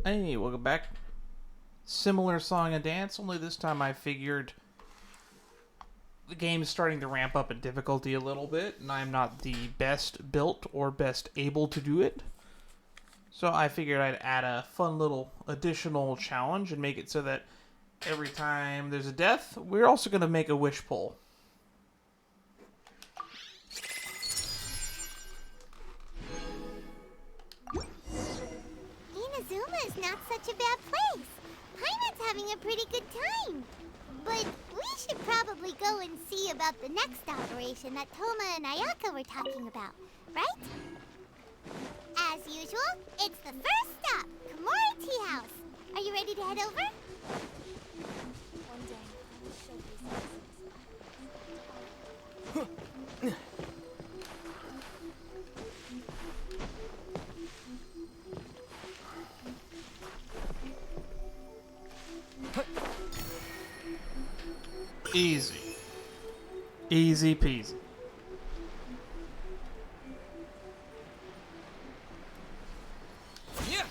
Hey, welcome back. Similar song and dance, only this time I figured the game is starting to ramp up in difficulty a little bit, and I'm not the best built or best able to do it. So I figured I'd add a fun little additional challenge and make it so that every time there's a death, we're also going to make a wish pull. Inazuma is not such a bad place. Paimon's having a pretty good time. But we should probably go and see about the next operation that Toma and Ayaka were talking about, right? As usual, it's the first stop, Komori Tea House. Are you ready to head over? One day, I will show you Easy. Easy peasy. Yeah.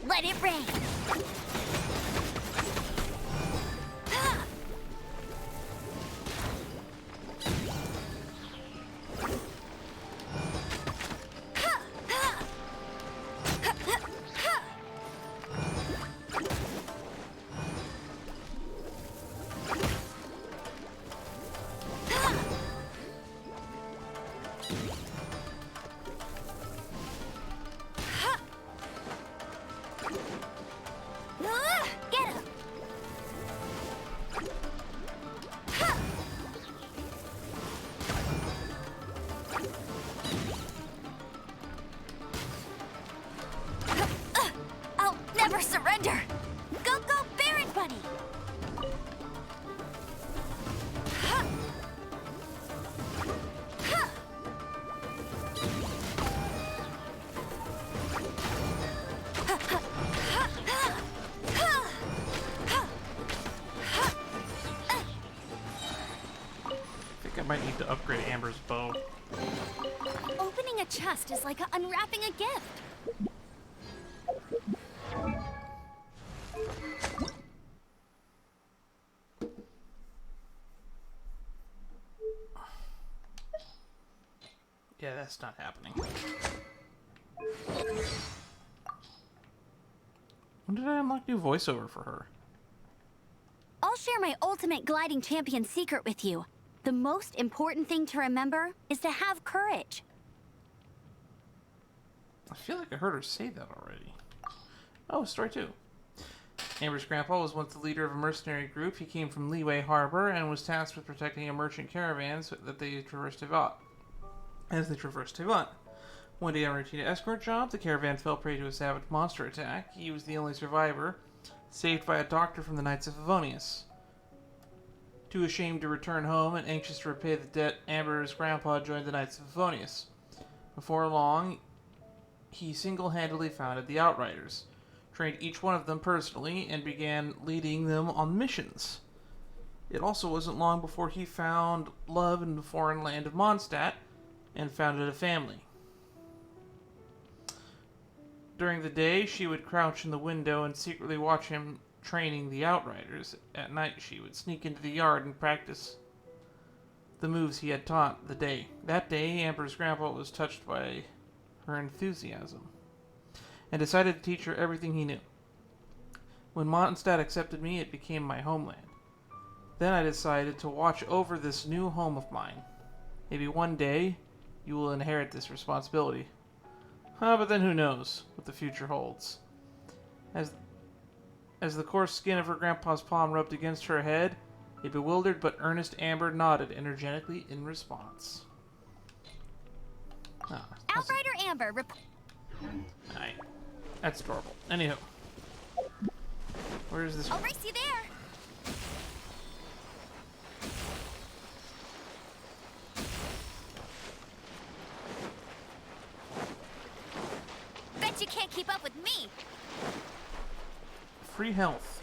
Let it rain. Get him. I'll never surrender. Go, Baron Bunny. I think I might need to upgrade Amber's bow. Opening a chest is like unwrapping a gift. Yeah, that's not happening. When did I unlock new voiceover for her? I'll share my ultimate gliding champion secret with you. The most important thing to remember is to have courage. I feel like I heard her say that already. Oh, story 2. Amber's grandpa was once the leader of a mercenary group. He came from Leeway Harbor and was tasked with protecting a merchant caravan that they traversed Teyvat. As they traversed Teyvat, one day on a routine escort job, the caravan fell prey to a savage monster attack. He was the only survivor, saved by a doctor from the Knights of Favonius. Too ashamed to return home and anxious to repay the debt, Amber's grandpa joined the Knights of Favonius. Before long, he single-handedly founded the Outriders, trained each one of them personally, and began leading them on missions. It also wasn't long before he found love in the foreign land of Mondstadt and founded a family. During the day, she would crouch in the window and secretly watch him training the Outriders. At night, she would sneak into the yard and practice the moves he had taught the day. That day, Amber's grandpa was touched by her enthusiasm and decided to teach her everything he knew. When Mondstadt accepted me, it became my homeland. Then I decided to watch over this new home of mine. Maybe one day, you will inherit this responsibility. But then who knows what the future holds. As the coarse skin of her grandpa's palm rubbed against her head, a bewildered but earnest Amber nodded energetically in response. Outrider Amber, Alright. That's adorable. Anywho. Where is this? I'll race you there. Bet you can't keep up with me. Free health.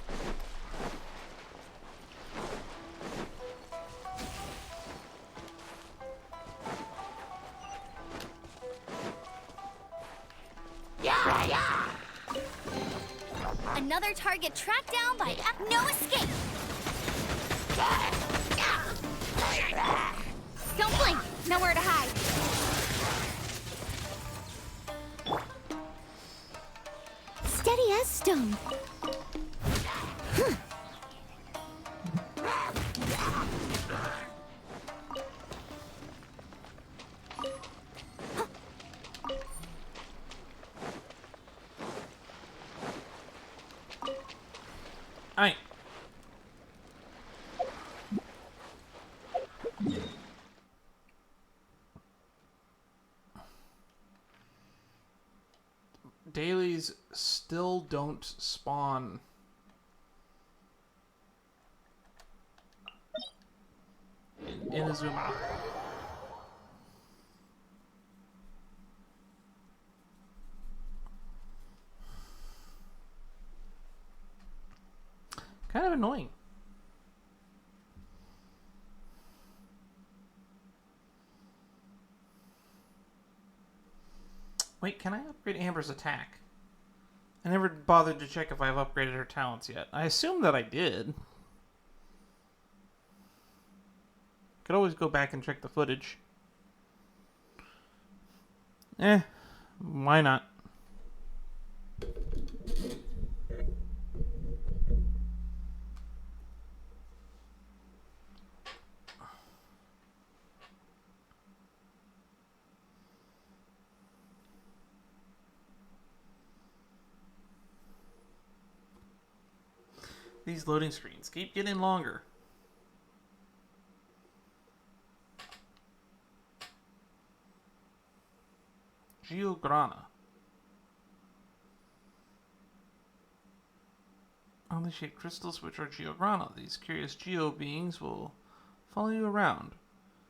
Another target tracked down by no escape. Don't blink. Nowhere to hide. Steady as stone. Aye. Dailies still don't spawn. In Inazuma. Kind of annoying. Wait, can I upgrade Amber's attack? I never bothered to check if I've upgraded her talents yet. I assume that I did. Could always go back and check the footage. Why not? These loading screens keep getting longer. Geograna. Only shaped crystals which are Geograna. These curious geo beings will follow you around.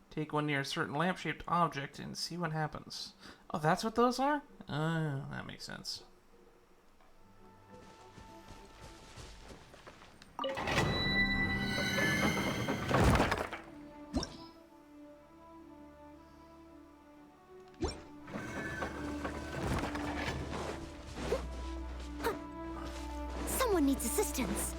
Take one near a certain lamp-shaped object and see what happens. Oh, that's what those are? That makes sense. Someone needs assistance.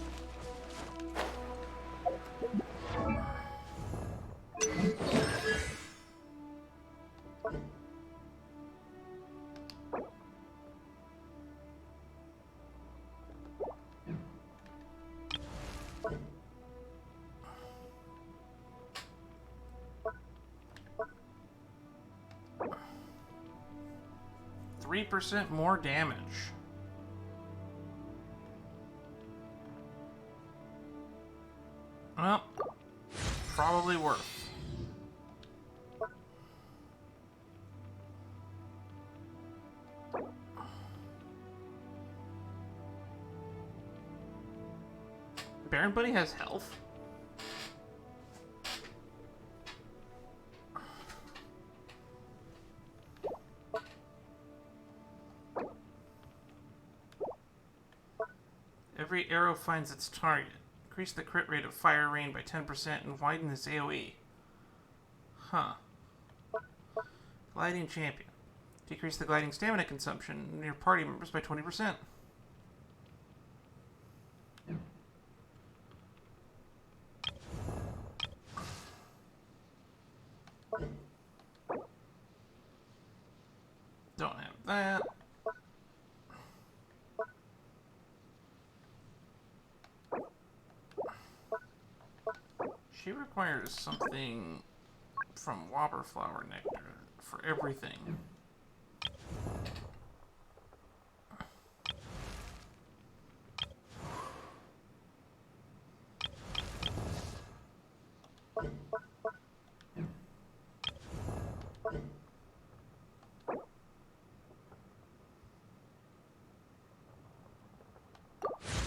%3 more damage. Well, probably worth. Baron Buddy has health. Every arrow finds its target. Increase the crit rate of fire rain by 10% and widen his AoE. Huh. Gliding champion. Decrease the gliding stamina consumption in your party members by 20%. Don't have that. She requires something from Wobberflower Nectar for everything.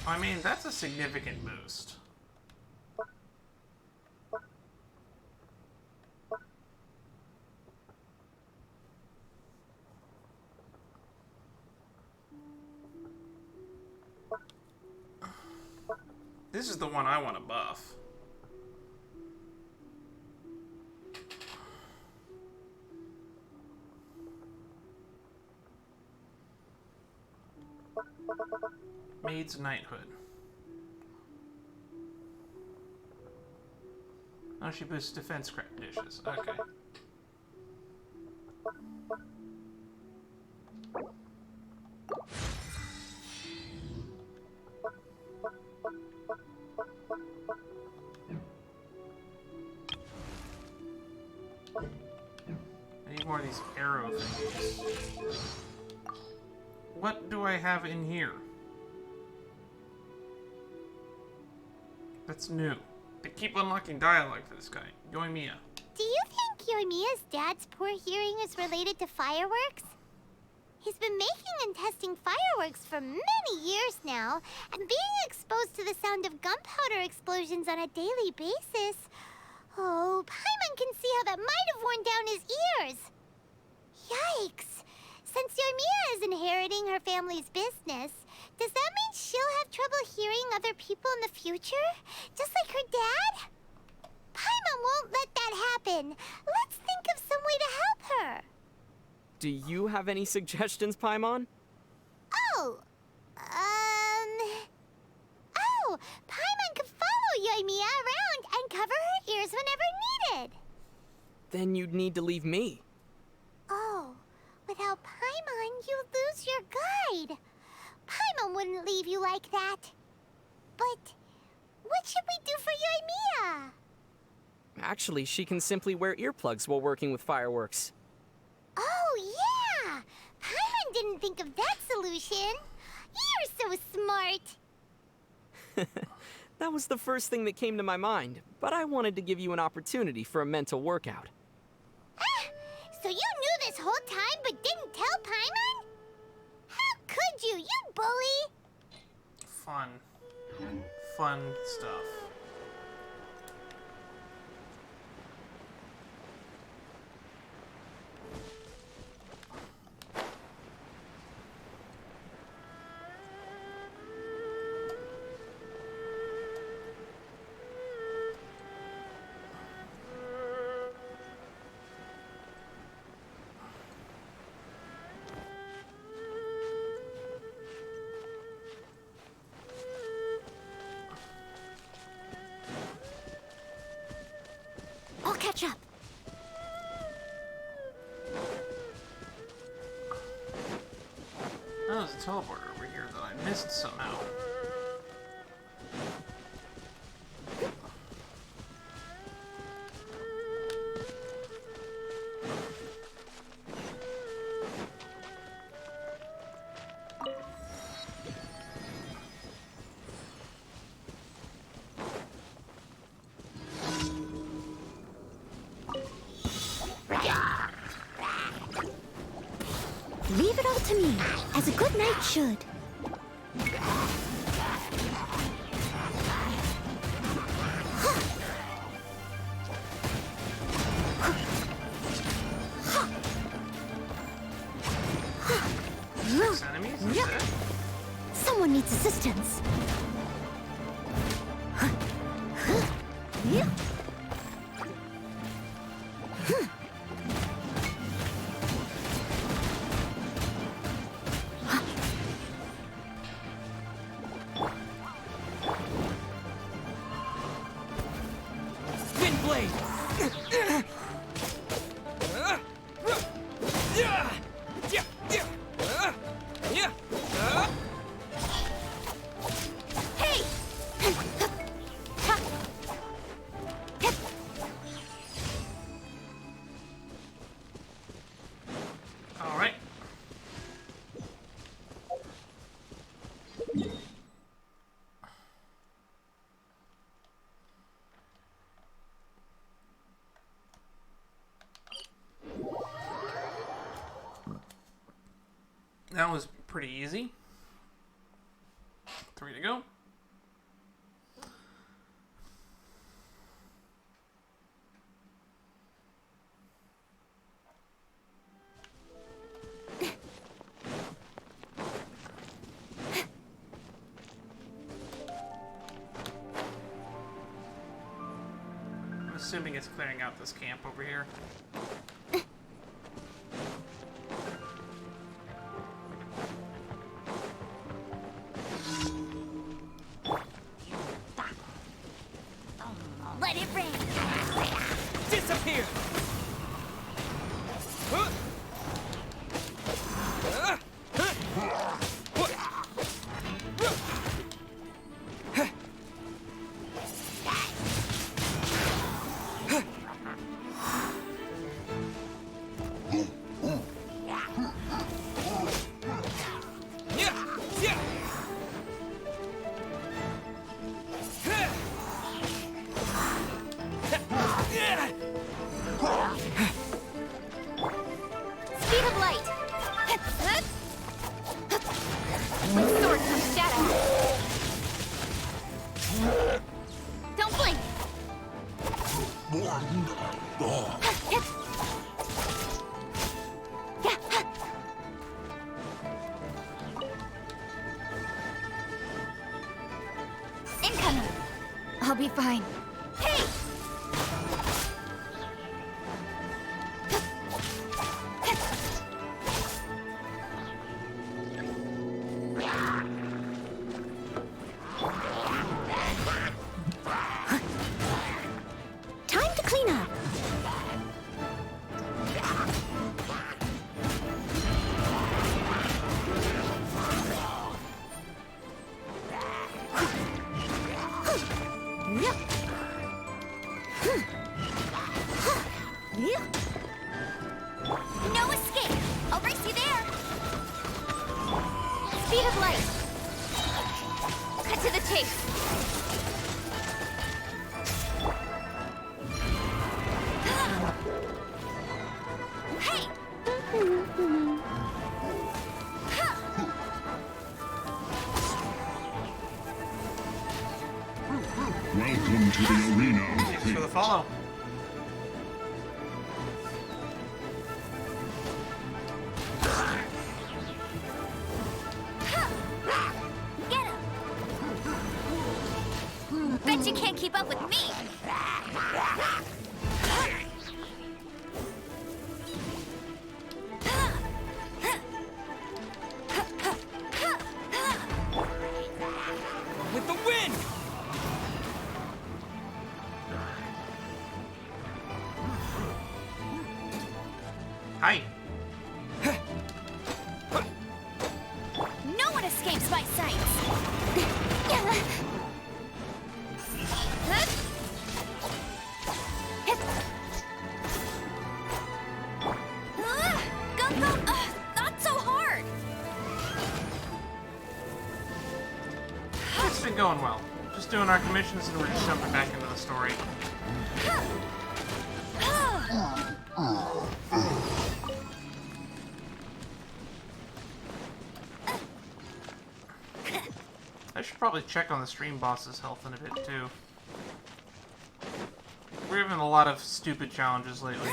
I mean, that's a significant boost. This is the one I want to buff. Maid's knighthood. Oh, she boosts defense dishes. Okay. I need more of these arrow things. What do I have in here? That's new. They keep unlocking dialogue for this guy. Yoimiya. Do you think Yoimiya's dad's poor hearing is related to fireworks? He's been making and testing fireworks for many years now, and being exposed to the sound of gunpowder explosions on a daily basis. Oh, Paimon can see how that might have worn down his ears. Yikes! Since Yoimiya is inheriting her family's business, does that mean she'll have trouble hearing other people in the future? Just like her dad? Paimon won't let that happen. Let's think of some way to help her. Do you have any suggestions, Paimon? Oh, Paimon could follow Yoimiya around and cover her ears whenever needed. Then you'd need to leave me. Oh, without Paimon, you lose your guide. Paimon wouldn't leave you like that. But what should we do for Yoimiya? Actually, she can simply wear earplugs while working with fireworks. Oh, yeah! Paimon didn't think of that solution. You're so smart. That was the first thing that came to my mind, but I wanted to give you an opportunity for a mental workout. Ah, so you knew this whole time but didn't tell Paimon? How could you, you bully? Fun. Fun stuff. I'll catch up. Oh, there's a teleporter over here that I missed somehow. Leave it all to me, as a good knight should. Six enemies? Is it? Someone needs assistance. Spin blade! Hey! All right. That was pretty easy. 3 to go. I'm assuming it's clearing out this camp over here. be fine. Hey! Time to clean up. No escape! I'll race you there! Speed of light! Cut to the chase! Hey! Welcome to the arena of Thanks for the fate. follow. Get him! Bet you can't keep up with me! With the wind! Hi. No one escapes my sights! Go, go! Not so hard! It's been going well. Just doing our commissions and we're just jumping back into the story. I should probably check on the stream boss's health in a bit too. We're having a lot of stupid challenges lately.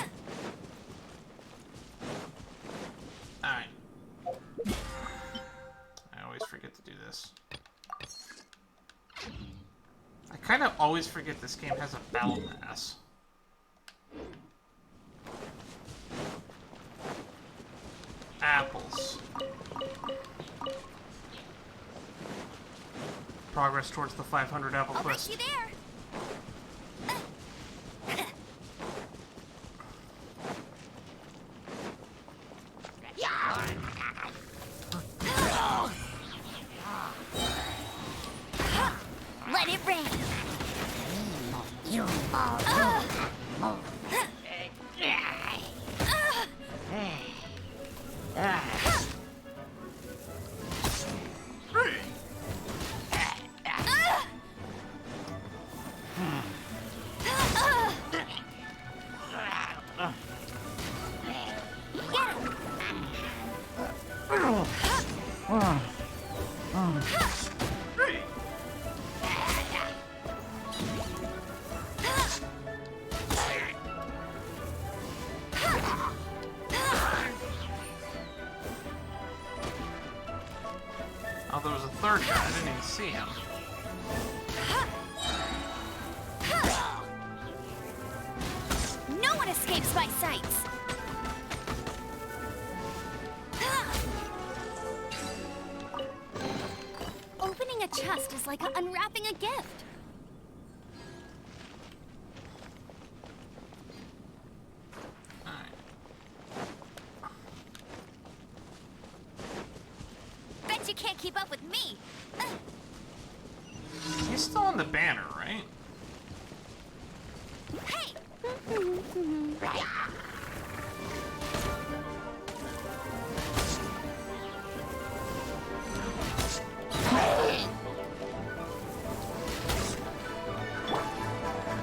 Alright. I always forget to do this. I kind of always forget this game has a battle pass. Apples. Progress towards the 500 apple I'll race quest. you there! Let it rain! Oh, there was a third guy. I didn't even see him. No one escapes my sights! Opening a chest is like unwrapping a gift. Alright. Bet you can't keep up with me! He's still on the banner, right? Hey!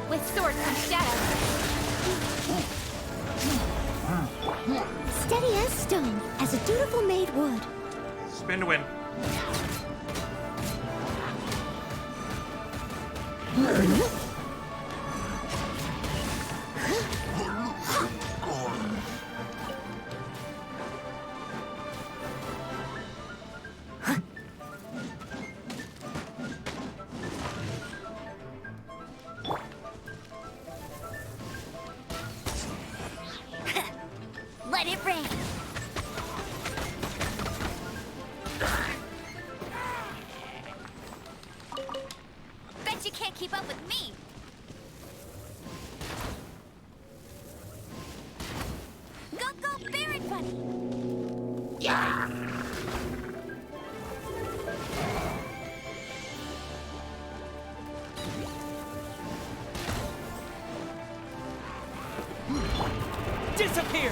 With swords and shadows. Steady as stone, as a dutiful maid would. Spin to win. Let it rain. Bet you can't keep up with me. Go, go, Barret Bunny. Yeah. Disappear!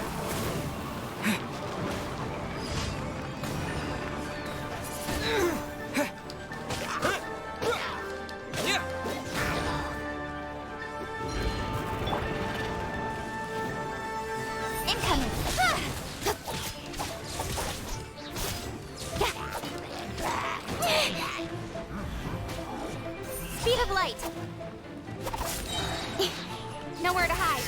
Incoming. Speed of light. Nowhere to hide.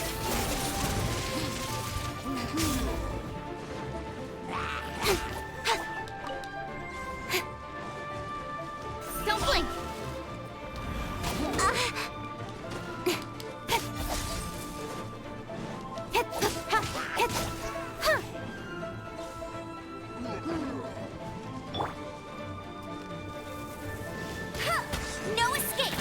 Don't blink. No escape.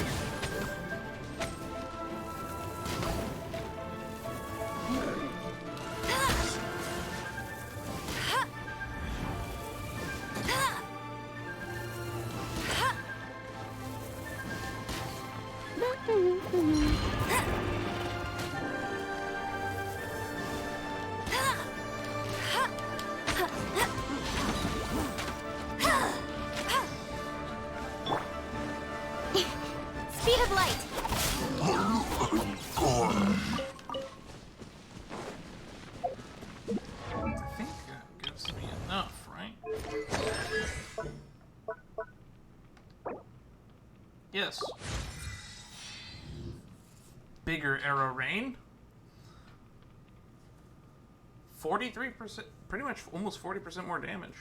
Speed of light. I think that gives me enough, right? Yes. Bigger arrow rain. 43%, pretty much almost 40% more damage.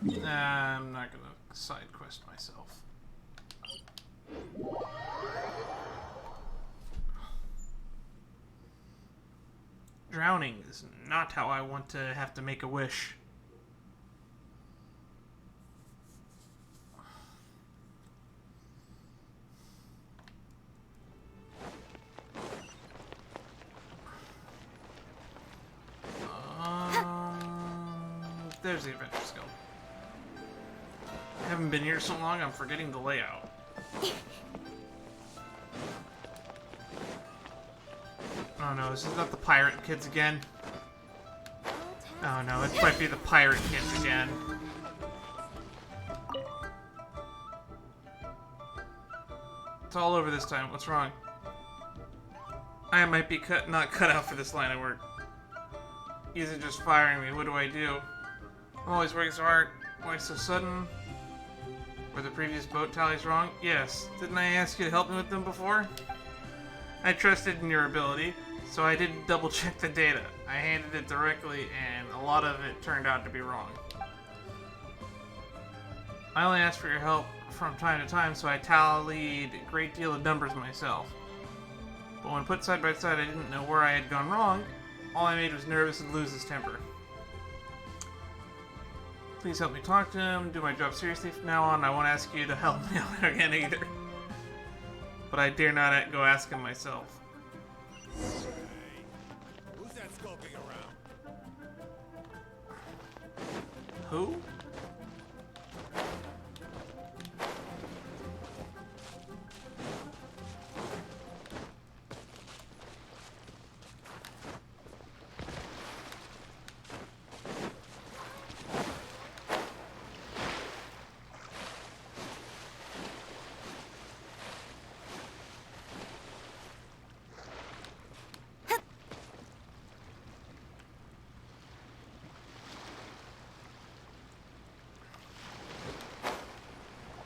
Nah, I'm not gonna side quest myself. Drowning is not how I want to have to make a wish. There's the adventure skill. I haven't been here so long, I'm forgetting the layout. Oh no, this is not the pirate kids again. Oh no, it might be the pirate kids again. It's all over this time. What's wrong? I might be not cut out for this line of work. He's just firing me. What do I do? I'm always working so hard. Why so sudden? Were the previous boat tallies wrong? Yes. Didn't I ask you to help me with them before? I trusted in your ability, so I didn't double check the data. I handed it directly, and a lot of it turned out to be wrong. I only asked for your help from time to time, so I tallied a great deal of numbers myself. But when put side by side, I didn't know where I had gone wrong. All I made was nervous and lose his temper. Please help me talk to him, do my job seriously from now on. I won't ask you to help me out again either. But I dare not go ask him myself. Who's that skulking around? Who?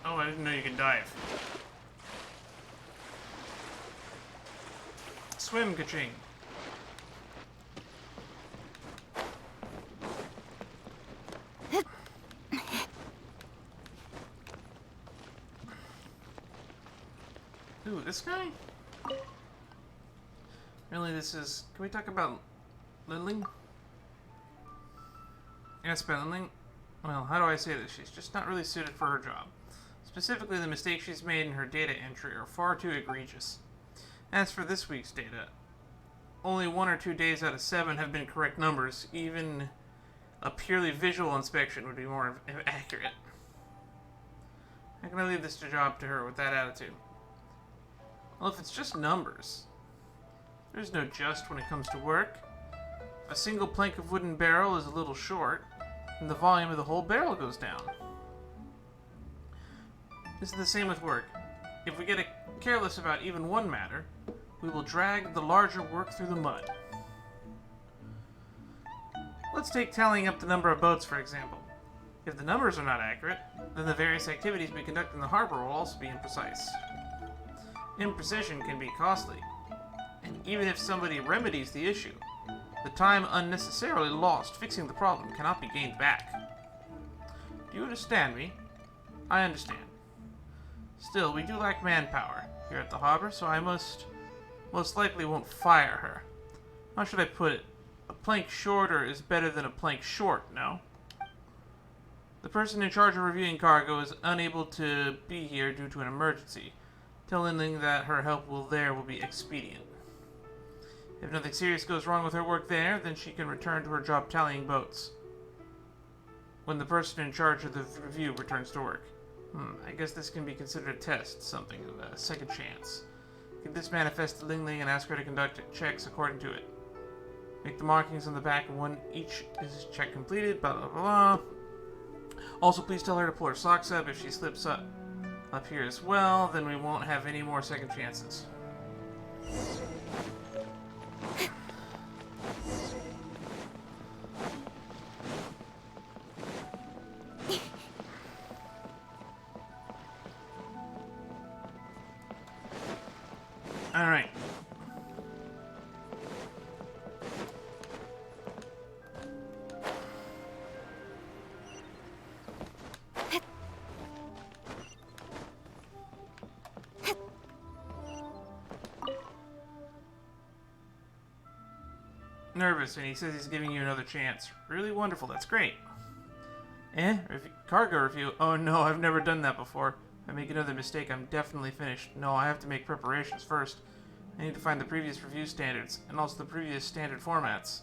Oh, I didn't know you could dive. Swim, ka-ching. Ooh, this guy? Really, this is... Can we talk about Liling? Yes, about Liling? Well, how do I say this? She's just not really suited for her job. Specifically, the mistakes she's made in her data entry are far too egregious. As for this week's data, only 1 or 2 days out of 7 have been correct numbers. Even a purely visual inspection would be more accurate. How can I leave this job to her with that attitude? Well, if it's just numbers, there's no just when it comes to work. If a single plank of wooden barrel is a little short, then the volume of the whole barrel goes down. This is the same with work. If we get careless about even one matter, we will drag the larger work through the mud. Let's take tallying up the number of boats, for example. If the numbers are not accurate, then the various activities we conduct in the harbor will also be imprecise. Imprecision can be costly, and even if somebody remedies the issue, the time unnecessarily lost fixing the problem cannot be gained back. Do you understand me? I understand. Still, we do lack manpower here at the harbor, so I most likely won't fire her. How should I put it? A plank shorter is better than a plank short, no? The person in charge of reviewing cargo is unable to be here due to an emergency. Telling them that her help will be expedient. If nothing serious goes wrong with her work there, then she can return to her job tallying boats when the person in charge of the review returns to work. I guess this can be considered a test, something of a second chance. Give this manifest to Ling Ling and ask her to conduct checks according to it. Make the markings on the back of one each is check completed, blah blah blah. Also, please tell her to pull her socks up. If she slips up here as well, then we won't have any more second chances. All right. Nervous, and he says he's giving you another chance. Really wonderful, that's great. Cargo review? Oh no, I've never done that before. If I make another mistake, I'm definitely finished. No, I have to make preparations first. I need to find the previous review standards, and also the previous standard formats.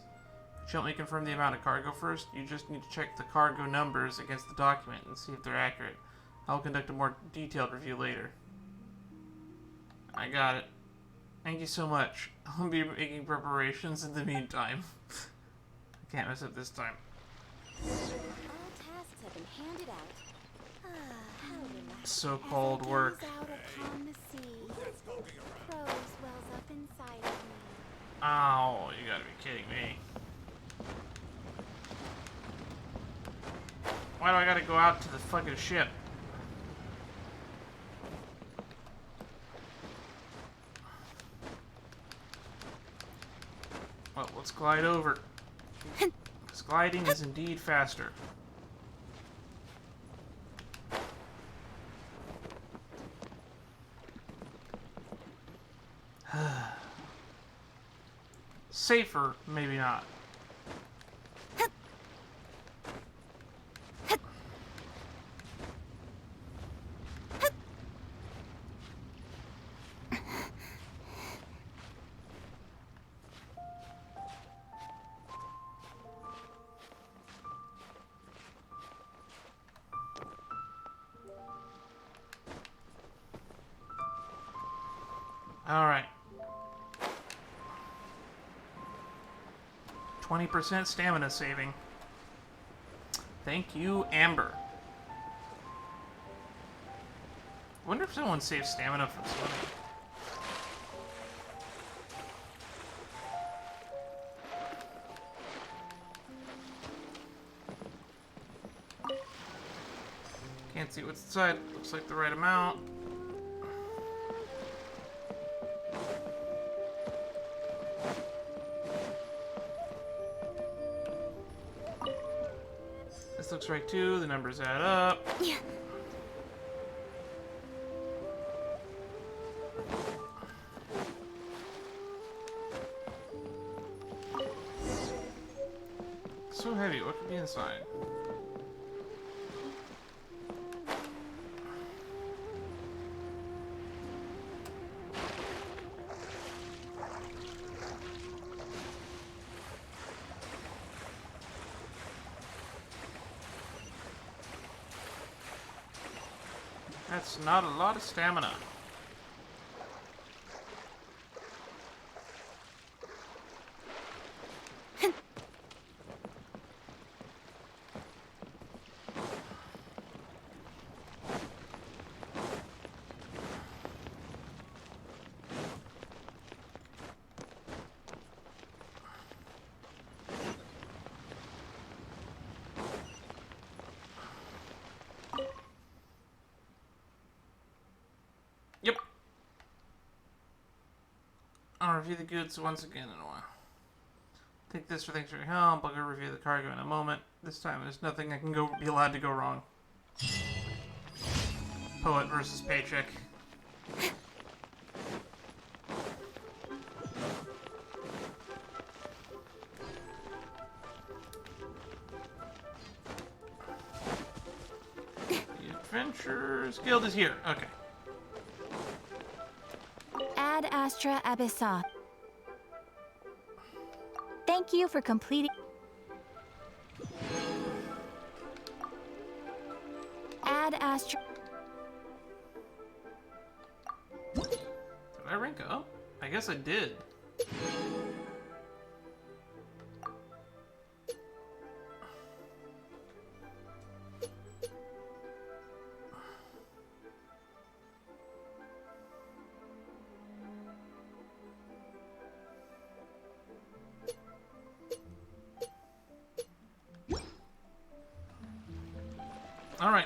Could you help me confirm the amount of cargo first? You just need to check the cargo numbers against the document and see if they're accurate. I'll conduct a more detailed review later. I got it. Thank you so much. I'll be making preparations in the meantime. I can't mess up this time. All tasks have been handed out. How relaxing. So-called work. Out upon the sea. Prose wells up inside of me. Oh, you gotta be kidding me. Why do I gotta go out to the fucking ship? Well, let's glide over. Because gliding is indeed faster. Safer, maybe not. Alright. 20% stamina saving. Thank you, Amber. Wonder if someone saves stamina from swimming. Can't see what's inside. Looks like the right amount. This looks right too. The numbers add up. Yeah. So heavy. What could be inside? That's not a lot of stamina. Yep. I'll review the goods once again in a while. Take this for thanks for your help. I'll go review the cargo in a moment. This time there's nothing I can be allowed to go wrong. Poet versus paycheck. The Adventurers Guild is here. Okay. Ad Astra Abyssa. Thank you for completing. Ad Astra. Did I rank up? I guess I did. All right.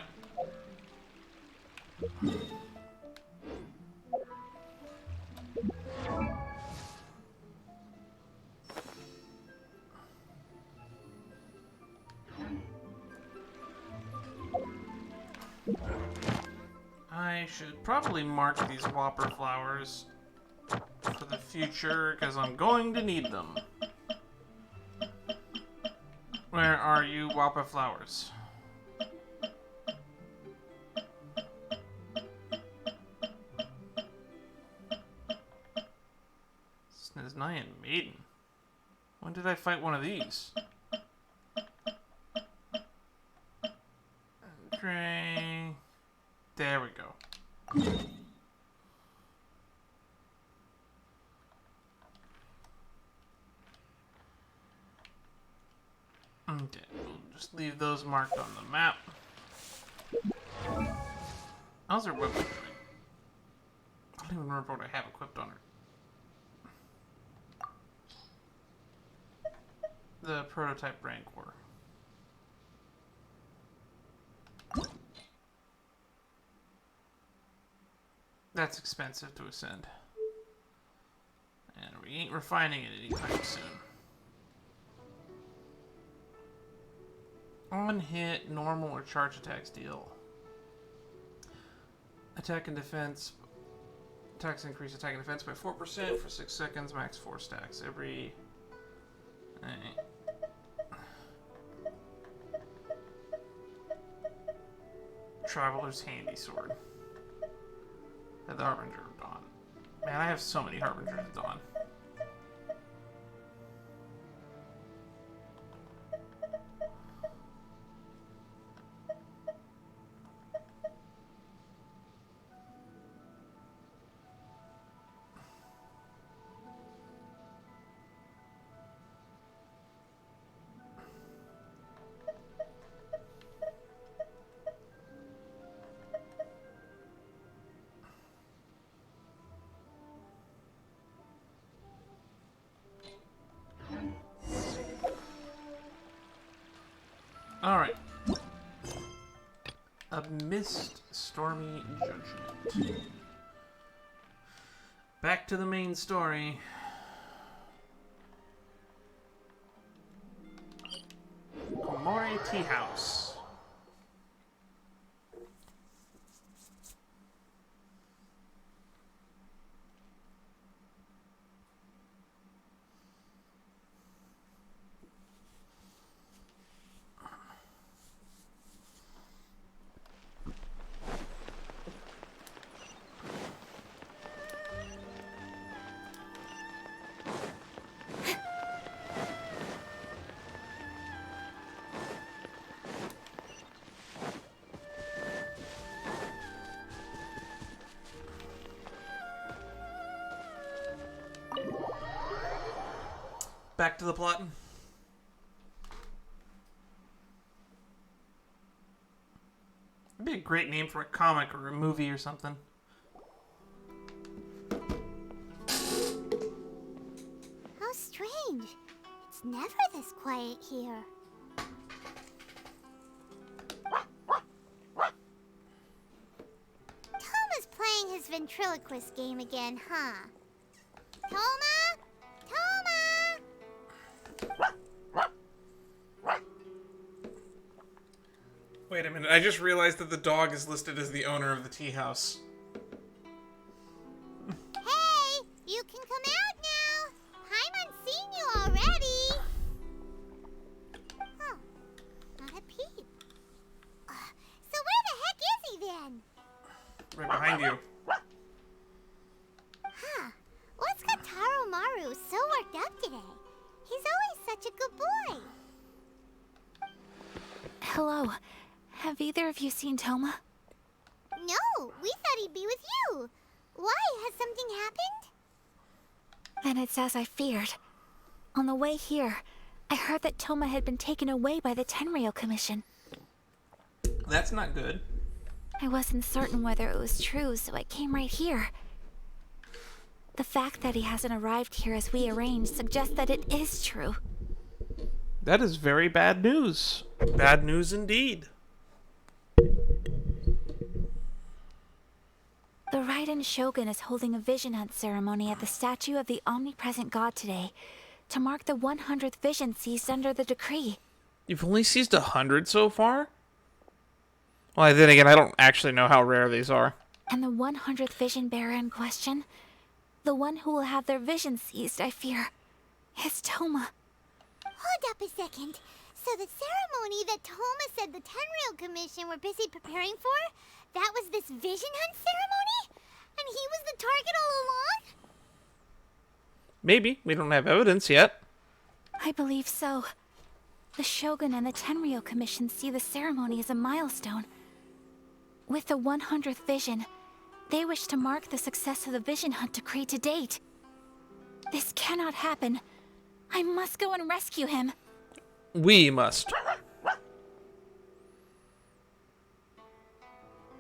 I should probably mark these whopper flowers for the future because I'm going to need them. Where are you, whopper flowers? Snaznai and Maiden. When did I fight one of these? Okay. There we go. Okay, we'll just leave those marked on the map. How's her weapon doing? I don't even remember what I have equipped on her. The prototype Rancor. That's expensive to ascend. And we ain't refining it anytime soon. On hit, normal or charge attacks deal. Attack and defense. Attacks increase attack and defense by 4% for 6 seconds, max 4 stacks. Every... Traveler's Handy Sword. The Harbinger of Dawn. Man, I have so many Harbingers of Dawn. Alright. Amidst, Stormy, Judgement. Back to the main story. Komori Tea House. Back to the plot. That'd be a great name for a comic or a movie or something. How strange. It's never this quiet here. Toma's playing his ventriloquist game again, huh? Toma? Toma! Wait a minute, I just realized that the dog is listed as the owner of the tea house. Hey, you can come out now. Paimon's seen you already. Oh, not a peep. So where the heck is he then? Right behind you. Huh, what's got Taro Maru so worked up today? He's always such a good boy. Hello. Have either of you seen Toma? No, we thought he'd be with you. Why? Has something happened? Then it's as I feared. On the way here, I heard that Toma had been taken away by the Tenryou Commission. That's not good. I wasn't certain whether it was true, so I came right here. The fact that he hasn't arrived here as we arranged suggests that it is true. That is very bad news. Bad news indeed. The Raiden Shogun is holding a vision hunt ceremony at the statue of the Omnipresent God today to mark the 100th vision seized under the decree. You've only seized 100 so far? Well, then again, I don't actually know how rare these are. And the 100th vision bearer in question, the one who will have their vision seized, I fear, is Toma. Hold up a second. So the ceremony that Toma said the Tenryou Commission were busy preparing for, that was this vision hunt ceremony? And he was the target all along? Maybe. We don't have evidence yet. I believe so. The Shogun and the Tenryou Commission see the ceremony as a milestone. With the 100th vision, they wish to mark the success of the vision hunt decree to date. This cannot happen. I must go and rescue him. We must.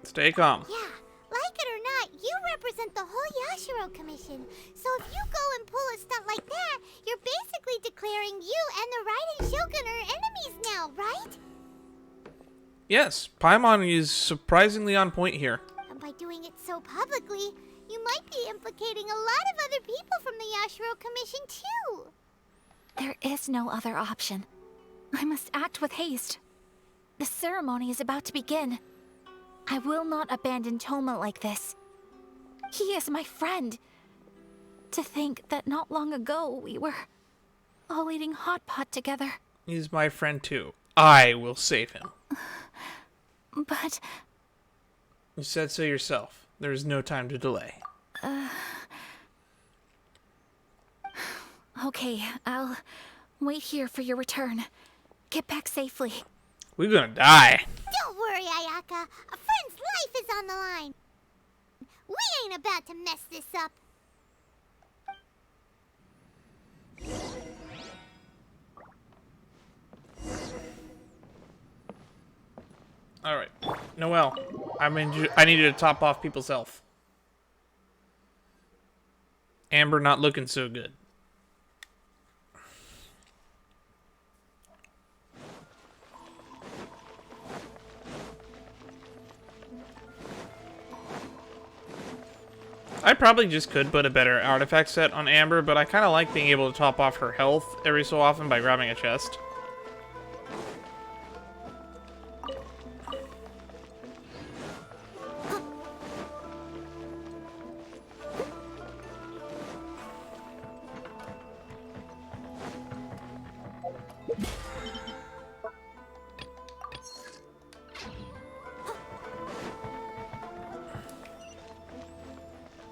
Stay calm. Yeah, like it or not, you represent the whole Yashiro Commission. So if you go and pull a stunt like that, you're basically declaring you and the Raiden Shogun are enemies now, right? Yes, Paimon is surprisingly on point here. And by doing it so publicly, you might be implicating a lot of other people from the Yashiro Commission too. There is no other option. I must act with haste. The ceremony is about to begin. I will not abandon Toma like this. He is my friend. To think that not long ago we were all eating hot pot together. He's my friend too. I will save him. But You said so yourself. There is no time to delay. okay, I'll wait here for your return. Get back safely. We're gonna die. Don't worry, Ayaka. A friend's life is on the line. We ain't about to mess this up. Alright. Noelle, I need you to top off people's health. Amber not looking so good. I probably just could put a better artifact set on Amber, but I kind of like being able to top off her health every so often by grabbing a chest.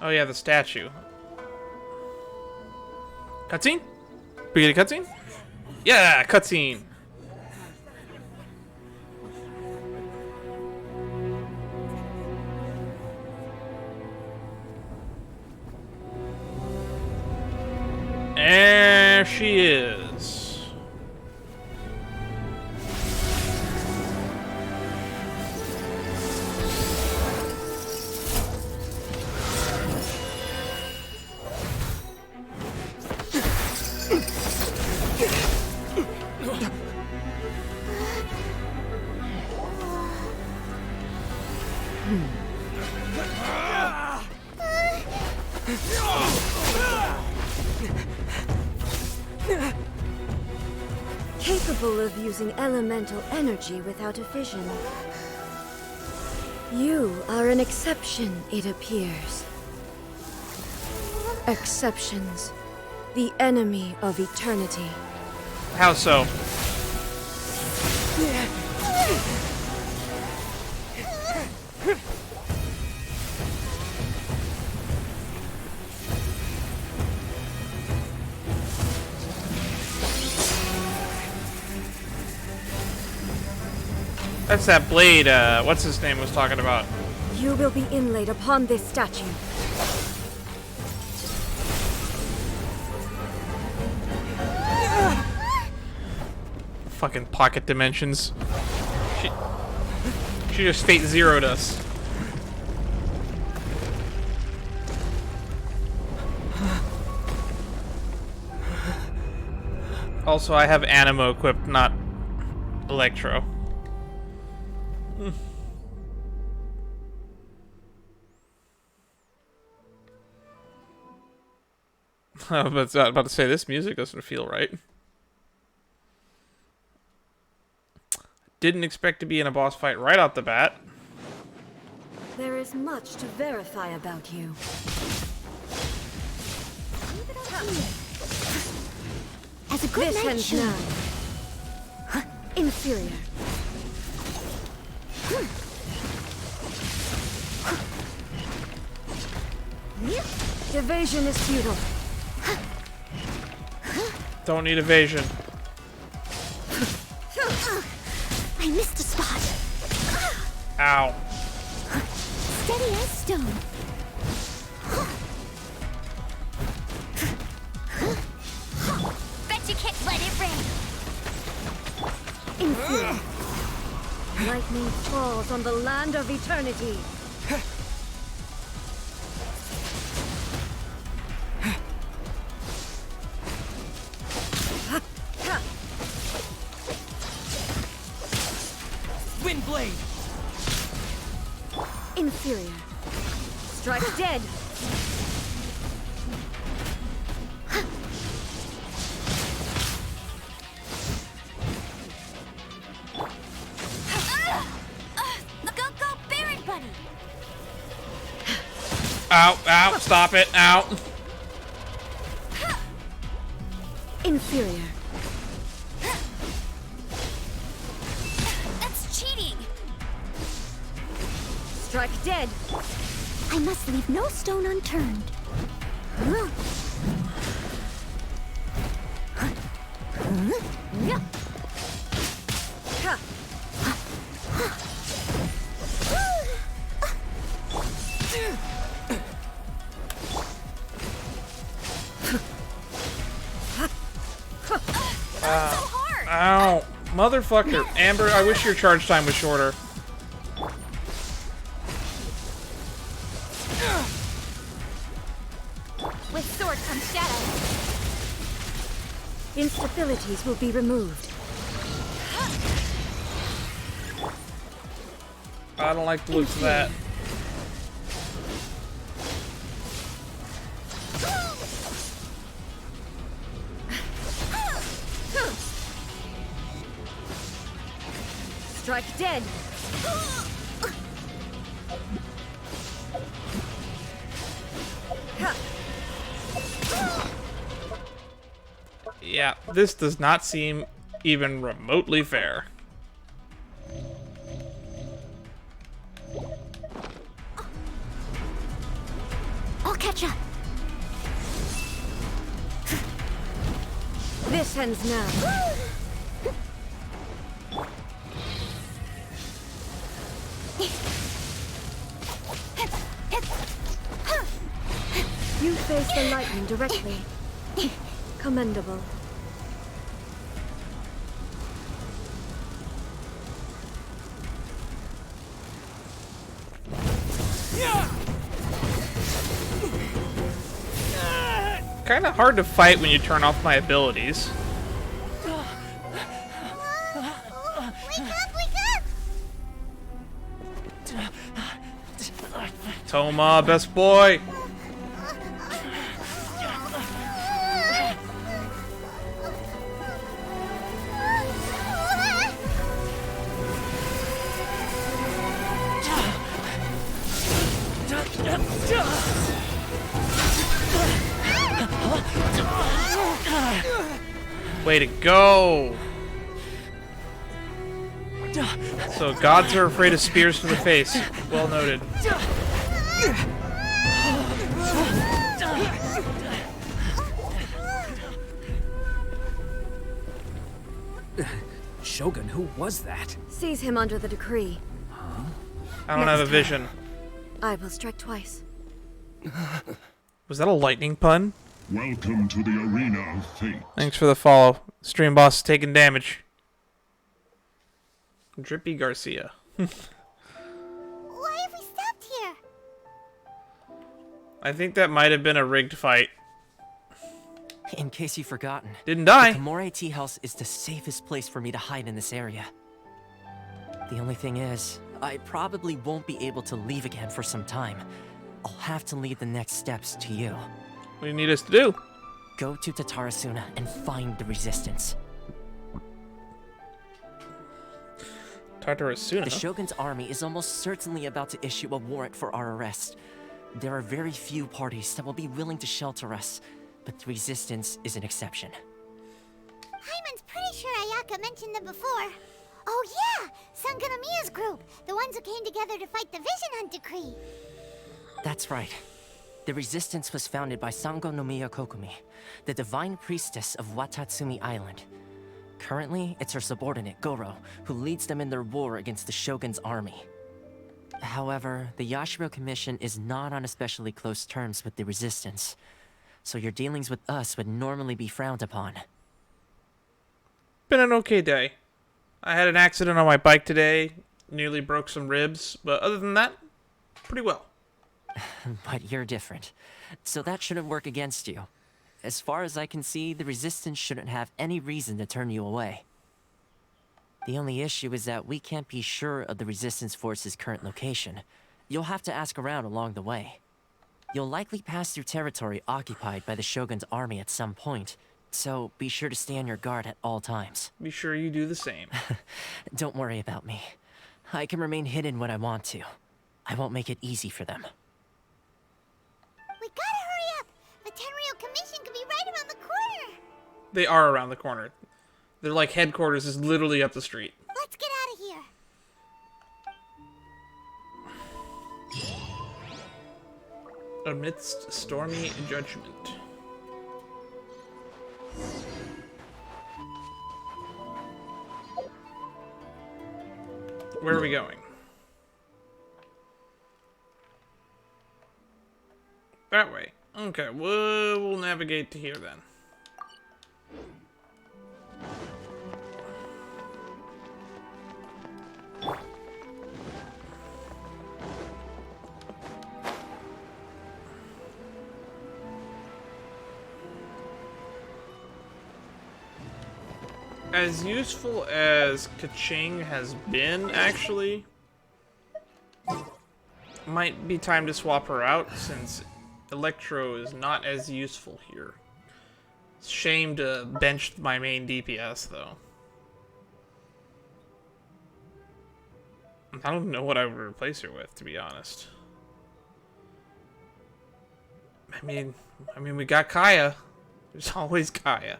Oh yeah, the statue. Cutscene? We get a cutscene? Yeah, cutscene. And there she is. Capable of using elemental energy without a fission. You are an exception, it appears. Exceptions. The enemy of eternity. How so? That's that blade, what's his name was talking about. You will be inlaid upon this statue. Fucking pocket dimensions. She just Fate Zero'd us. Also, I have Animo equipped, not Electro. I was about to say, this music doesn't feel right. Didn't expect to be in a boss fight right off the bat. There is much to verify about you. As a good This night ends should. now. Inferior. Evasion is futile. Don't need evasion. I missed a spot. Ow. Steady as stone. Bet you can't let it rain. Inferior. Lightning falls on the land of eternity. Windblade! Inferior. Strike dead. Go, Baron Bunny. Ow, ow, stop it, ow. Inferior. That's cheating. Strike dead. I must leave no stone unturned. Ow. Motherfucker. Amber, I wish your charge time was shorter. With sword comes shadow. Instabilities will be removed. I don't like the looks of that. Strike dead. Yeah, this does not seem even remotely fair. I'll catch up. This ends now. You face the lightning directly. Commendable. Kind of hard to fight when you turn off my abilities. Wake up, wake up! Toma, best boy. Way to go! So gods are afraid of spears to the face. Well noted. Shogun, who was that? Seize him under the decree. I don't have a vision. I will strike twice. Was that a lightning pun? Welcome to the arena of fate. Thanks for the follow. Stream boss is taking damage. Drippy Garcia. Why have we stopped here? I think that might have been a rigged fight. In case you've forgotten, Didn't die. the Kamore Tea House is the safest place for me to hide in this area. The only thing is, I probably won't be able to leave again for some time. I'll have to leave the next steps to you. What do you need us to do? Go to Tatarasuna and find the Resistance. Tatarasuna? The Shogun's army is almost certainly about to issue a warrant for our arrest. There are very few parties that will be willing to shelter us, but the Resistance is an exception. Hyman's pretty sure Ayaka mentioned them before. Oh yeah! Sangonomiya's group! The ones who came together to fight the Vision Hunt Decree! That's right. The Resistance was founded by Sangonomiya Kokumi, the divine priestess of Watatsumi Island. Currently, it's her subordinate, Goro, who leads them in their war against the Shogun's army. However, the Yashiro Commission is not on especially close terms with the Resistance, so your dealings with us would normally be frowned upon. Been an okay day. I had an accident on my bike today, nearly broke some ribs, but other than that, pretty well. But you're different, so that shouldn't work against you. As far as I can see, the Resistance shouldn't have any reason to turn you away. The only issue is that we can't be sure of the Resistance Force's current location. You'll have to ask around along the way. You'll likely pass through territory occupied by the Shogun's army at some point, so be sure to stay on your guard at all times. Be sure you do the same. Don't worry about me. I can remain hidden when I want to. I won't make it easy for them. We gotta hurry up! The Tenryou Commission could be right around the corner! They are around the corner. Their, like, headquarters is literally up the street. Let's get out of here! Amidst Stormy Judgement. Where are we going? That way. Okay, we'll navigate to here then. As useful as Kaching has been, actually, might be time to swap her out since Electro is not as useful here. It's a shame to bench my main DPS, though. I don't know what I would replace her with, to be honest. I mean, we got Kaya. There's always Kaya.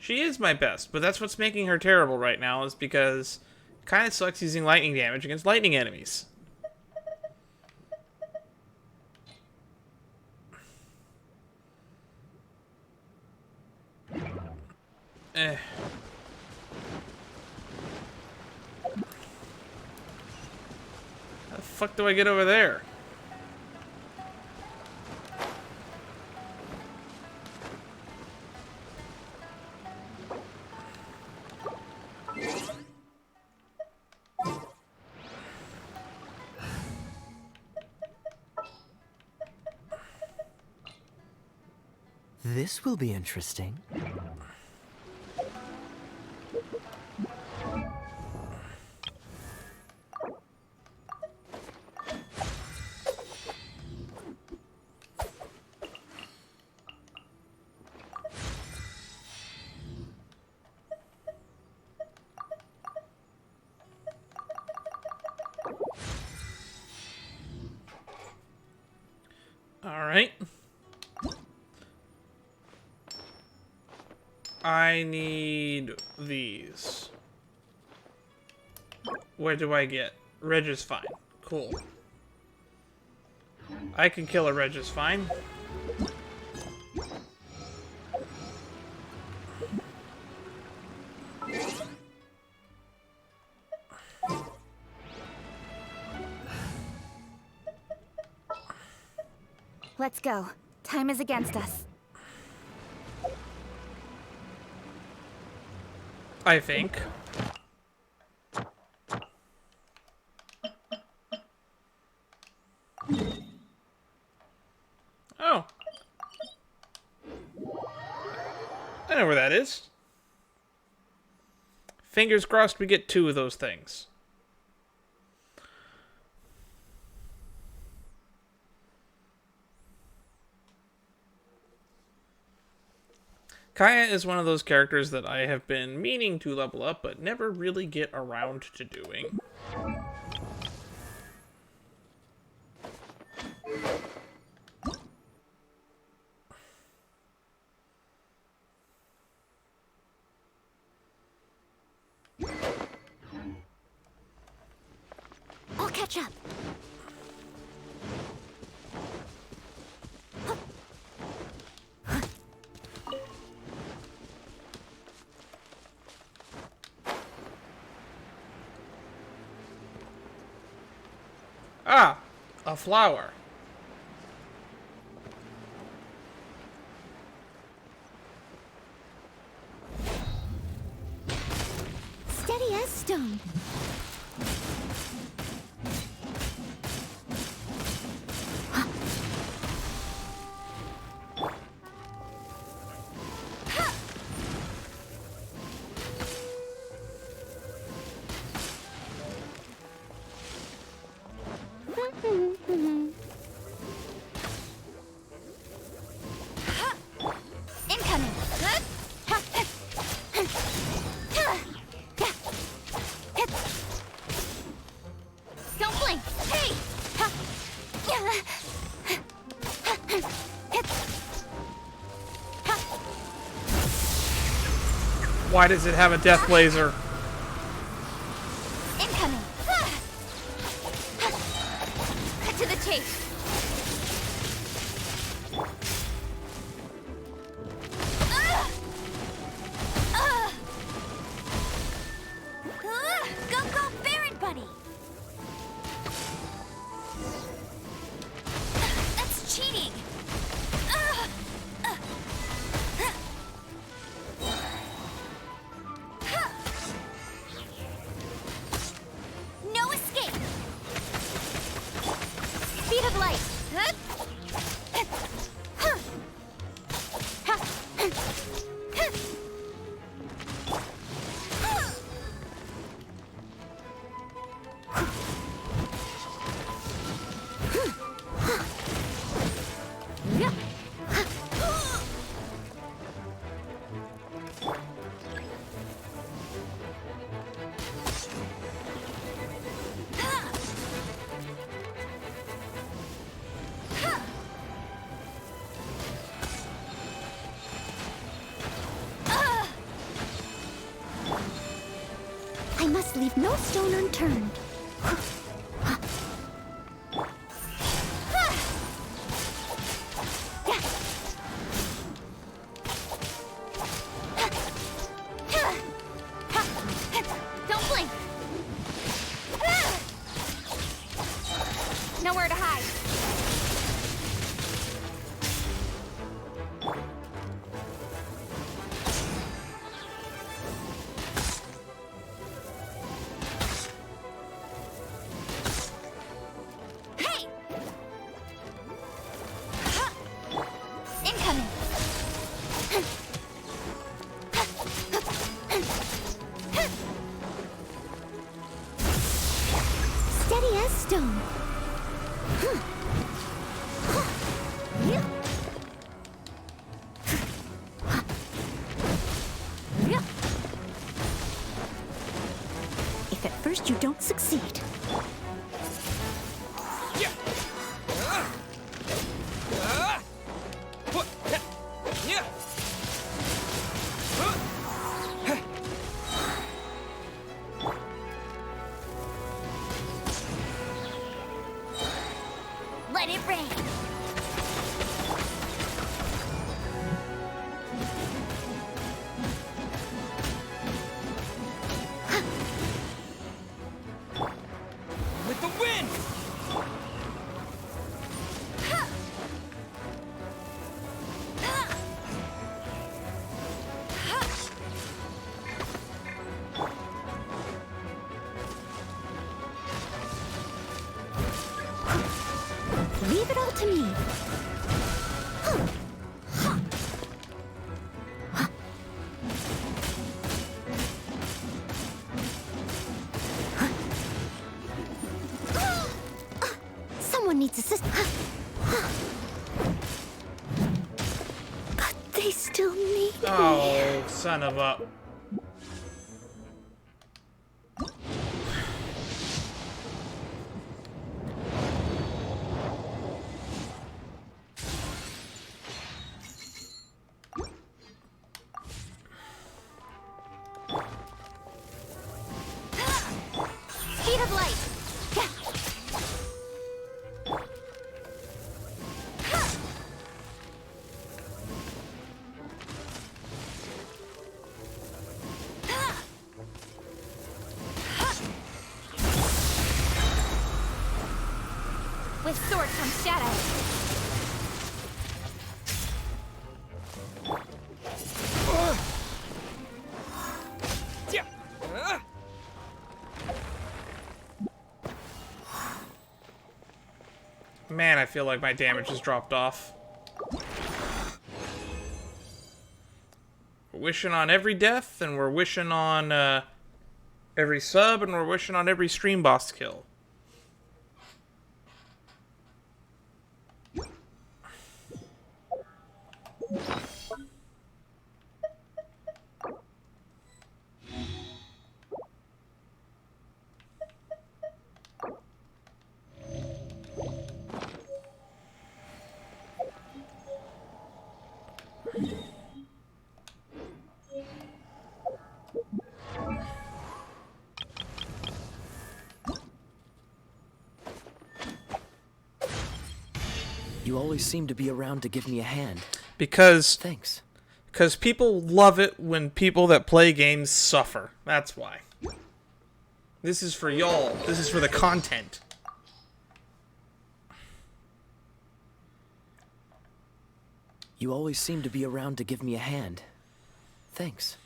She is my best, but that's what's making her terrible right now, is because it kind of sucks using lightning damage against lightning enemies. fuck do I get over there? This will be interesting. All right. I need these. Where do I get? Regisvine. Cool. I can kill a Regisvine. Let's go. Time is against us. I think. Oh. I know where that is. Fingers crossed we get 2 of those things. Kaya is one of those characters that I have been meaning to level up, but never really get around to doing. I'll catch up. Ah, a flower. Steady as stone. Incoming. Don't blink. Hey. Why does it have a death laser? Incoming. Cut to the chase. Go, go, Baron Buddy! That's cheating! No escape! Speed of light! I must leave no stone unturned. Don't blink! first you don't succeed. Let it rain. With the wind! Leave it all to me. Someone needs assistance. But they still need me. Oh, son of a... Speed of light. With sword comes shadow. Man, I feel like my damage has dropped off. We're wishing on every death, and we're wishing on every sub, and we're wishing on every stream boss kill. You always seem to be around to give me a hand. Because Thanks. people love it when people that play games suffer. That's why. This is for y'all. This is for the content. You always seem to be around to give me a hand. Thanks.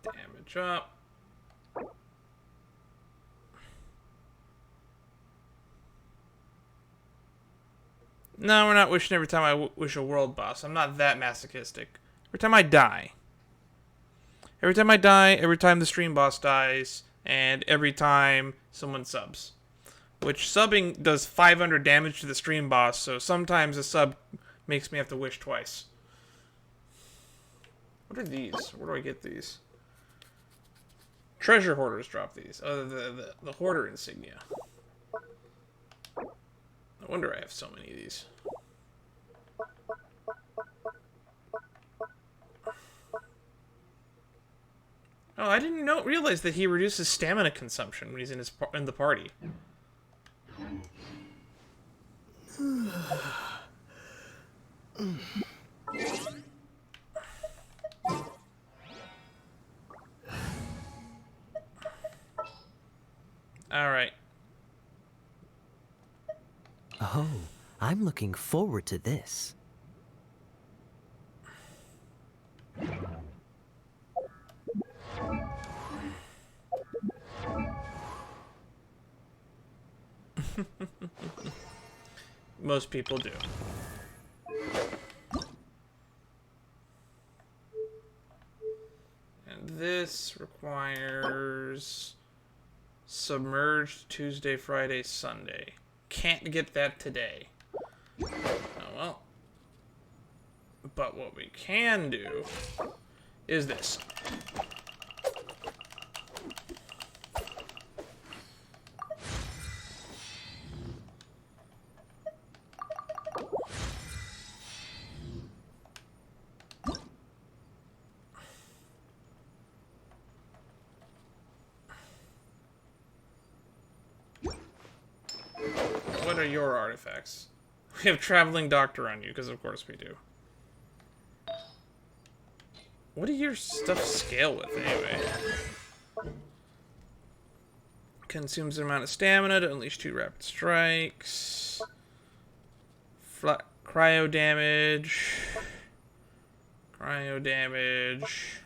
Damage up. No, we're not wishing every time I wish a world boss. I'm not that masochistic. Every time I die. Every time I die, every time the stream boss dies, and every time someone subs. Which subbing does 500 damage to the stream boss, so sometimes a sub makes me have to wish twice. What are these? Where do I get these? Treasure hoarders drop these. Oh, the hoarder insignia. No wonder I have so many of these. Oh, I didn't realize that he reduces stamina consumption when he's in the party. All right. Oh, I'm looking forward to this. Most people do. And this requires submerged Tuesday, Friday, Sunday. Can't get that today. Oh well. But what we can do is this. What are your artifacts? We have Traveling Doctor on you, because of course we do. What do your stuff scale with, anyway? Consumes an amount of stamina to unleash 2 rapid strikes. Cryo damage. Cryo damage.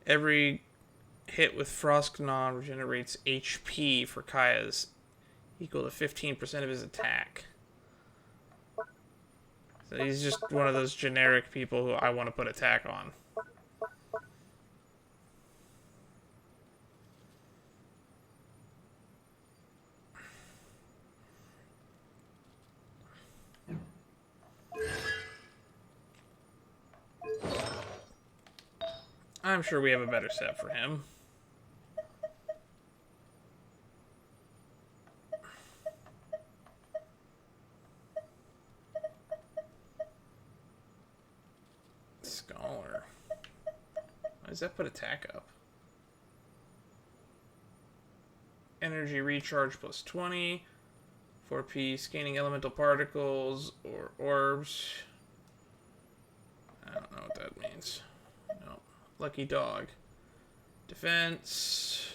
Every hit with Frost Gnaw regenerates HP for Kaya's equal to 15% of his attack. So he's just one of those generic people who I want to put attack on. I'm sure we have a better set for him. Scholar. Why does that put attack up? Energy recharge plus 20. 4p scanning elemental particles or orbs. I don't know what that means. No. Lucky dog. Defense.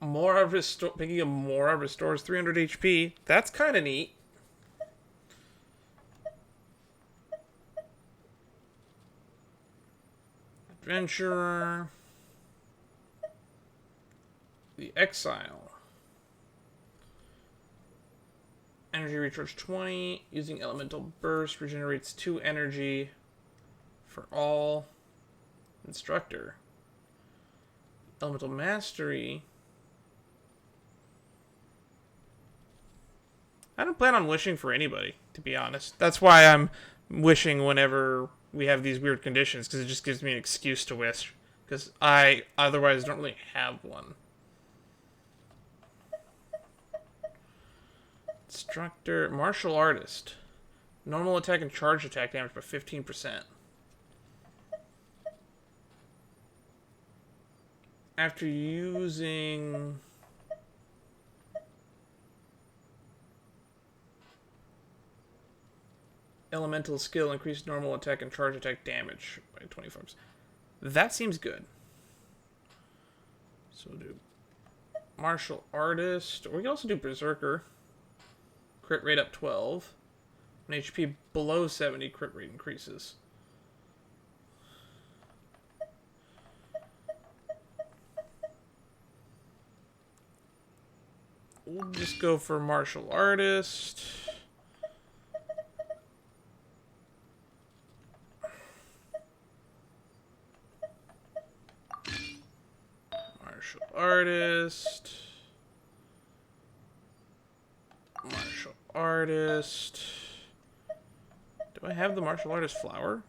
Picking up more restores 300 HP. That's kind of neat. Adventurer. The Exile. Energy recharge 20. Using elemental burst regenerates 2 energy for all. Instructor. Elemental mastery. I don't plan on wishing for anybody, to be honest. That's why I'm wishing whenever we have these weird conditions, because it just gives me an excuse to wish. Because I otherwise don't really have one. Instructor, martial artist. Normal attack and charge attack damage by 15%. After using... elemental skill, increase normal attack and charge attack damage by 25%. That seems good. So we'll do martial artist. Or we can also do berserker. Crit rate up 12. When HP below 70, crit rate increases. We'll just go for martial artist. Martial artist. Martial artist. Do I have the martial artist flower?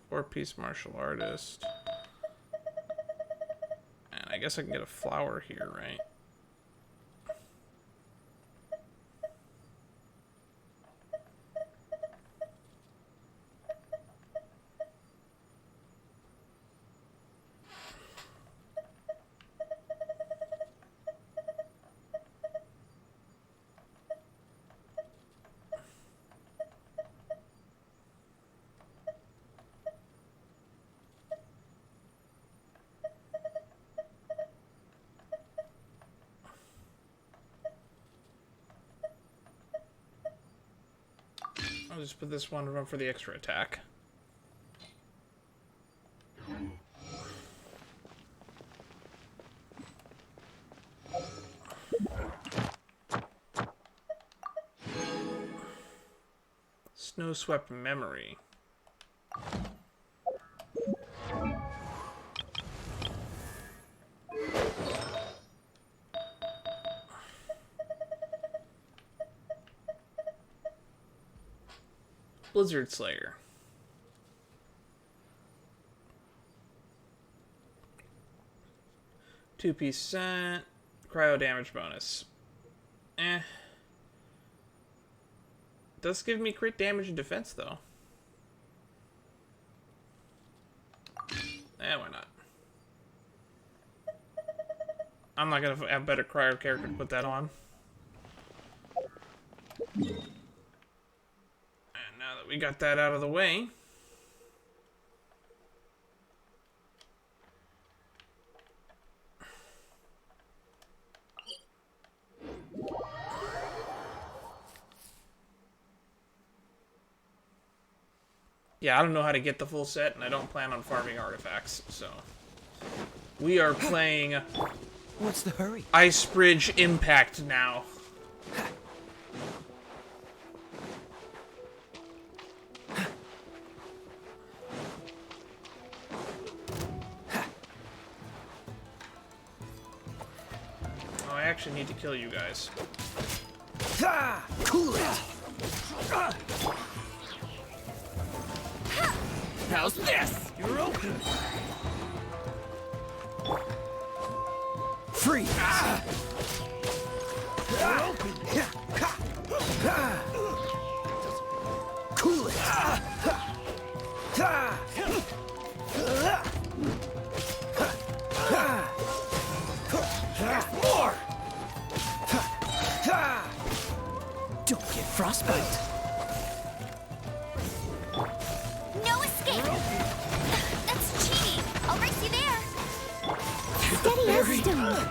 Four-piece martial artist. And I guess I can get a flower here, right? I'll just put this one run for the extra attack. Snow-swept memory. Blizzard Slayer. Two-piece set. Cryo damage bonus. Does give me crit damage and defense, though. Why not? I'm not gonna have a better cryo character to put that on. And now that we got that out of the way... Yeah, I don't know how to get the full set, and I don't plan on farming artifacts, so... We are playing... What's the hurry? Ice Bridge Impact now. Oh, I actually need to kill you guys. Cool it! How's this? You're open. Freeze. You're open. Cool it. More. Don't get frostbite. No escape! That's cheating! I'll race you there! Steady as stone.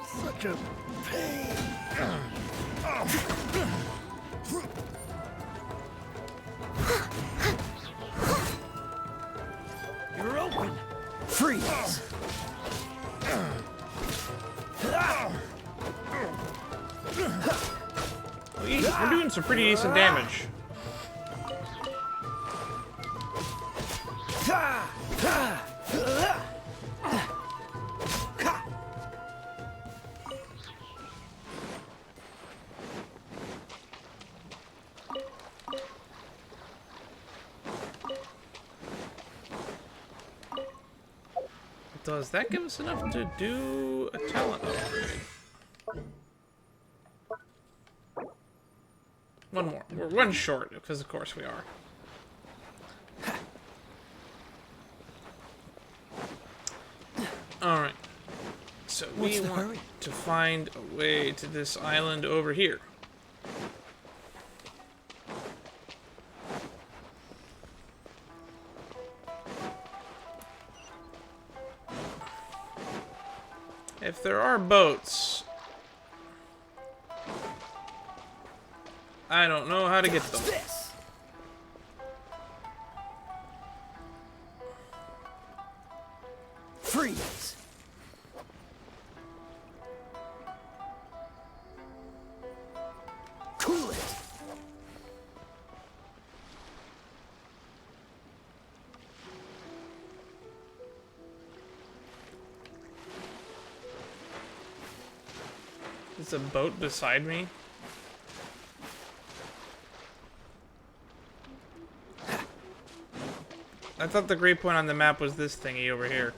Such a pain. You're open. Freeze. We're doing some pretty decent damage. Does that give us enough to do a talent upgrade? One more. We're one short, because of course we are. Alright. So we want to find a way to this island over here. If there are boats, I don't know how to get them. Freeze. Cool it. Is a boat beside me? I thought the great point on the map was this thingy over here.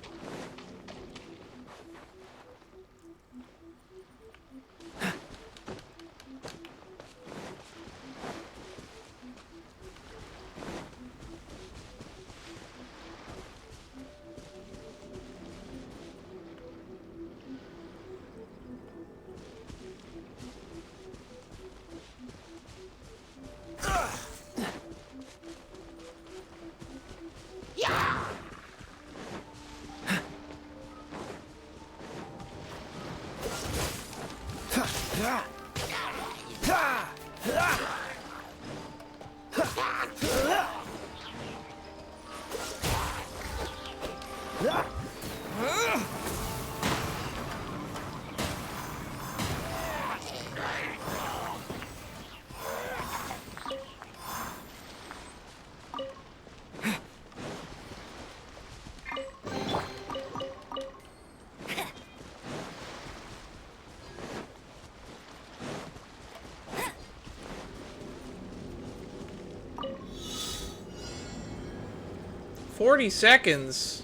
40 seconds.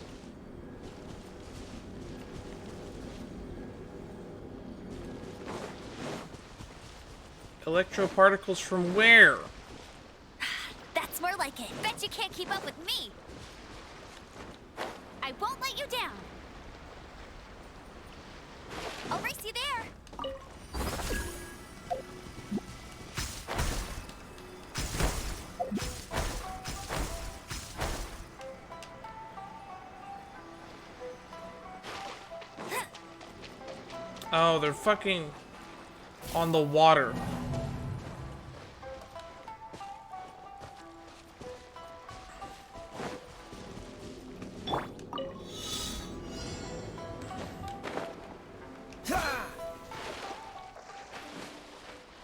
Electroparticles from where? That's more like it. Bet you can't keep up with me. I won't let you down. I'll race you there. Oh, they're fucking on the water.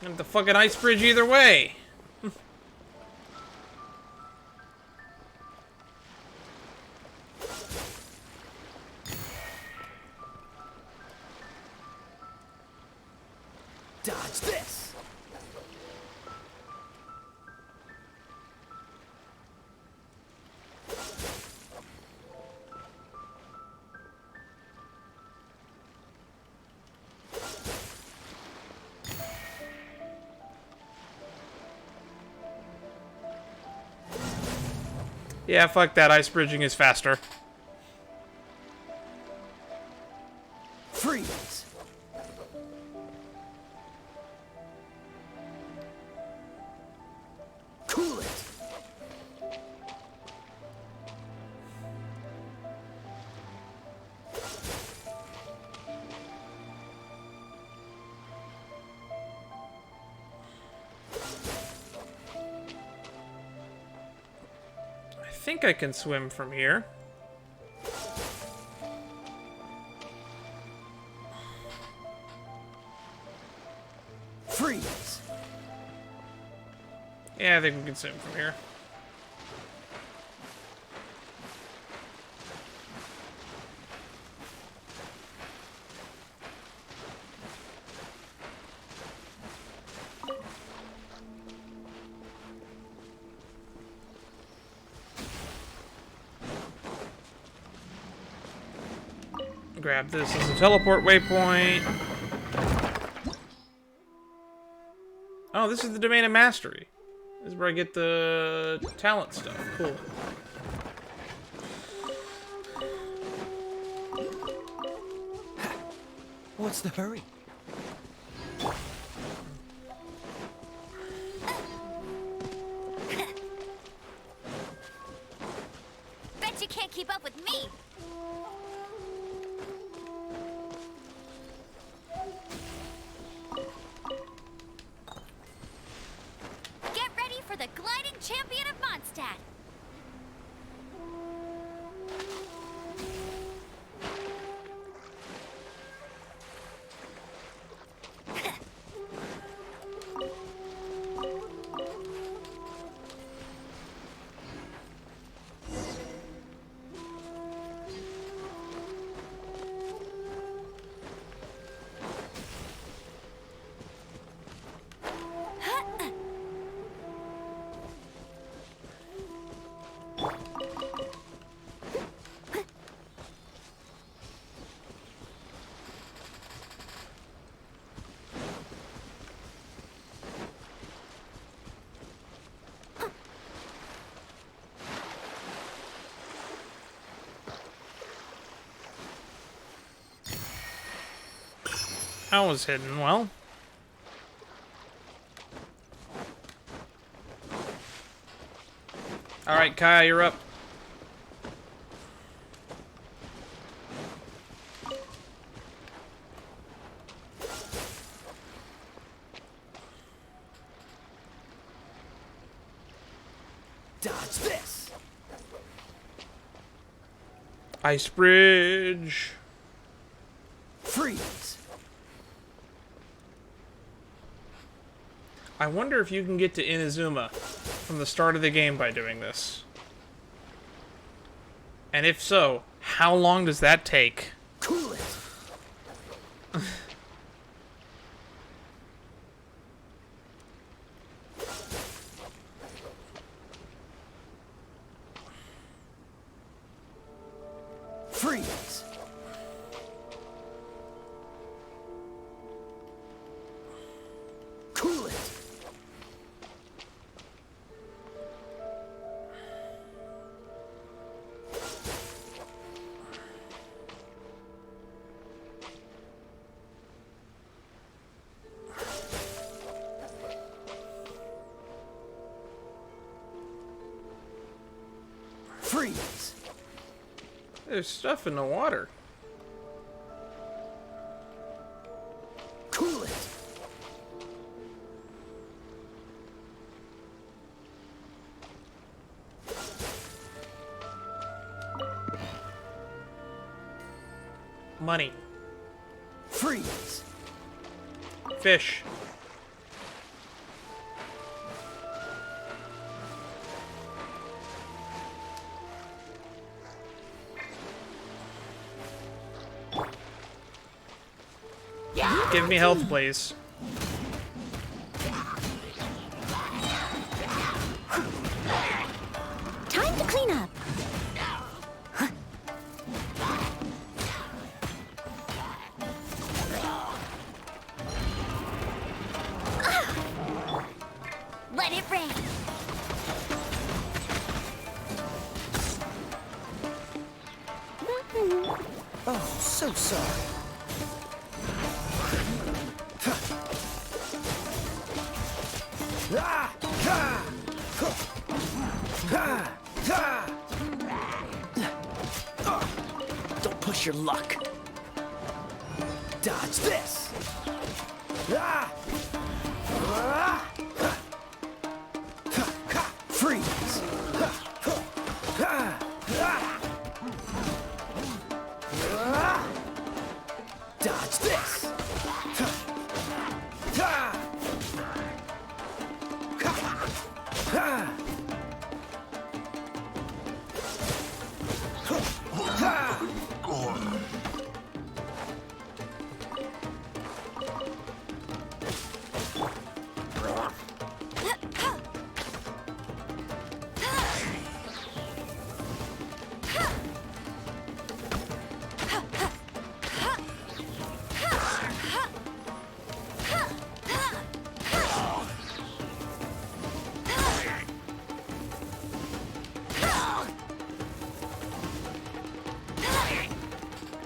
And the fucking ice bridge either way. Dodge this! Yeah, fuck that. Ice bridging is faster. Freeze! Cool it! I think I can swim from here. Freeze! Yeah, I think we can swim from here. Grab this as a teleport waypoint. Oh, this is the Domain of Mastery. This is where I get the talent stuff. Cool. What's the hurry? Bet you can't keep up with me. Get ready for the gliding champion of Mondstadt. That was hidden well. Alright, Kaya, you're up. Dodge this! Ice bridge. Freeze! I wonder if you can get to Inazuma from the start of the game by doing this. And if so, how long does that take? Cool it! Freeze! Cool it! Freeze! There's stuff in the water. Cool it! Money. Freeze! Fish. Give me health, please. Time to clean up. Let it rain. Oh, so sorry. Don't push your luck. Dodge this. Freeze. Dodge this.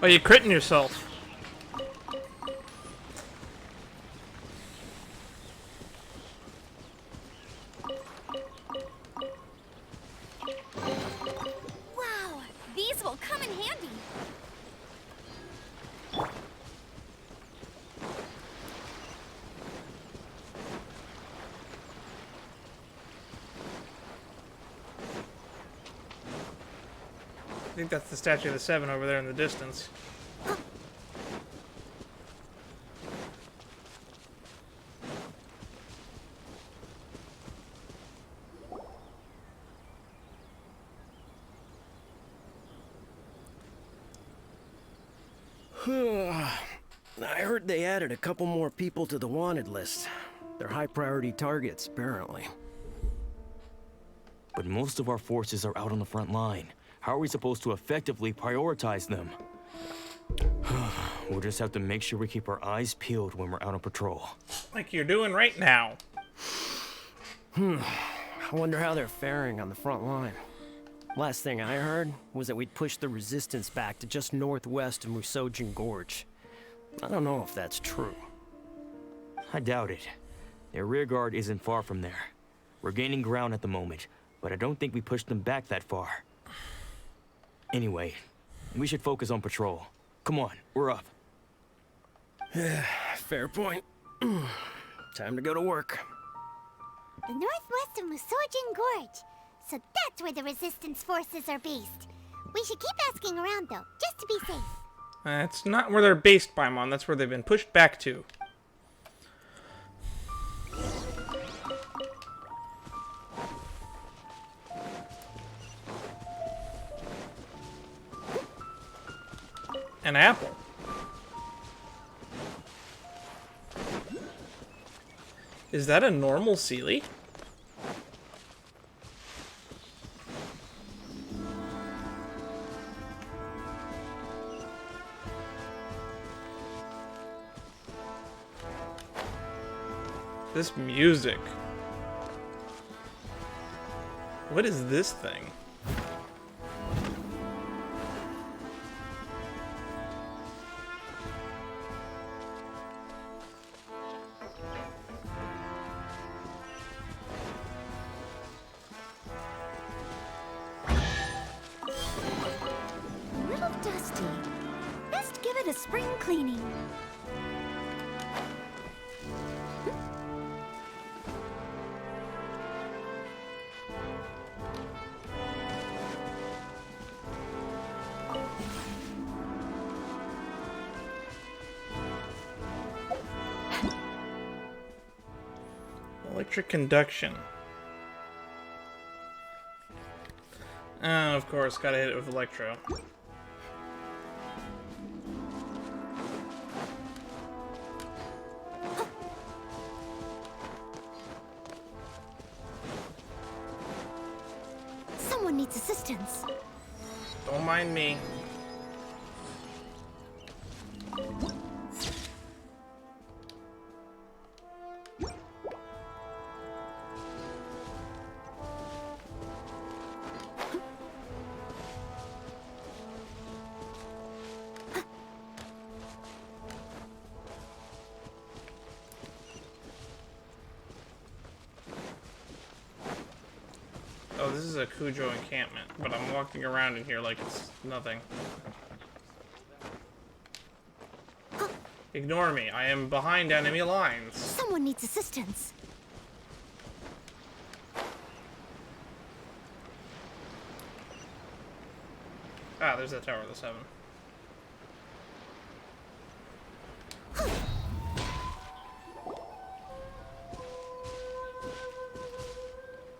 Oh, you critting yourself. Wow, these will come in handy. I think that's the Statue of the Seven over there in the distance. I heard they added a couple more people to the wanted list. They're high priority targets, apparently. But most of our forces are out on the front line. How are we supposed to effectively prioritize them? We'll just have to make sure we keep our eyes peeled when we're out on patrol. Like you're doing right now. I wonder how they're faring on the front line. Last thing I heard was that we'd pushed the resistance back to just northwest of Musojin Gorge. I don't know if that's true. I doubt it. Their rear guard isn't far from there. We're gaining ground at the moment, but I don't think we pushed them back that far. Anyway, we should focus on patrol. Come on, we're up. Fair point. Time to go to work. The northwest of Musojin Gorge. So that's where the resistance forces are based. We should keep asking around though, just to be safe. That's not where they're based, Paimon. That's where they've been pushed back to. An apple. Is that a normal Sealy? This music. What is this thing? A little dusty. Best give it a spring cleaning. Electric conduction. Oh, of course, gotta hit it with electro. Someone needs assistance. Don't mind me. Oh, this is a Cujo encampment, but I'm walking around in here like it's nothing. Ignore me, I am behind enemy lines. Someone needs assistance. Ah, there's that Tower of the Seven.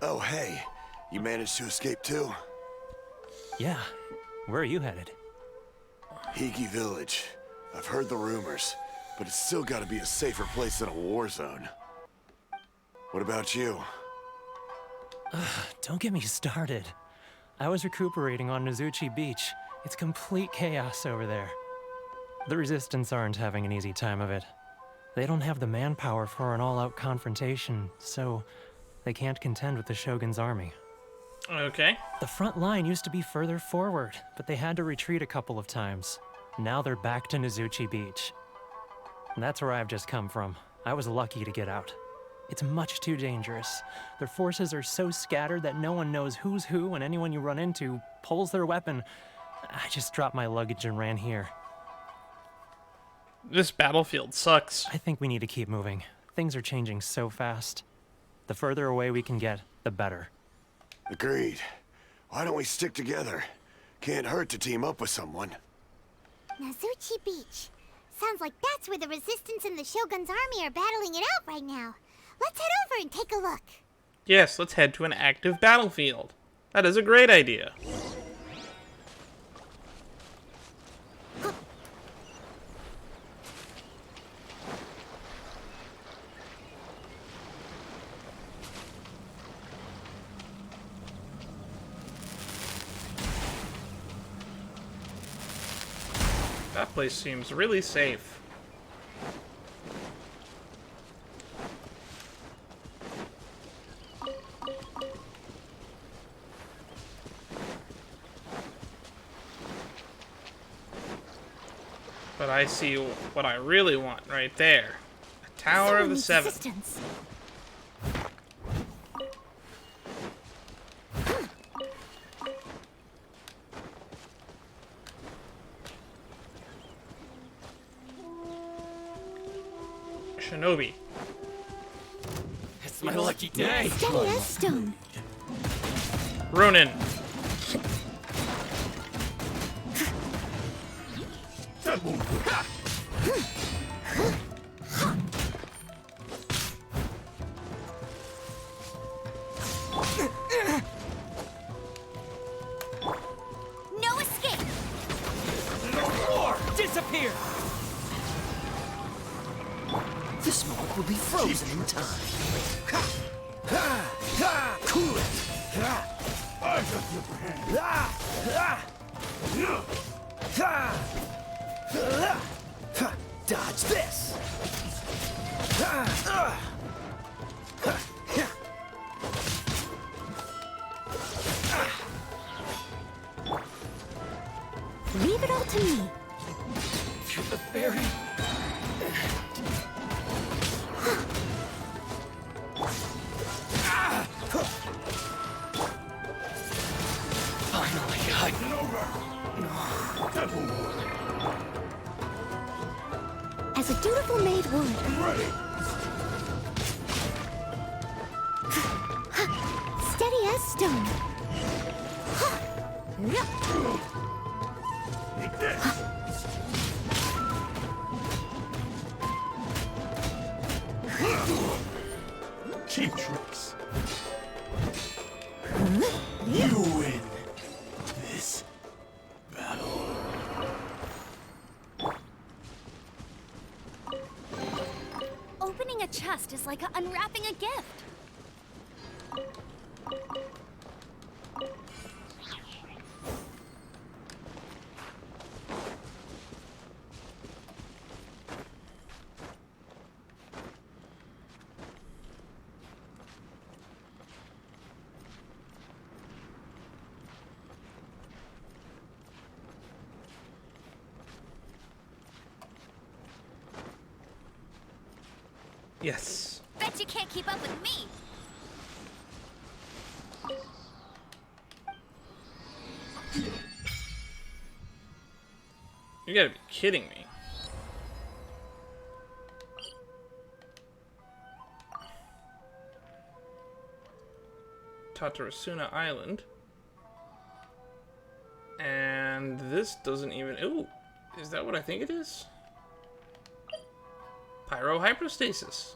Oh, hey. You managed to escape too? Yeah. Where are you headed? Higi Village. I've heard the rumors, but it's still gotta be a safer place than a war zone. What about you? Don't get me started. I was recuperating on Nozuchi Beach. It's complete chaos over there. The Resistance aren't having an easy time of it. They don't have the manpower for an all-out confrontation, so they can't contend with the Shogun's army. Okay. The front line used to be further forward, but they had to retreat a couple of times. Now they're back to Nozuchi Beach. And that's where I've just come from. I was lucky to get out. It's much too dangerous. Their forces are so scattered that no one knows who's who, and anyone you run into pulls their weapon. I just dropped my luggage and ran here. This battlefield sucks. I think we need to keep moving. Things are changing so fast. The further away we can get, the better. Agreed. Why don't we stick together? Can't hurt to team up with someone. Nozuchi Beach. Sounds like that's where the Resistance and the Shogun's army are battling it out right now. Let's head over and take a look. Yes, let's head to an active battlefield. That is a great idea. That place seems really safe. But I see what I really want right there. A Tower of the Seven. Assistance. Shinobi. It's my lucky day. Stillness stone. Ronin. No escape. Disappear! The smoke will be frozen in time. Cool it! Dodge this! Leave it all to me. To the fairy. Finally, As a dutiful maid would. Steady as stone. Cheap tricks. You win this battle. Opening a chest is like unwrapping a gift. Yes. Bet you can't keep up with me. You gotta be kidding me. Tatarasuna Island. And this doesn't even... Ooh, is that what I think it is? Pyrohypostasis.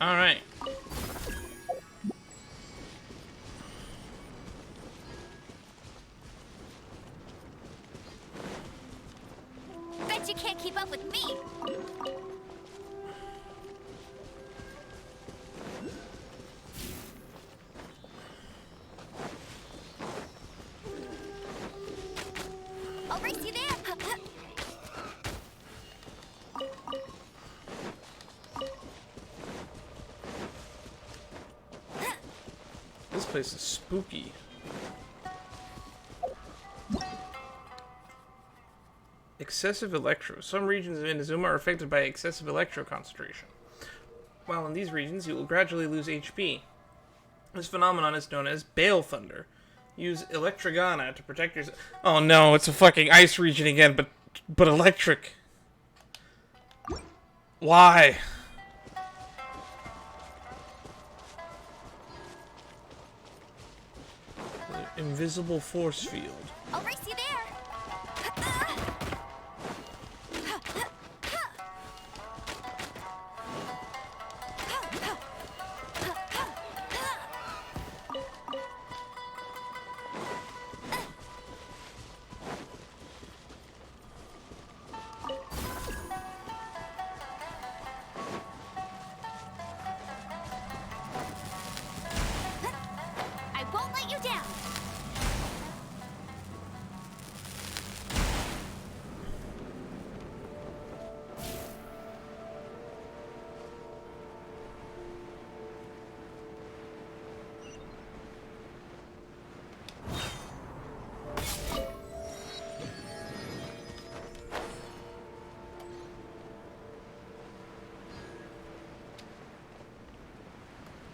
All right. Bet you can't keep up with me. I'll race you there. This place is spooky. Excessive electro. Some regions of Inazuma are affected by excessive electro concentration. While in these regions, you will gradually lose HP. This phenomenon is known as Bale Thunder. Use Electrogana to protect yourself. Oh no, it's a fucking ice region again, but electric. Why? Invisible force field. I'll race you there. I won't let you down.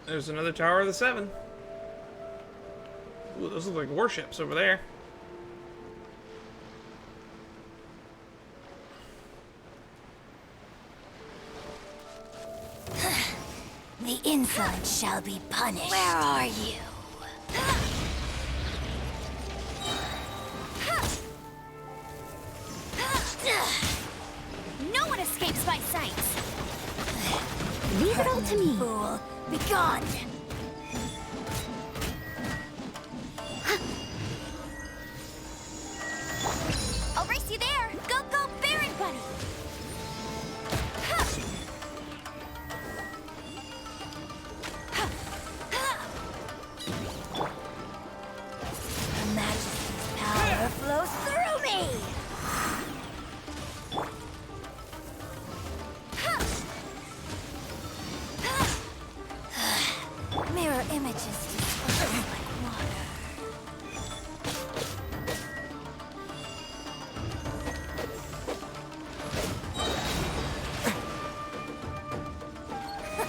There's another Tower of the Seven. Ooh, those look like warships over there. The insolent shall be punished. Where are you? No one escapes my sight. Leave it all to me. Fool, be gone. I'll race you there. Go, go, Baron Bunny.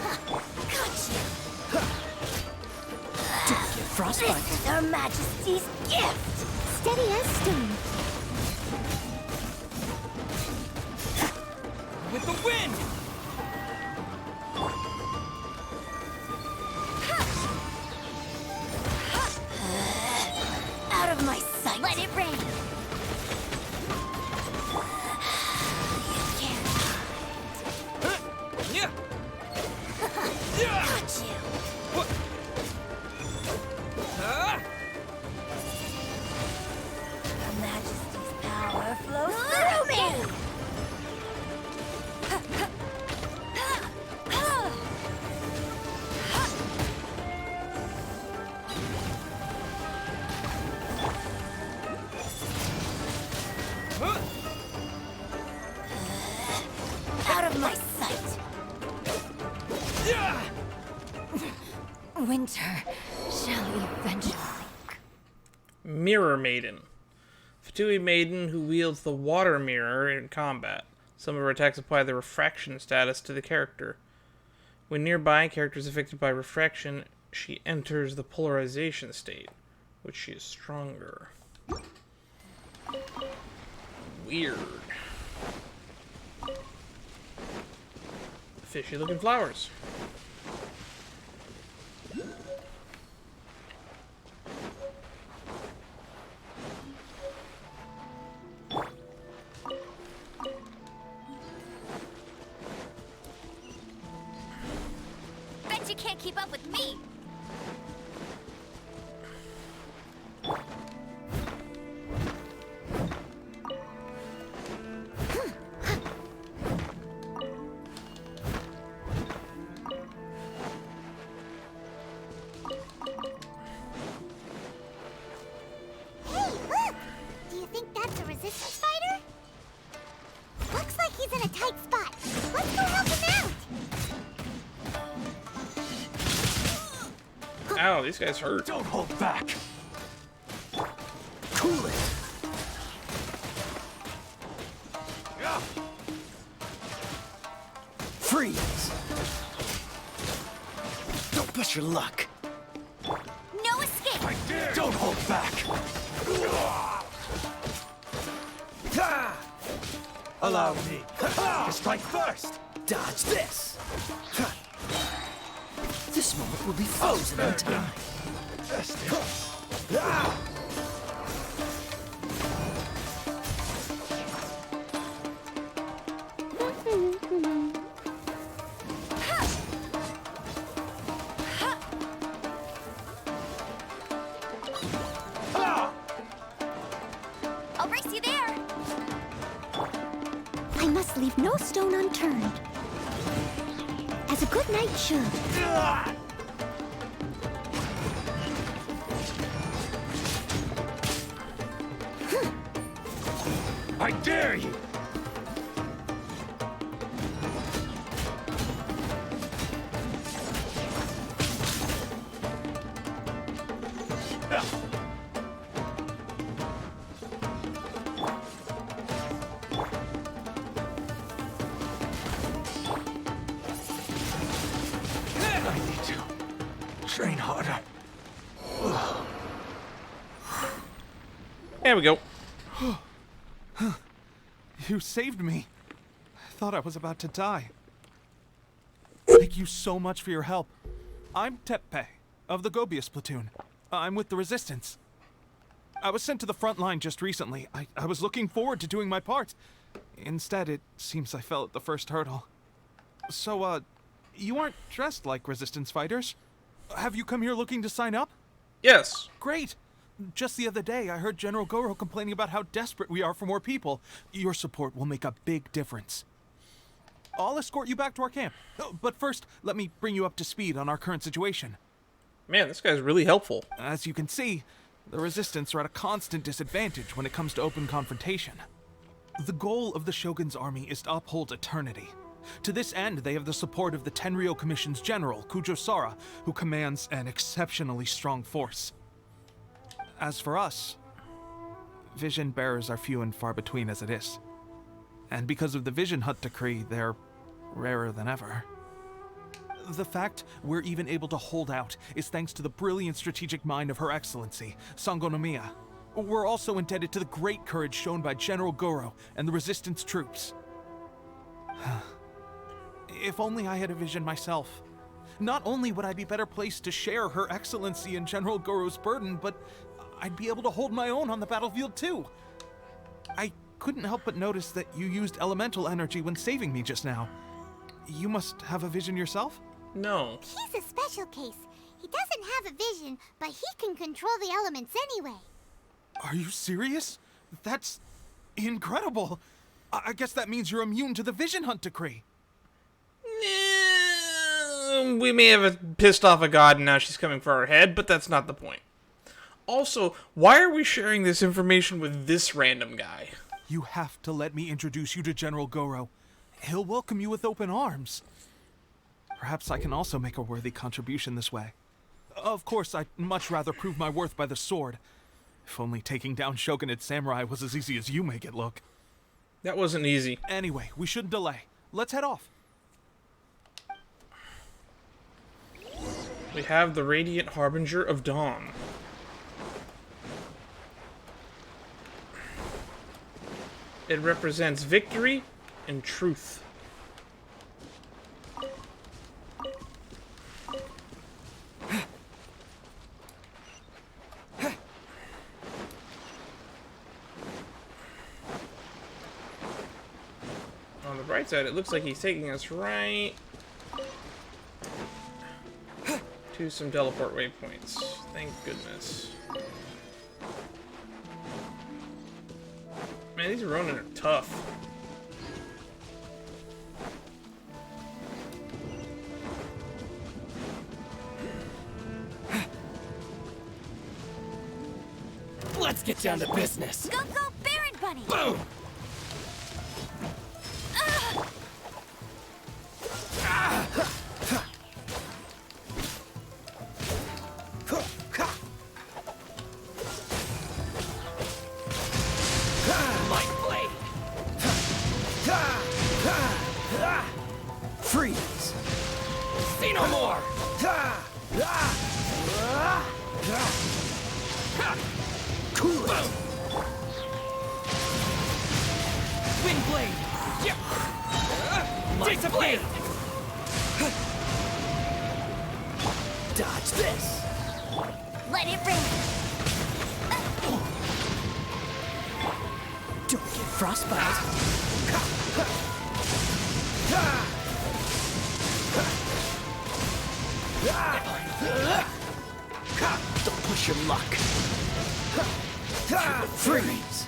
Got you. Don't get frostbite. This is Her Majesty's gift. Steady as stone. With the wind! Out of my sight. Let it rain. You can't. Yeah. Got you. What? Her Majesty's power flows through me. Out of my sight. Winter shall eventually. Mirror Maiden. Fatui Maiden who wields the water mirror in combat. Some of her attacks apply the refraction status to the character. When nearby characters affected by refraction, she enters the polarization state, which she is stronger. Weird. Fishy looking flowers. Bet you can't keep up with me. Hey, look! Do you think that's a resistance fighter? Looks like he's in a tight spot. Let's go help him out! Ow, these guys hurt. Don't hold back. Cool it. Freeze. Don't push your luck. No escape. I dare. Don't hold back. Allow me to strike first. Dodge this. This moment will be frozen in time. I'll brace you there. I must leave no stone unturned. As a good knight should. I dare you. I need to train harder. There we go. You saved me. I thought I was about to die. Thank you so much for your help. I'm Tepe, of the Gobius platoon. I'm with the Resistance. I was sent to the front line just recently. I was looking forward to doing my part. Instead, it seems I fell at the first hurdle. So, you aren't dressed like Resistance fighters? Have you come here looking to sign up? Yes. Great! Just the other day, I heard General Goro complaining about how desperate we are for more people. Your support will make a big difference. I'll escort you back to our camp. But first, let me bring you up to speed on our current situation. Man, this guy's really helpful. As you can see, the Resistance are at a constant disadvantage when it comes to open confrontation. The goal of the Shogun's army is to uphold eternity. To this end, they have the support of the Tenryou Commission's general, Kujosara, who commands an exceptionally strong force. As for us, vision bearers are few and far between as it is. And because of the Vision Hut decree, they're rarer than ever. The fact we're even able to hold out is thanks to the brilliant strategic mind of Her Excellency, Sangonomiya. We're also indebted to the great courage shown by General Goro and the Resistance troops. If only I had a vision myself. Not only would I be better placed to share Her Excellency and General Goro's burden, but I'd be able to hold my own on the battlefield too. I couldn't help but notice that you used elemental energy when saving me just now. You must have a vision yourself? No. He's a special case. He doesn't have a vision, but he can control the elements anyway. Are you serious? That's incredible. I guess that means you're immune to the vision hunt decree. We may have pissed off a god and now she's coming for our head, but that's not the point. Also, why are we sharing this information with this random guy? You have to let me introduce you to General Goro. He'll welcome you with open arms. Perhaps I can also make a worthy contribution this way. Of course, I'd much rather prove my worth by the sword. If only taking down Shogunate samurai was as easy as you make it look. That wasn't easy. Anyway, we shouldn't delay. Let's head off. We have the Radiant Harbinger of Dawn. It represents victory and truth. On the bright side, it looks like he's taking us right to some teleport waypoints. Thank goodness. Man, these Ronin are tough. Let's get down to business. Go, go, Baron Bunny! Boom! Freeze! See no more! Cool it! Wind blade! Disappear! Dodge this! Let it rain! Don't get frostbite! Don't push your luck! Freeze!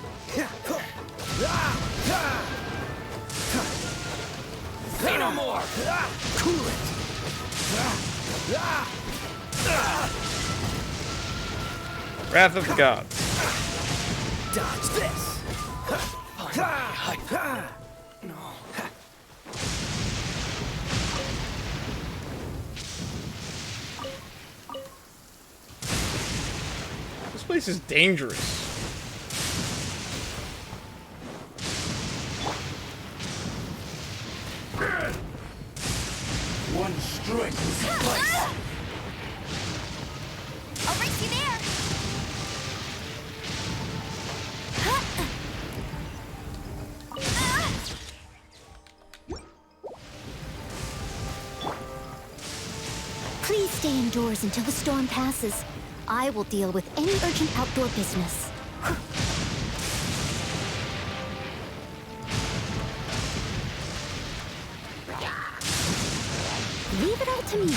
Say no more! Cool it! Wrath of the Gods. Dodge this! No. This place is dangerous. One strike will suffice. I'll race you there! Please stay indoors until the storm passes. I will deal with any urgent outdoor business. Leave it all to me.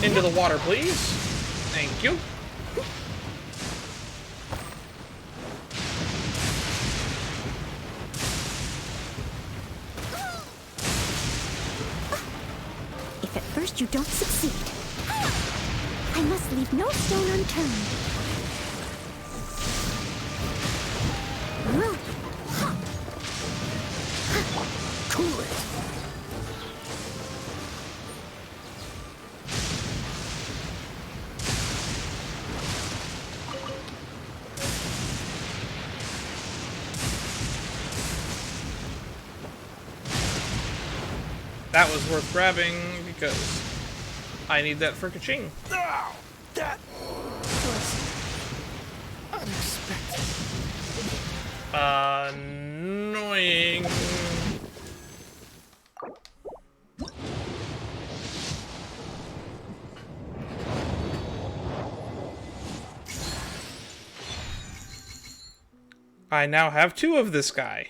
Into the water, please. Thank you. If at first you don't succeed, I must leave no stone unturned. Cool it! That was worth grabbing because I need that for ka-ching. Oh, that was unexpected. Annoying. I now have 2 of this guy.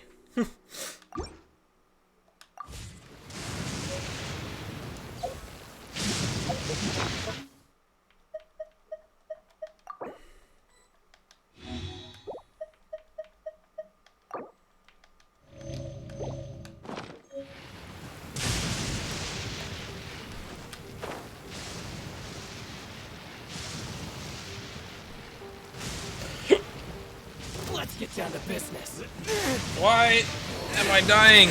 Let's get down to business. Why am I dying?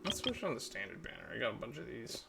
Let's switch on the standard banner. I got a bunch of these.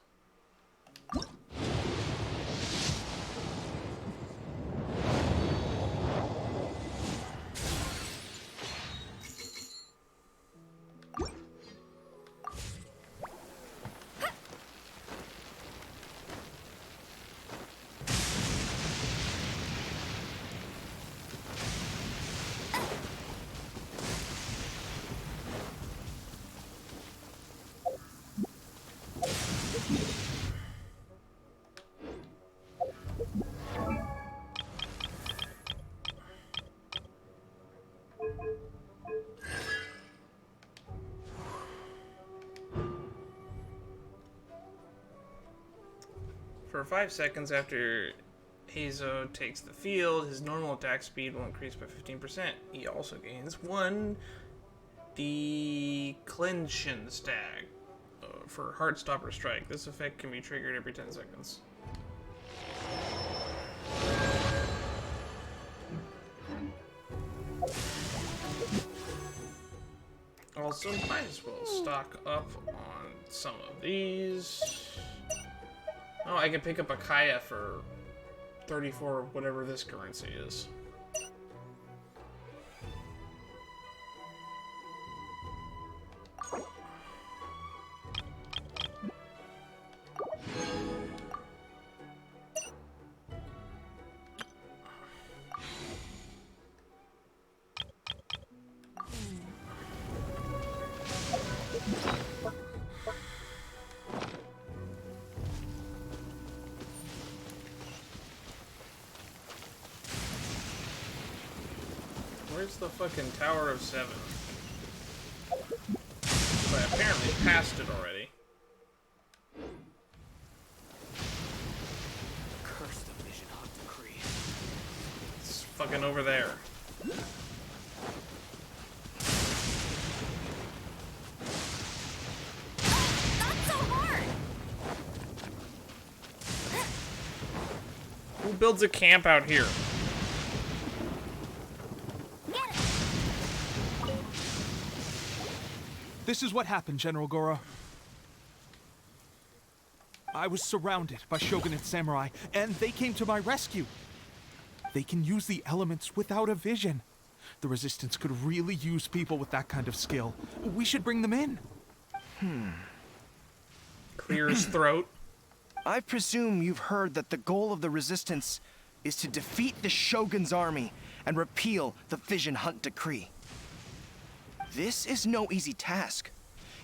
For 5 seconds after Hazo takes the field, his normal attack speed will increase by 15%. He also gains 1 Declension stag for Heartstopper Strike. This effect can be triggered every 10 seconds. Also, might as well stock up on some of these. Oh, I can pick up a Kaya for 34, whatever this currency is. Where's the fucking Tower of 7? I apparently passed it already. Curse the vision hot decree. It's fucking over there. Not so hard! Who builds a camp out here? This is what happened, General Goro. I was surrounded by Shogunate samurai, and they came to my rescue. They can use the elements without a vision. The Resistance could really use people with that kind of skill. We should bring them in. Clear his throat. I presume you've heard that the goal of the Resistance is to defeat the Shogun's army and repeal the Vision Hunt Decree. This is no easy task.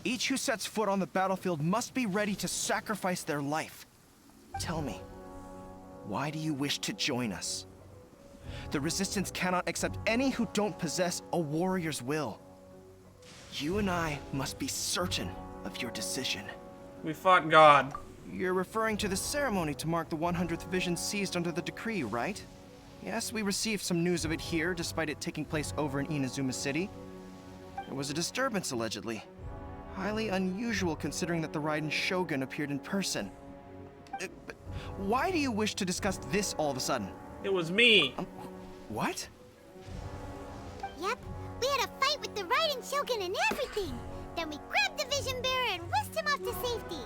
Each who sets foot on the battlefield must be ready to sacrifice their life. Tell me, why do you wish to join us? The Resistance cannot accept any who don't possess a warrior's will. You and I must be certain of your decision. We fought God. You're referring to the ceremony to mark the 100th vision seized under the decree, right? Yes, we received some news of it here, despite it taking place over in Inazuma City. There was a disturbance, allegedly. Highly unusual considering that the Raiden Shogun appeared in person. But why do you wish to discuss this all of a sudden? It was me. What? Yep, we had a fight with the Raiden Shogun and everything. Then we grabbed the Vision Bearer and whisked him off to safety.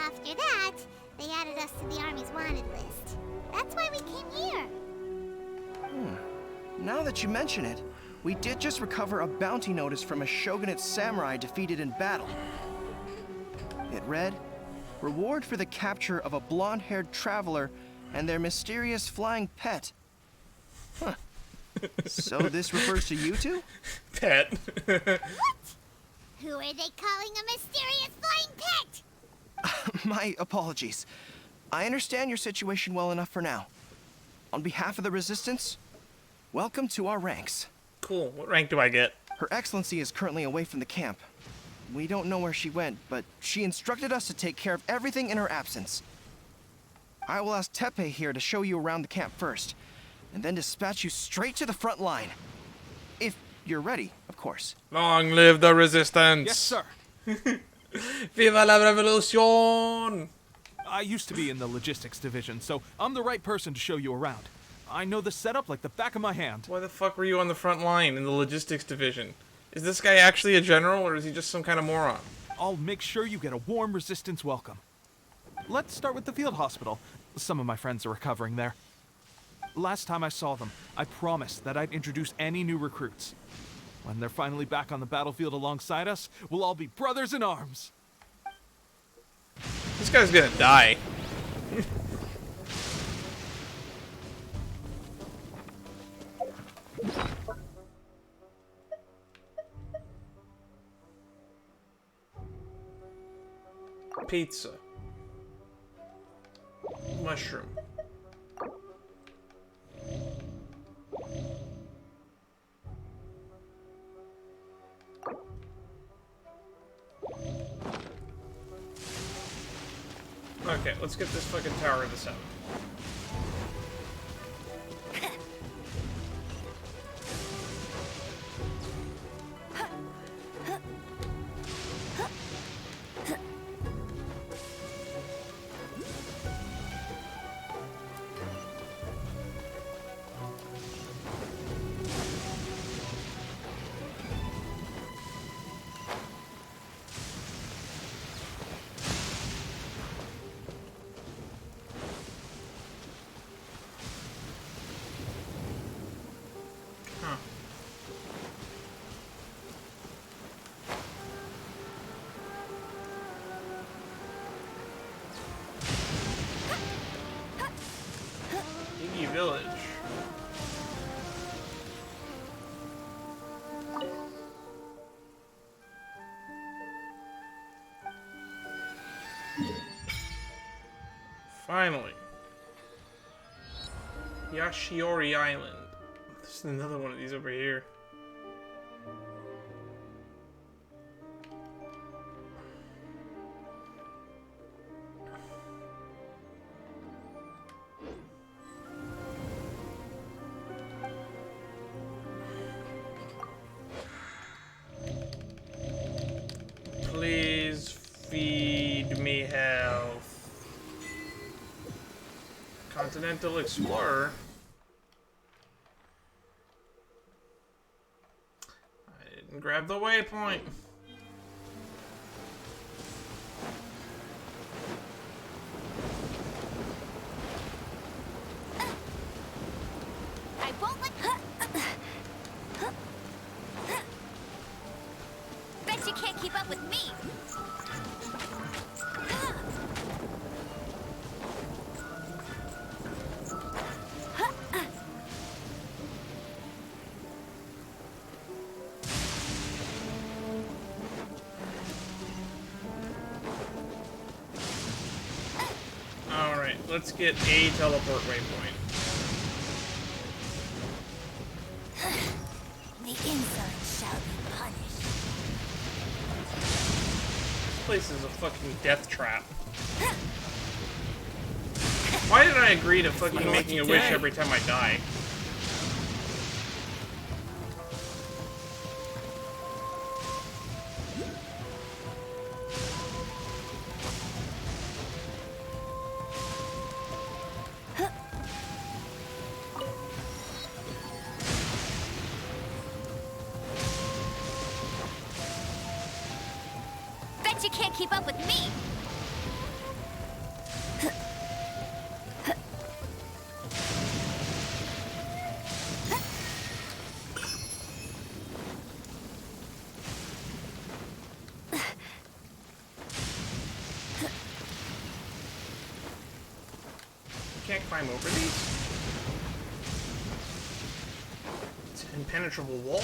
After that, they added us to the Army's wanted list. That's why we came here. Now that you mention it, we did just recover a bounty notice from a Shogunate samurai defeated in battle. It read, "Reward for the capture of a blonde-haired traveler and their mysterious flying pet." Huh. So this refers to you two? Pet. What? Who are they calling a mysterious flying pet? My apologies. I understand your situation well enough for now. On behalf of the Resistance, welcome to our ranks. Cool. What rank do I get? Her Excellency is currently away from the camp. We don't know where she went, but she instructed us to take care of everything in her absence. I will ask Teppei here to show you around the camp first, and then dispatch you straight to the front line. If you're ready, of course. Long live the Resistance! Yes, sir. Viva la Revolution! I used to be in the logistics division, so I'm the right person to show you around. I know the setup like the back of my hand. Why the fuck were you on the front line in the logistics division? Is this guy actually a general, or is he just some kind of moron? I'll make sure you get a warm Resistance welcome. Let's start with the field hospital. Some of my friends are recovering there. Last time I saw them, I promised that I'd introduce any new recruits. When they're finally back on the battlefield alongside us, we'll all be brothers in arms. This guy's gonna die. Pizza. Mushroom. Okay, let's get this fucking tower to 7. Village. Finally. Yashiori Island. There's another one of these over here. Please feed me health. Continental Explorer. I didn't grab the waypoint. I won't let. Bet you can't keep up with me. Alright, let's get a teleport waypoint. place is a fucking death trap. Why did I agree to fucking making a wish every time I die? Bet you can't keep up with me. Can't climb over these? It's an impenetrable wall.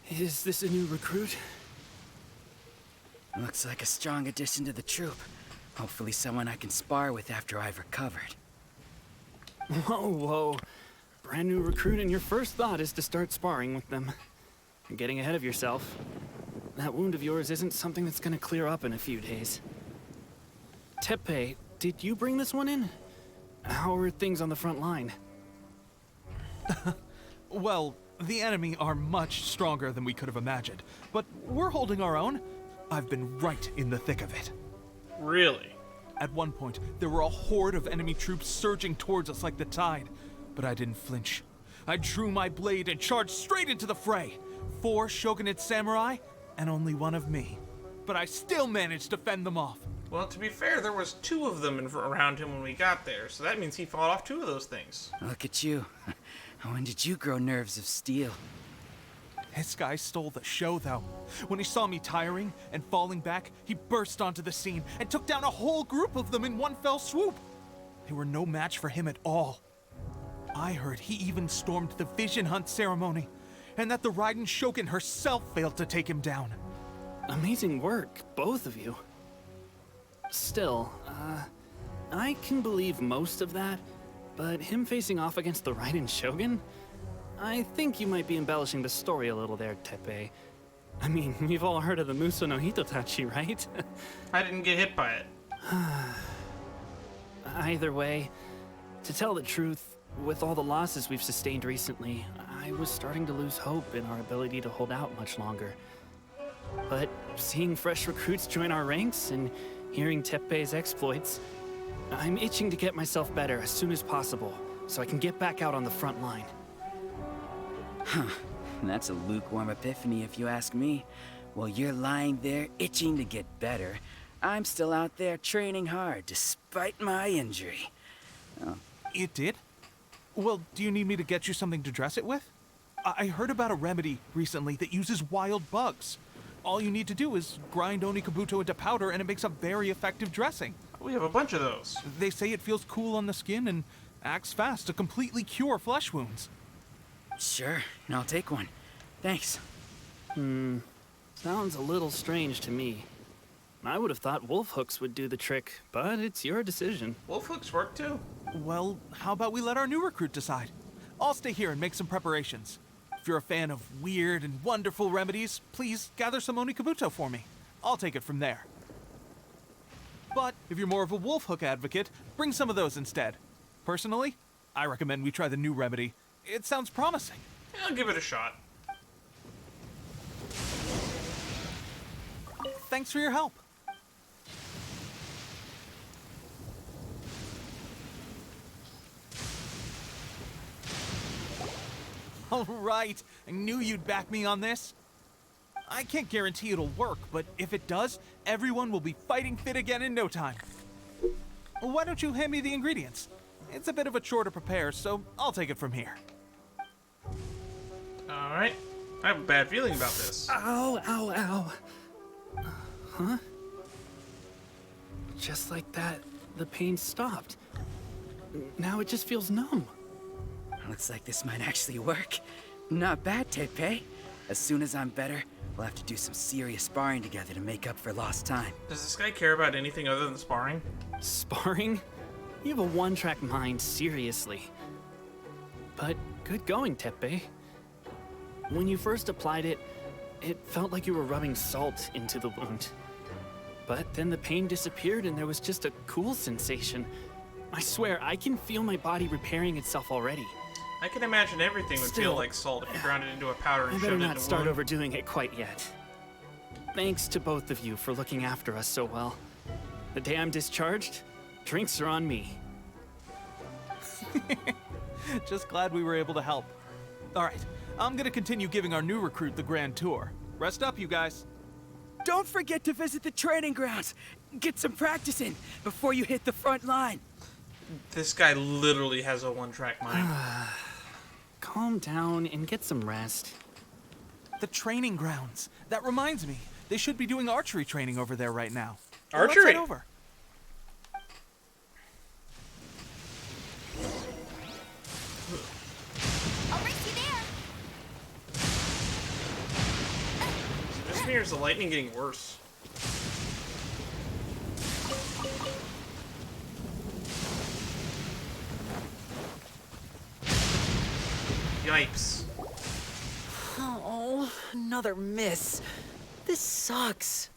Is this a new recruit? Looks like a strong addition to the troop. Hopefully someone I can spar with after I've recovered. Whoa, whoa. Brand new recruit and your first thought is to start sparring with them. You're getting ahead of yourself. That wound of yours isn't something that's gonna clear up in a few days. Tepe, did you bring this one in? How are things on the front line? Well, the enemy are much stronger than we could have imagined, but we're holding our own. I've been right in the thick of it. Really? At one point, there were a horde of enemy troops surging towards us like the tide, but I didn't flinch. I drew my blade and charged straight into the fray. 4 shogunate samurai, and only 1 of me. But I still managed to fend them off. Well, to be fair, there was 2 of them around him when we got there, so that means he fought off 2 of those things. Look at you. When did you grow nerves of steel? This guy stole the show, though. When he saw me tiring and falling back, he burst onto the scene and took down a whole group of them in one fell swoop. They were no match for him at all. I heard he even stormed the vision hunt ceremony, and that the Raiden Shogun herself failed to take him down. Amazing work, both of you. Still, I can believe most of that, but him facing off against the Raiden Shogun? I think you might be embellishing the story a little there, Tepe. I mean, we've all heard of the Muso no Hitotachi, right? I didn't get hit by it. Either way, to tell the truth, with all the losses we've sustained recently, I was starting to lose hope in our ability to hold out much longer. But seeing fresh recruits join our ranks and hearing Tepe's exploits, I'm itching to get myself better as soon as possible, so I can get back out on the front line. Huh. That's a lukewarm epiphany if you ask me. While you're lying there itching to get better, I'm still out there training hard despite my injury. Oh. It did? Well, do you need me to get you something to dress it with? I heard about a remedy recently that uses wild bugs. All you need to do is grind Onikabuto into powder and it makes a very effective dressing. We have a bunch of those. They say it feels cool on the skin and acts fast to completely cure flesh wounds. Sure, I'll take one. Thanks. Sounds a little strange to me. I would have thought wolf hooks would do the trick, but it's your decision. Wolf hooks work too. Well, how about we let our new recruit decide? I'll stay here and make some preparations. If you're a fan of weird and wonderful remedies, please gather some Onikabuto for me. I'll take it from there. But if you're more of a wolf hook advocate, bring some of those instead. Personally, I recommend we try the new remedy. It sounds promising. I'll give it a shot. Thanks for your help. All right, I knew you'd back me on this. I can't guarantee it'll work, but if it does, everyone will be fighting fit again in no time. Why don't you hand me the ingredients? It's a bit of a chore to prepare, so I'll take it from here. Alright. I have a bad feeling about this. Ow, ow, ow. Huh? Just like that, the pain stopped. Now it just feels numb. Looks like this might actually work. Not bad, Tepe. As soon as I'm better, we'll have to do some serious sparring together to make up for lost time. Does this guy care about anything other than sparring? Sparring? You have a one-track mind, seriously. But good going, Teppei. When you first applied it, it felt like you were rubbing salt into the wound. But then the pain disappeared and there was just a cool sensation. I swear, I can feel my body repairing itself already. I can imagine everything would feel like salt if you ground it into a powder and I shoved better it in not a start wound. overdoing it quite yet. Thanks to both of you for looking after us so well. The day I'm discharged, drinks are on me. Just glad we were able to help. All right, I'm gonna continue giving our new recruit the grand tour. Rest up, you guys. Don't forget to visit the training grounds. Get some practice in before you hit the front line. This guy literally has a one-track mind. Calm down and get some rest. The training grounds. That reminds me, they should be doing archery training over there right now. Archery? Let's head over. I'll race you there. This mirrors the lightning getting worse. Yikes. Oh, another miss. This sucks.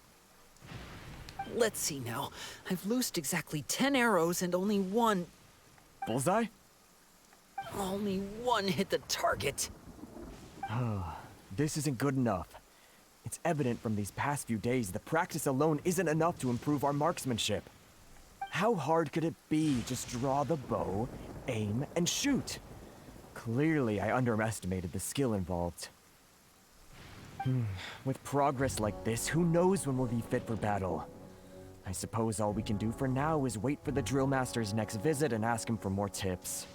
Let's see now. I've loosed exactly 10 arrows and only one... Bullseye? Only one hit the target. This isn't good enough. It's evident from these past few days that practice alone isn't enough to improve our marksmanship. How hard could it be? Just draw the bow, aim, and shoot. Clearly, I underestimated the skill involved. With progress like this, who knows when we'll be fit for battle? I suppose all we can do for now is wait for the drill master's next visit and ask him for more tips.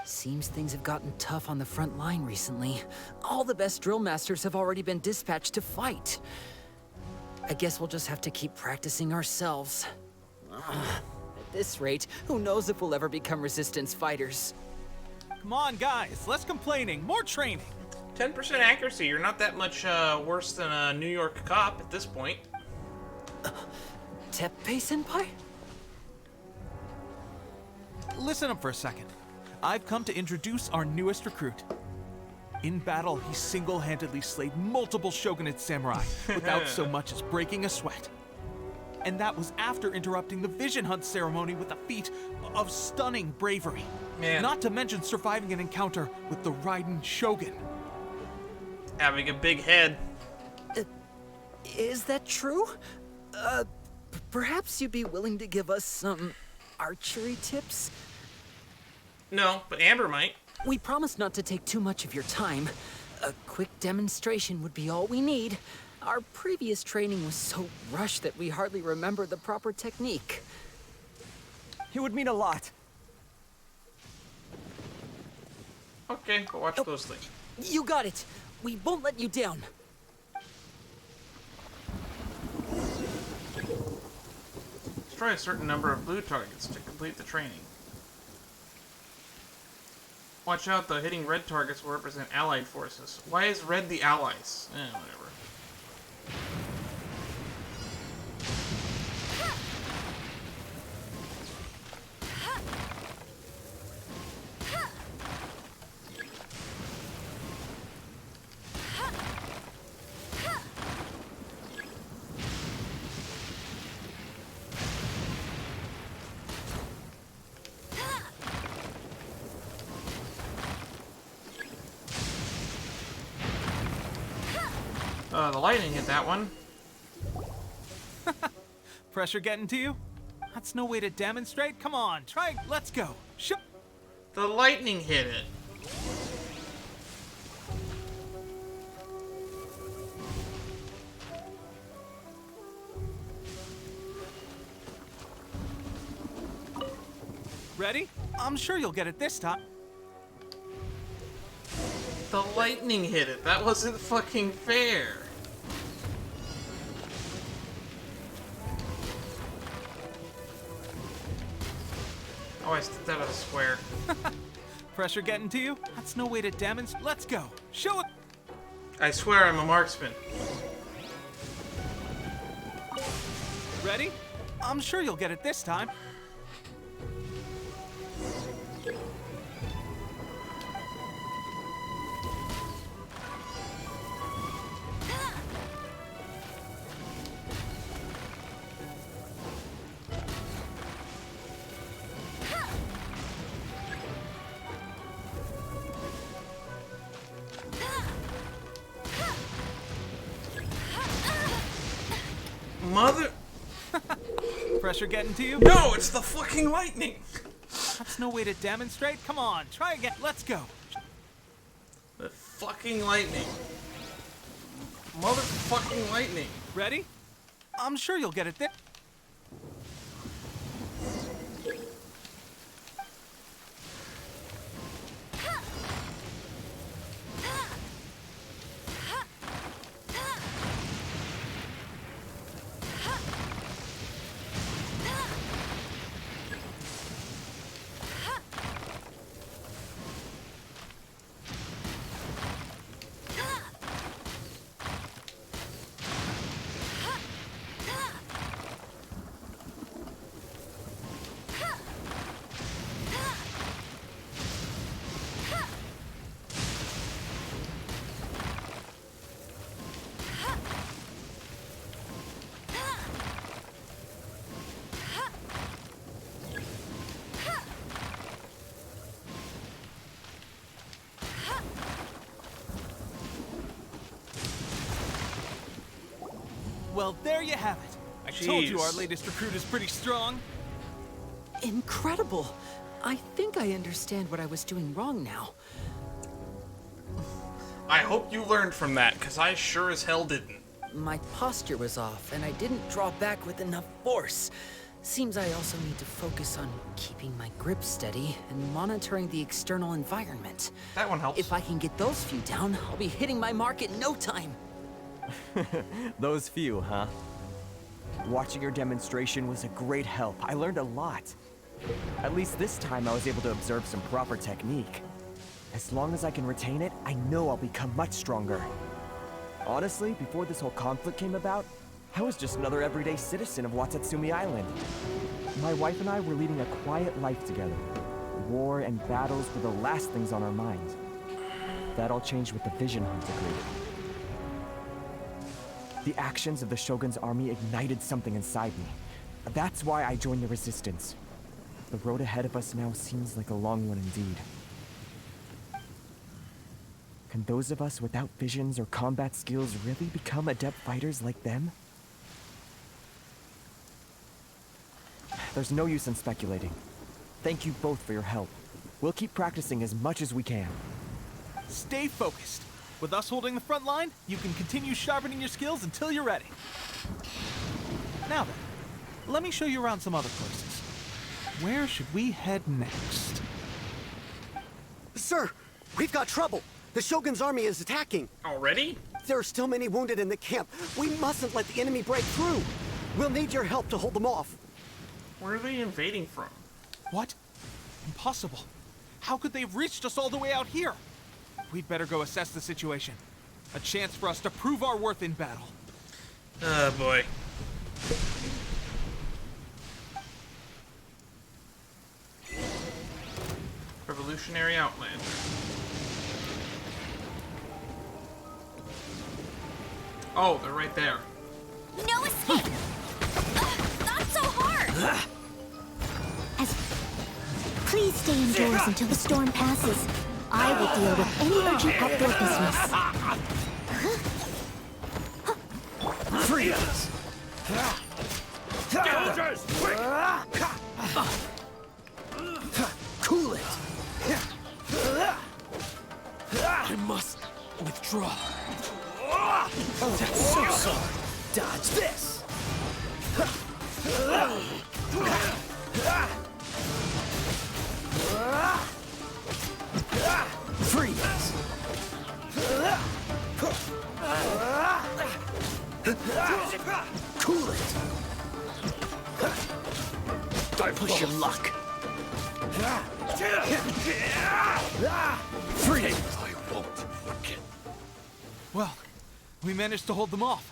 Seems things have gotten tough on the front line recently. All the best drill masters have already been dispatched to fight. I guess we'll just have to keep practicing ourselves. At this rate, who knows if we'll ever become resistance fighters. Come on, guys, less complaining, more training. 10% accuracy, you're not that much worse than a New York cop at this point. Teppei-senpai? Listen up for a second. I've come to introduce our newest recruit. In battle, he single-handedly slayed multiple shogunate samurai without so much as breaking a sweat. And that was after interrupting the vision hunt ceremony with a feat of stunning bravery. Man. Not to mention surviving an encounter with the Raiden Shogun. Having a big head. Is that true? Perhaps you'd be willing to give us some archery tips? No, but Amber might. We promise not to take too much of your time. A quick demonstration would be all we need. Our previous training was so rushed that we hardly remember the proper technique. It would mean a lot. Okay, but watch closely. You got it. We won't let you down. Destroy a certain number of blue targets to complete the training. Watch out though, hitting red targets will represent allied forces. Why is red the allies? Whatever. The lightning hit that one. Pressure getting to you? That's no way to demonstrate. Come on, try. Let's go. The lightning hit it. Ready? I'm sure you'll get it this time. The lightning hit it. That wasn't fucking fair. Oh, I stepped out of the square. Pressure getting to you? That's no way to demonstrate. Let's go. Show it. I swear I'm a marksman. Ready? I'm sure you'll get it this time. pressure getting to you? No, it's the fucking lightning! That's no way to demonstrate. Come on, try again. Let's go. The fucking lightning. Motherfucking lightning. Ready? I'm sure you'll get it there. Well, there you have it. I told you our latest recruit is pretty strong. Incredible. I think I understand what I was doing wrong now. I hope you learned from that, because I sure as hell didn't. My posture was off, and I didn't draw back with enough force. Seems I also need to focus on keeping my grip steady and monitoring the external environment. That one helps. If I can get those few down, I'll be hitting my mark in no time. Those few, huh? Watching your demonstration was a great help. I learned a lot. At least this time I was able to observe some proper technique. As long as I can retain it, I know I'll become much stronger. Honestly, before this whole conflict came about, I was just another everyday citizen of Watatsumi Island. My wife and I were leading a quiet life together. War and battles were the last things on our minds. That all changed with the Vision Hunt decree. The actions of the Shogun's army ignited something inside me. That's why I joined the Resistance. The road ahead of us now seems like a long one indeed. Can those of us without visions or combat skills really become adept fighters like them? There's no use in speculating. Thank you both for your help. We'll keep practicing as much as we can. Stay focused. With us holding the front line, you can continue sharpening your skills until you're ready. Now then, let me show you around some other places. Where should we head next? Sir, we've got trouble. The Shogun's army is attacking. Already? There are still many wounded in the camp. We mustn't let the enemy break through. We'll need your help to hold them off. Where are they invading from? What? Impossible. How could they have reached us all the way out here? We'd better go assess the situation. A chance for us to prove our worth in battle. Oh boy. Revolutionary Outlander. Oh, they're right there. No escape! Not so hard! Please stay indoors until the storm passes. I will deal with any urgent outdoor business. Freeze! Soldiers, quick! Cool it! I must withdraw. That's so sorry. Dodge this! Freeze! Cool it! Push your luck. Freeze! I won't forget. Well, we managed to hold them off.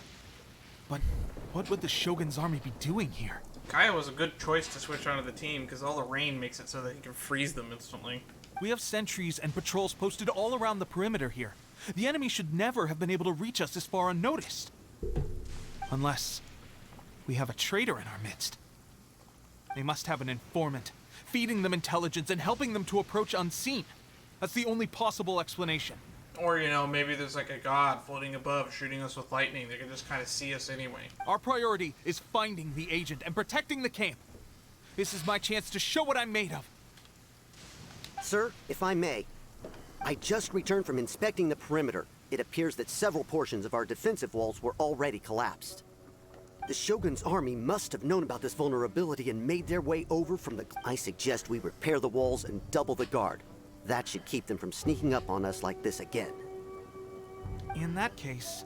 But what would the Shogun's army be doing here? Kaya was a good choice to switch onto the team because all the rain makes it so that he can freeze them instantly. We have sentries and patrols posted all around the perimeter here. The enemy should never have been able to reach us this far unnoticed. Unless we have a traitor in our midst. They must have an informant, feeding them intelligence and helping them to approach unseen. That's the only possible explanation. Or, you know, maybe there's like a god floating above shooting us with lightning. They can just kind of see us anyway. Our priority is finding the agent and protecting the camp. This is my chance to show what I'm made of. Sir, if I may, I just returned from inspecting the perimeter. It appears that several portions of our defensive walls were already collapsed. The Shogun's army must have known about this vulnerability and made their way over from the... I suggest we repair the walls and double the guard. That should keep them from sneaking up on us like this again. In that case...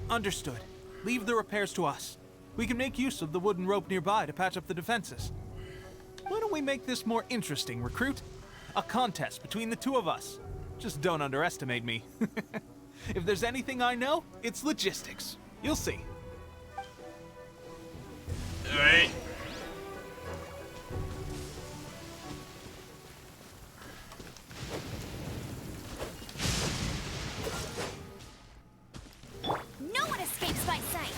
Understood. Leave the repairs to us. We can make use of the wooden rope nearby to patch up the defenses. Why don't we make this more interesting, recruit? A contest between the two of us. Just don't underestimate me. If there's anything I know, it's logistics. You'll see. Alright. No one escapes my sight.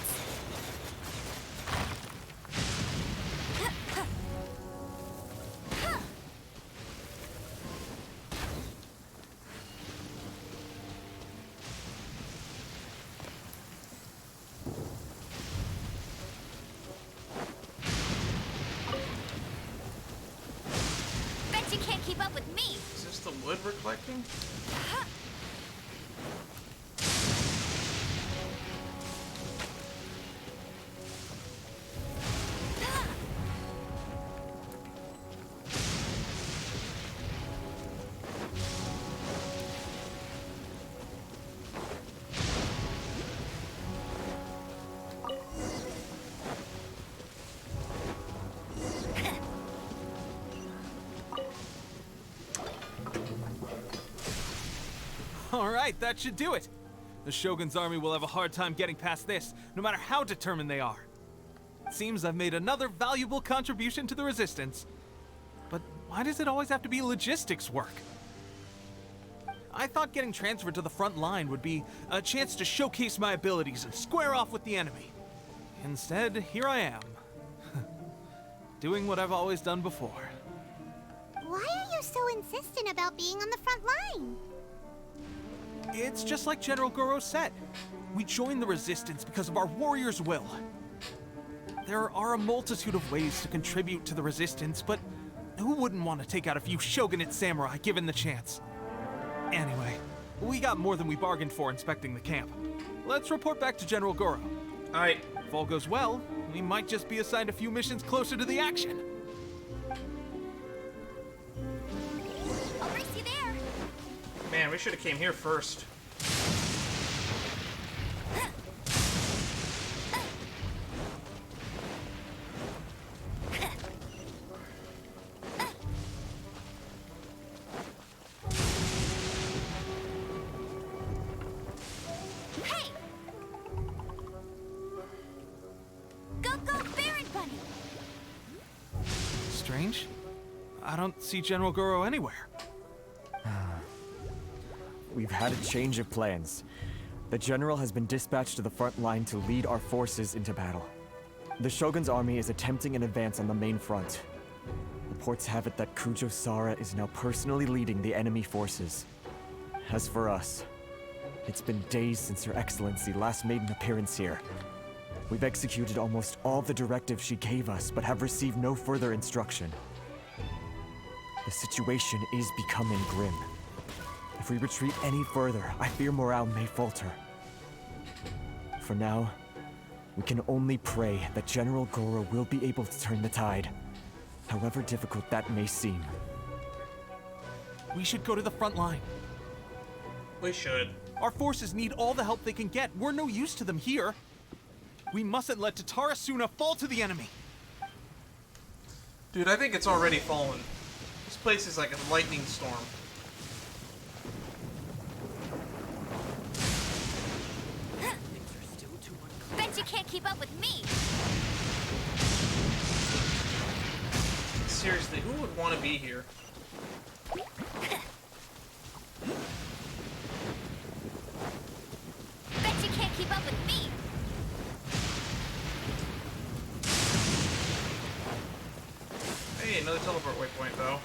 Bet you can't keep up with me. Is this the wood we're collecting? Alright, that should do it. The Shogun's army will have a hard time getting past this, no matter how determined they are. It seems I've made another valuable contribution to the Resistance. But why does it always have to be logistics work? I thought getting transferred to the front line would be a chance to showcase my abilities and square off with the enemy. Instead, here I am. Doing what I've always done before. Why are you so insistent about being on the front line? It's just like General Goro said. We joined the Resistance because of our warrior's will. There are a multitude of ways to contribute to the Resistance, but who wouldn't want to take out a few shogunate samurai given the chance? Anyway, we got more than we bargained for inspecting the camp. Let's report back to General Goro. Alright. If all goes well, we might just be assigned a few missions closer to the action. I'll race you there. Man, we should have came here first. Hey! Go, Baron Bunny! Strange. I don't see General Goro anywhere. We've had a change of plans. The general has been dispatched to the front line to lead our forces into battle. The Shogun's army is attempting an advance on the main front. Reports have it that Kujo Sara is now personally leading the enemy forces. As for us, it's been days since Her Excellency last made an appearance here. We've executed almost all the directives she gave us, but have received no further instruction. The situation is becoming grim. If we retreat any further, I fear morale may falter. For now, we can only pray that General Goro will be able to turn the tide, however difficult that may seem. We should go to the front line. We should. Our forces need all the help they can get. We're no use to them here. We mustn't let Tatara Suna fall to the enemy. Dude, I think it's already fallen. This place is like a lightning storm. Bet you can't keep up with me. Seriously, who would want to be here? Bet you can't keep up with me. Hey, another teleport waypoint, though.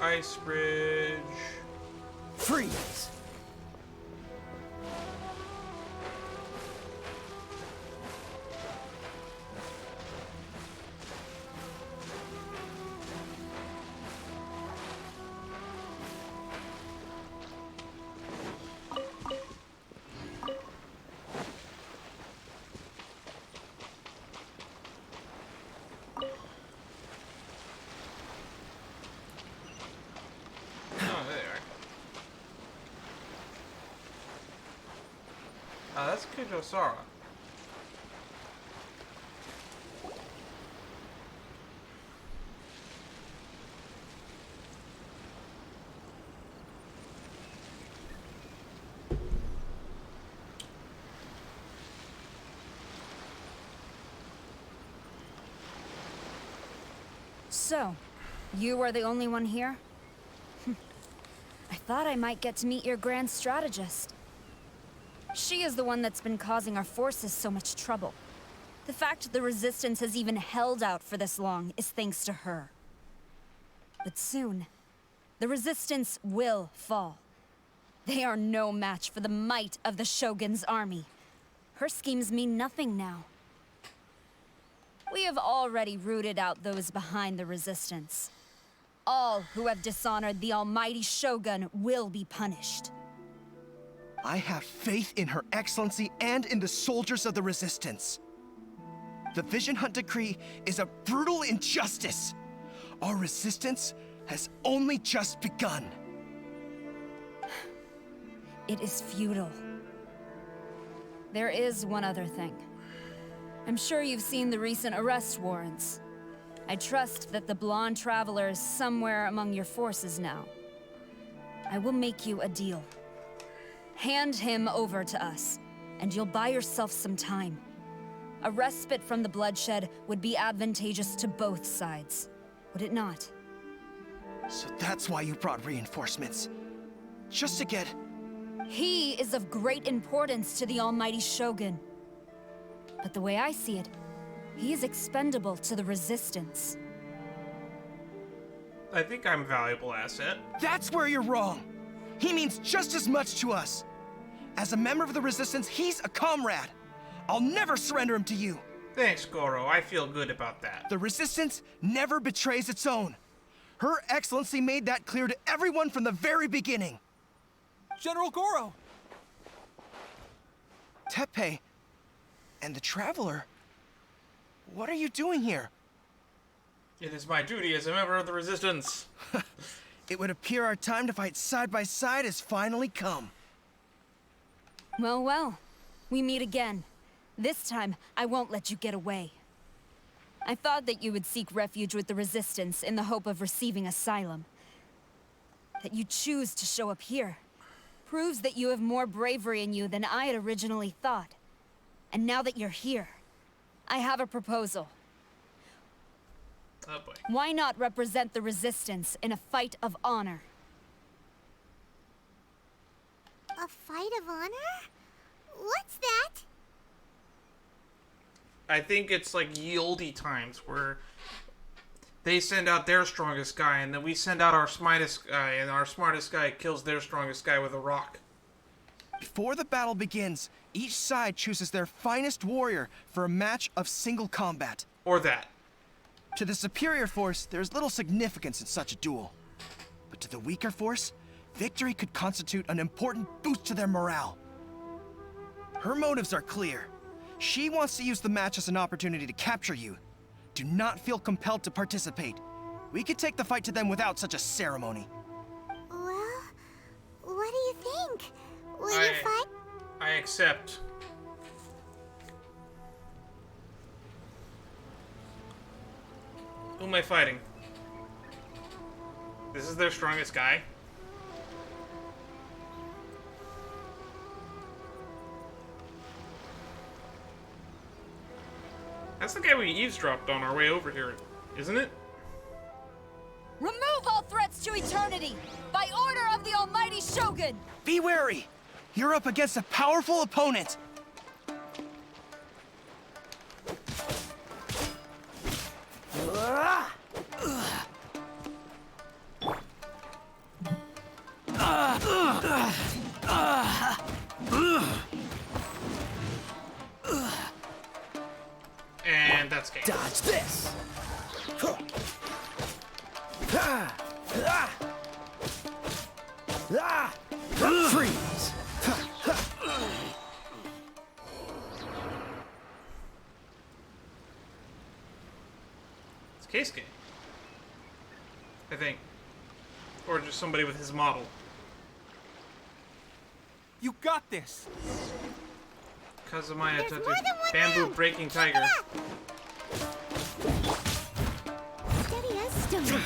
Ice Bridge. Freeze! That's Kujosara. So, you are the only one here? I thought I might get to meet your grand strategist. She is the one that's been causing our forces so much trouble. The fact the Resistance has even held out for this long is thanks to her. But soon, the Resistance will fall. They are no match for the might of the Shogun's army. Her schemes mean nothing now. We have already rooted out those behind the Resistance. All who have dishonored the almighty Shogun will be punished. I have faith in Her Excellency and in the soldiers of the Resistance. The Vision Hunt Decree is a brutal injustice. Our resistance has only just begun. It is futile. There is one other thing. I'm sure you've seen the recent arrest warrants. I trust that the blonde traveler is somewhere among your forces now. I will make you a deal. Hand him over to us, and you'll buy yourself some time. A respite from the bloodshed would be advantageous to both sides, would it not? So that's why you brought reinforcements. Just to get... He is of great importance to the almighty Shogun. But the way I see it, he is expendable to the Resistance. I think I'm a valuable asset. That's where you're wrong. He means just as much to us. As a member of the Resistance, he's a comrade. I'll never surrender him to you. Thanks, Goro. I feel good about that. The Resistance never betrays its own. Her Excellency made that clear to everyone from the very beginning. General Goro! Teppei and the Traveler, what are you doing here? It is my duty as a member of the Resistance. It would appear our time to fight side by side has finally come. Well, well. We meet again. This time, I won't let you get away. I thought that you would seek refuge with the Resistance in the hope of receiving asylum. That you choose to show up here proves that you have more bravery in you than I had originally thought. And now that you're here, I have a proposal. Oh boy. Why not represent the Resistance in a fight of honor? A fight of honor? What's that? I think it's like yieldy times where they send out their strongest guy and then we send out our smartest guy and our smartest guy kills their strongest guy with a rock. Before the battle begins, each side chooses their finest warrior for a match of single combat. Or that. To the superior force, there's little significance in such a duel. But to the weaker force, victory could constitute an important boost to their morale. Her motives are clear. She wants to use the match as an opportunity to capture you. Do not feel compelled to participate. We could take the fight to them without such a ceremony. Well, what do you think? Will you fight? I accept. Who am I fighting? This is their strongest guy? That's the guy we eavesdropped on our way over here, isn't it? Remove all threats to eternity! By order of the almighty Shogun! Be wary! You're up against a powerful opponent! That's game. Dodge this! Freeze! It's Keisuke, I think. Or just somebody with his model. You got this! Kazumaya Tatu, bamboo breaking tiger. Steady as stone.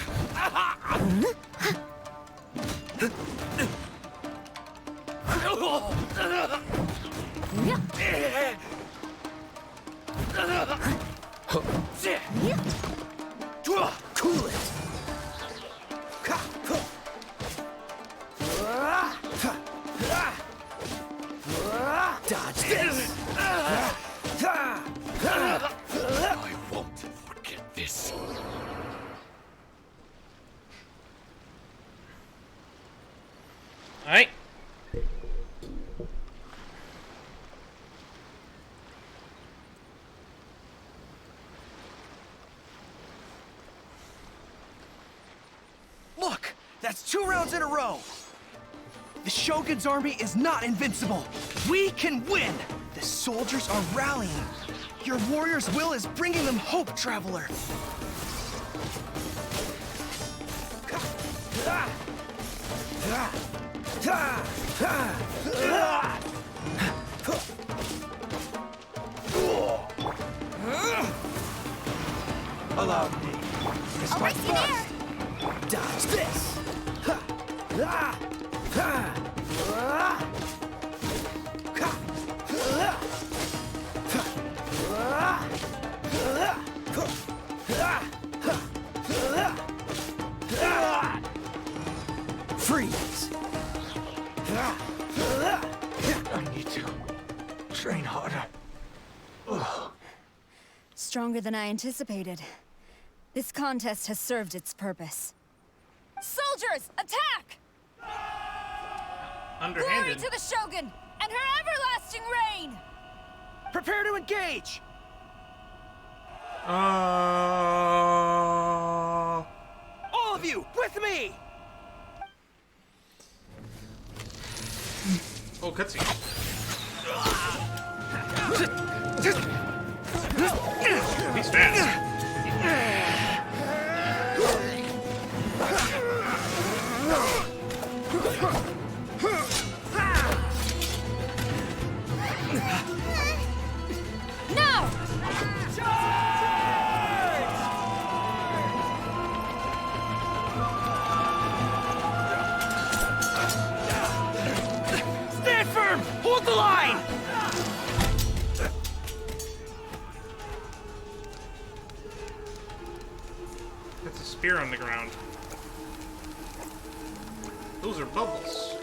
Cool it! Dodge this! I won't forget this. Alright. Look! That's 2 rounds in a row! The Shogun's army is not invincible! We can win! The soldiers are rallying! Your warrior's will is bringing them hope, Traveler! Allow me. This might first. Dodge this. Freeze. I need to train harder. Stronger than I anticipated. This contest has served its purpose. Soldiers, attack! Underhanded. Glory to the Shogun and her everlasting reign! Prepare to engage! All of you, with me! Oh, cutscene. He's fast. No! Stand firm! Hold the line! That's a spear on the ground. Those are bubbles.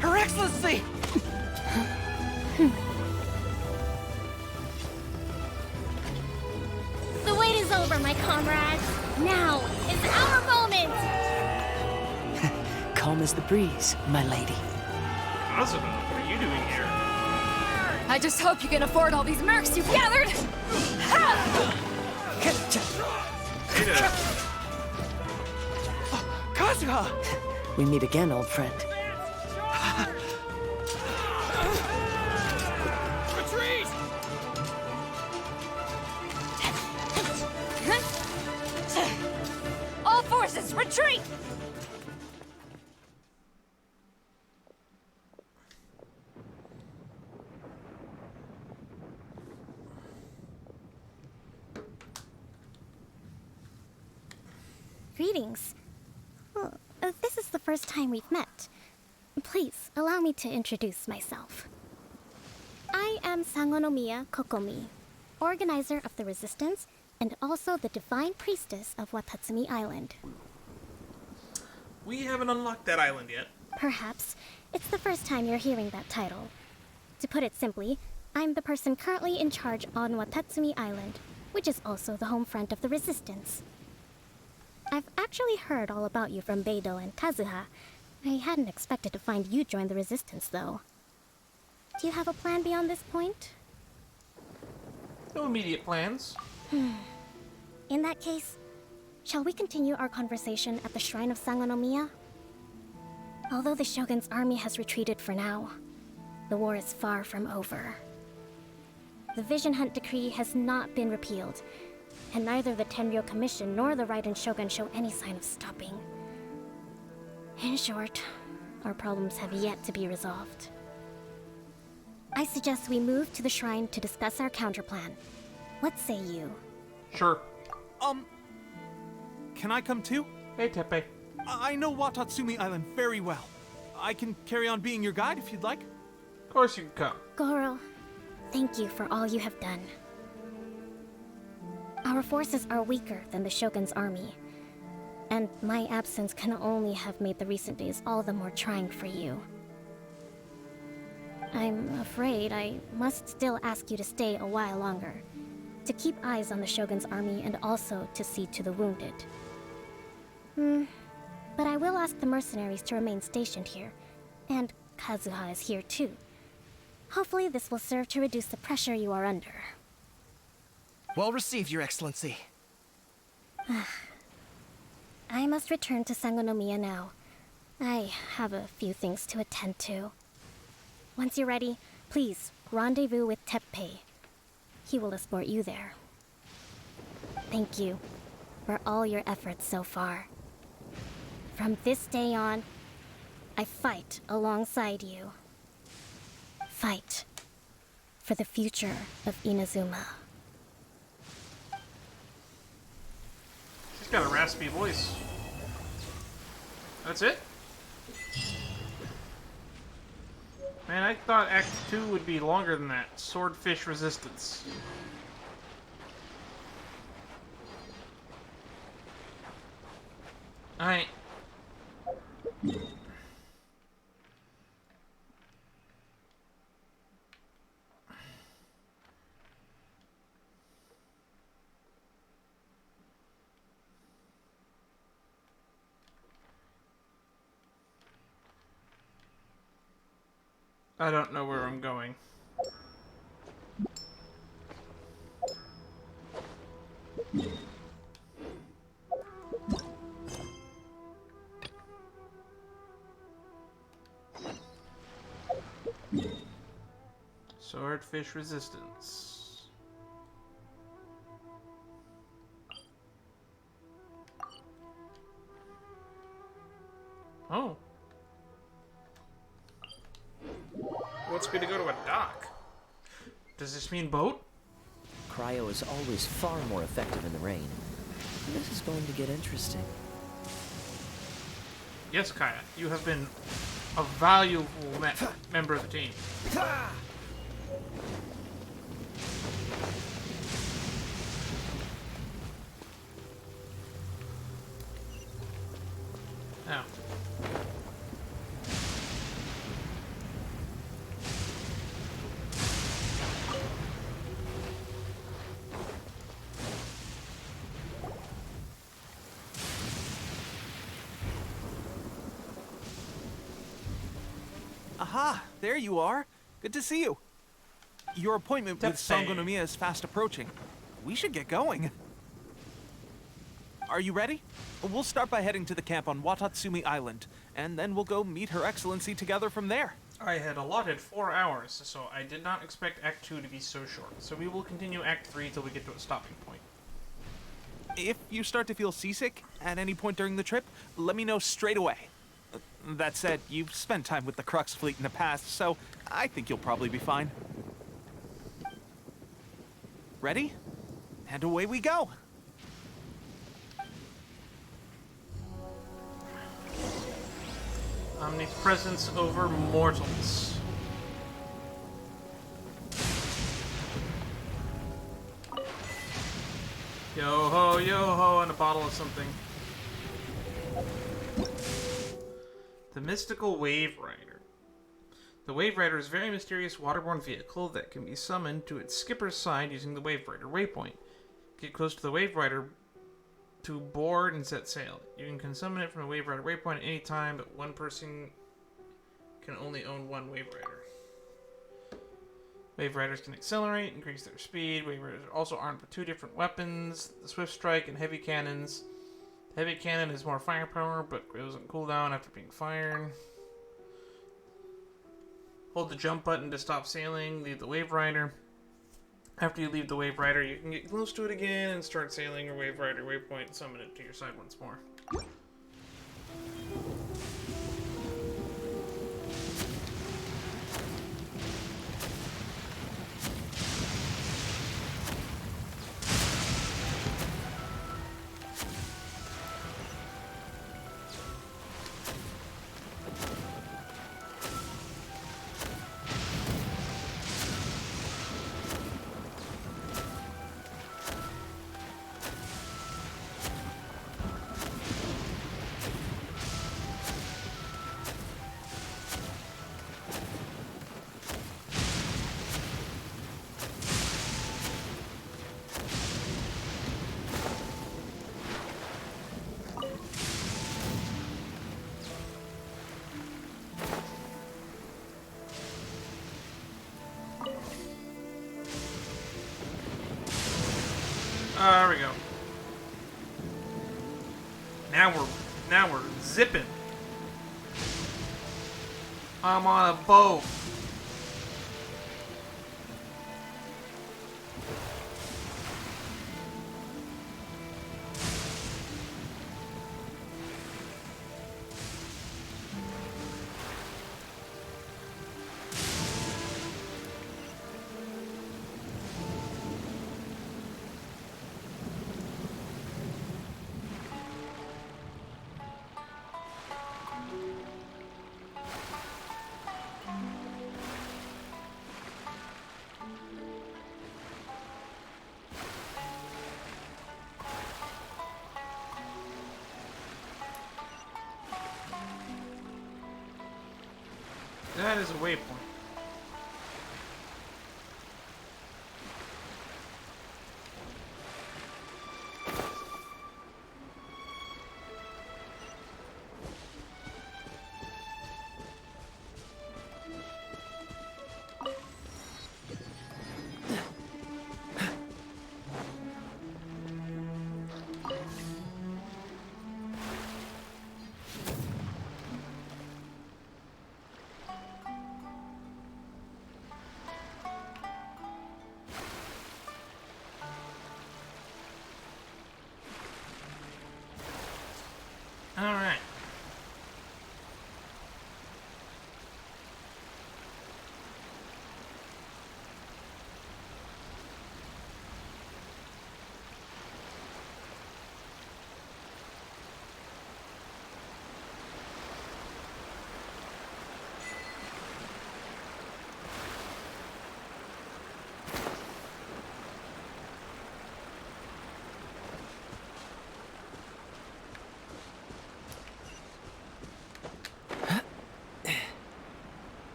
Her Excellency! The wait is over, my comrades. Now is our moment. Calm as the breeze, my lady. Kazuma, what are you doing here? I just hope you can afford all these mercs you've gathered! Ada. Kazuha! We meet again, old friend. Retreat! All forces, retreat! Greetings. This is the first time we've met. Please, allow me to introduce myself. I am Sangonomiya Kokomi, organizer of the Resistance and also the Divine Priestess of Watatsumi Island. We haven't unlocked that island yet. Perhaps it's the first time you're hearing that title. To put it simply, I'm the person currently in charge on Watatsumi Island, which is also the home front of the Resistance. I've actually heard all about you from Beidou and Kazuha. I hadn't expected to find you join the Resistance, though. Do you have a plan beyond this point? No immediate plans. In that case, shall we continue our conversation at the Shrine of Sangonomiya? Although the Shogun's army has retreated for now, the war is far from over. The Vision Hunt Decree has not been repealed, and neither the Tenryo Commission nor the Raiden Shogun show any sign of stopping. In short, our problems have yet to be resolved. I suggest we move to the shrine to discuss our counterplan. What say you? Sure. Can I come too? Hey, Teppei. I know Watatsumi Island very well. I can carry on being your guide if you'd like. Of course you can come. Goro, thank you for all you have done. Our forces are weaker than the Shogun's army, and my absence can only have made the recent days all the more trying for you. I'm afraid I must still ask you to stay a while longer, to keep eyes on the Shogun's army and also to see to the wounded. But I will ask the mercenaries to remain stationed here, and Kazuha is here too. Hopefully this will serve to reduce the pressure you are under. Well received, Your Excellency. I must return to Sangonomiya now. I have a few things to attend to. Once you're ready, please rendezvous with Teppei. He will escort you there. Thank you for all your efforts so far. From this day on, I fight alongside you. Fight for the future of Inazuma. She's got a raspy voice. That's it? Man, I thought Act 2 would be longer than that. Swordfish Resistance. Alright. I don't know where I'm going. Swordfish Resistance. Oh. What's good to go to a dock? Does this mean boat? Cryo is always far more effective in the rain. This is going to get interesting. Yes, Kaya, you have been a valuable member of the team. Now. Aha, there you are. Good to see you. Your appointment with Sangonomiya is fast approaching. We should get going. Are you ready? We'll start by heading to the camp on Watatsumi Island, and then we'll go meet Her Excellency together from there. I had allotted 4 hours, so I did not expect Act 2 to be so short. So we will continue Act 3 till we get to a stopping point. If you start to feel seasick at any point during the trip, let me know straight away. That said, you've spent time with the Crux fleet in the past, so I think you'll probably be fine. Ready? And away we go! Omnipresence over mortals. Yo ho, and a bottle of something. The mystical Wave Rider. The Wave Rider is a very mysterious waterborne vehicle that can be summoned to its skipper's side using the Wave Rider waypoint. Get close to the Wave Rider to board and set sail. You can summon it from a Wave Rider waypoint at any time, but one person can only own one Wave Rider. Wave Riders can accelerate, increase their speed. Wave Riders are also armed with 2 different weapons, the Swift Strike and Heavy Cannons. The Heavy Cannon is more firepower, but goes on cooldown after being fired. Hold the jump button to stop sailing, leave the Wave Rider. After you leave the Wave Rider, you can get close to it again and start sailing your Wave Rider waypoint and summon it to your side once more. There we go. Now we're zipping. I'm on a boat. That is a waypoint. Alright.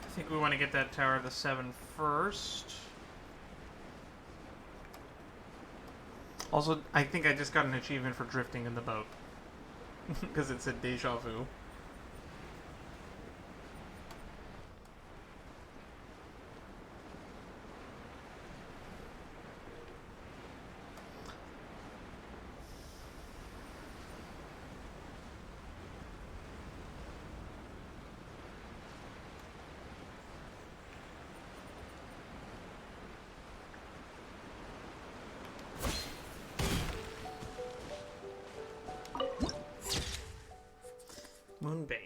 I think we want to get that Tower of the Seven first. Also, I think I just got an achievement for drifting in the boat. Because it said Deja Vu. Moonbathed.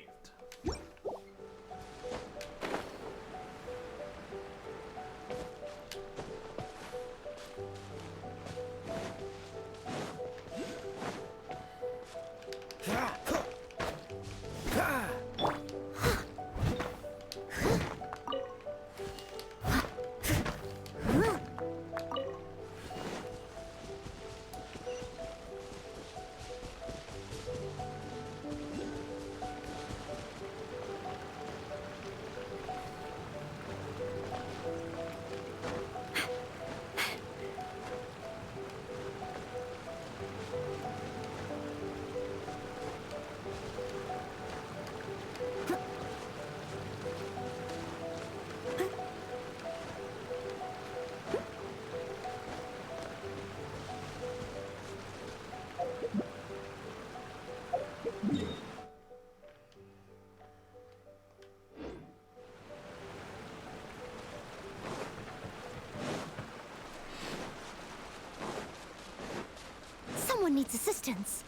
resistance.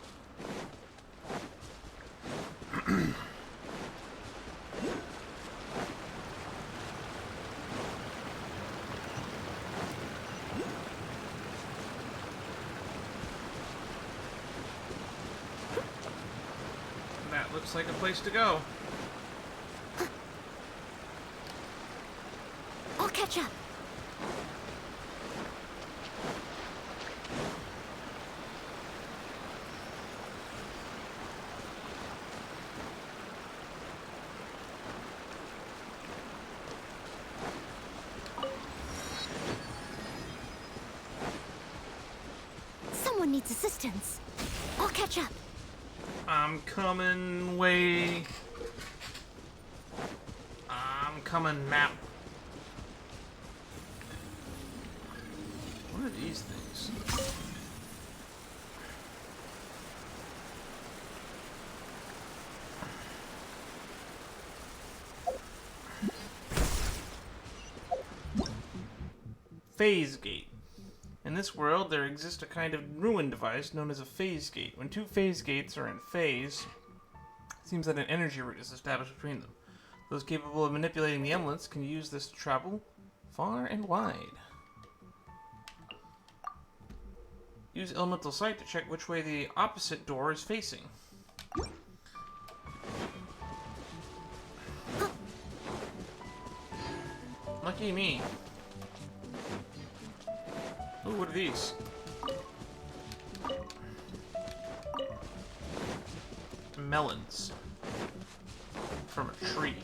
That looks like a place to go. I'll catch up. Someone needs assistance. I'll catch up. I'm coming, way. I'm coming, map. What are these things? Phase gate. In this world, there exists a kind of ruin device known as a phase gate. When two phase gates are in phase, it seems that an energy route is established between them. Those capable of manipulating the elements can use this to travel far and wide. Use elemental sight to check which way the opposite door is facing. Lucky me. Ooh, what are these? Melons. From a tree.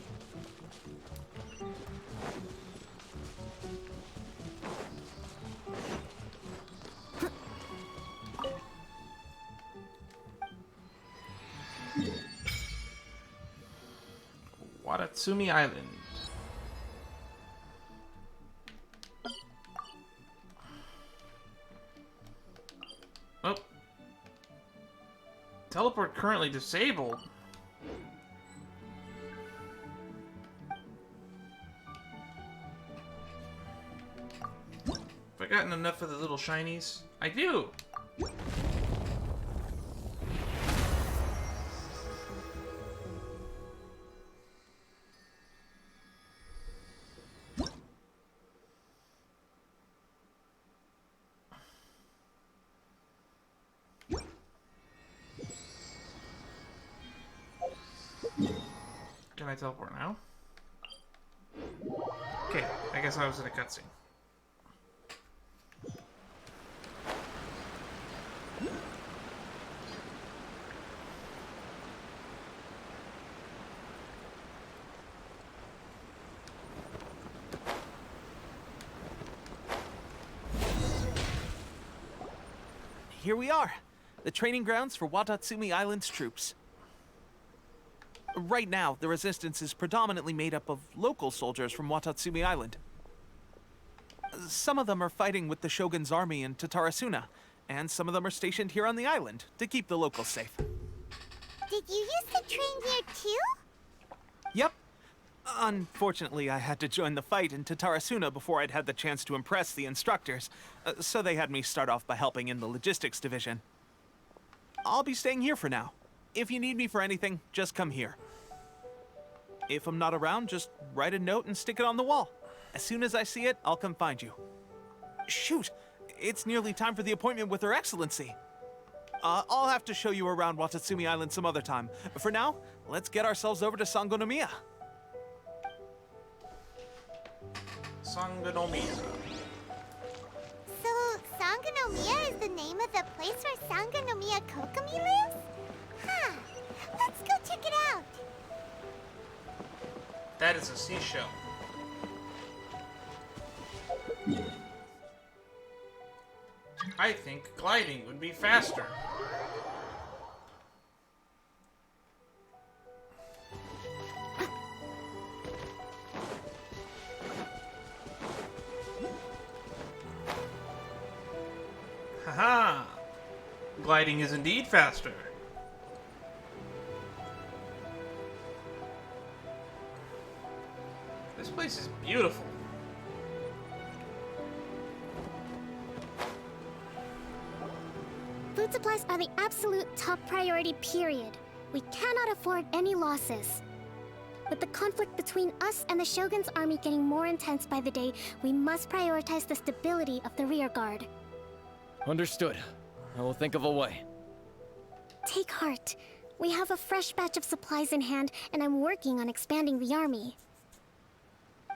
Watatsumi Island. Oh. Teleport currently disabled. Have I gotten enough of the little shinies? I do! Can I teleport now? Okay, I guess I was in a cutscene. Here we are, the training grounds for Watatsumi Island's troops. Right now, the resistance is predominantly made up of local soldiers from Watatsumi Island. Some of them are fighting with the Shogun's army in Tatarasuna, and some of them are stationed here on the island to keep the locals safe. Did you used to train here too? Yep. Unfortunately, I had to join the fight in Tatarasuna before I'd had the chance to impress the instructors, so they had me start off by helping in the logistics division. I'll be staying here for now. If you need me for anything, just come here. If I'm not around, just write a note and stick it on the wall. As soon as I see it, I'll come find you. Shoot! It's nearly time for the appointment with Her Excellency. I'll have to show you around Watatsumi Island some other time. For now, let's get ourselves over to Sangonomiya. Sangonomiya. So, Sangonomiya is the name of the place where Sangonomiya Kokomi lives? Huh. Let's go check it out. That is a seashell. I think gliding would be faster. Haha! Gliding is indeed faster. This place is beautiful. The Food supplies are the absolute top priority, period. We cannot afford any losses. With the conflict between us and the Shogun's army getting more intense by the day, we must prioritize the stability of the rear guard. Understood. I will think of a way. Take heart. We have a fresh batch of supplies in hand, and I'm working on expanding the army.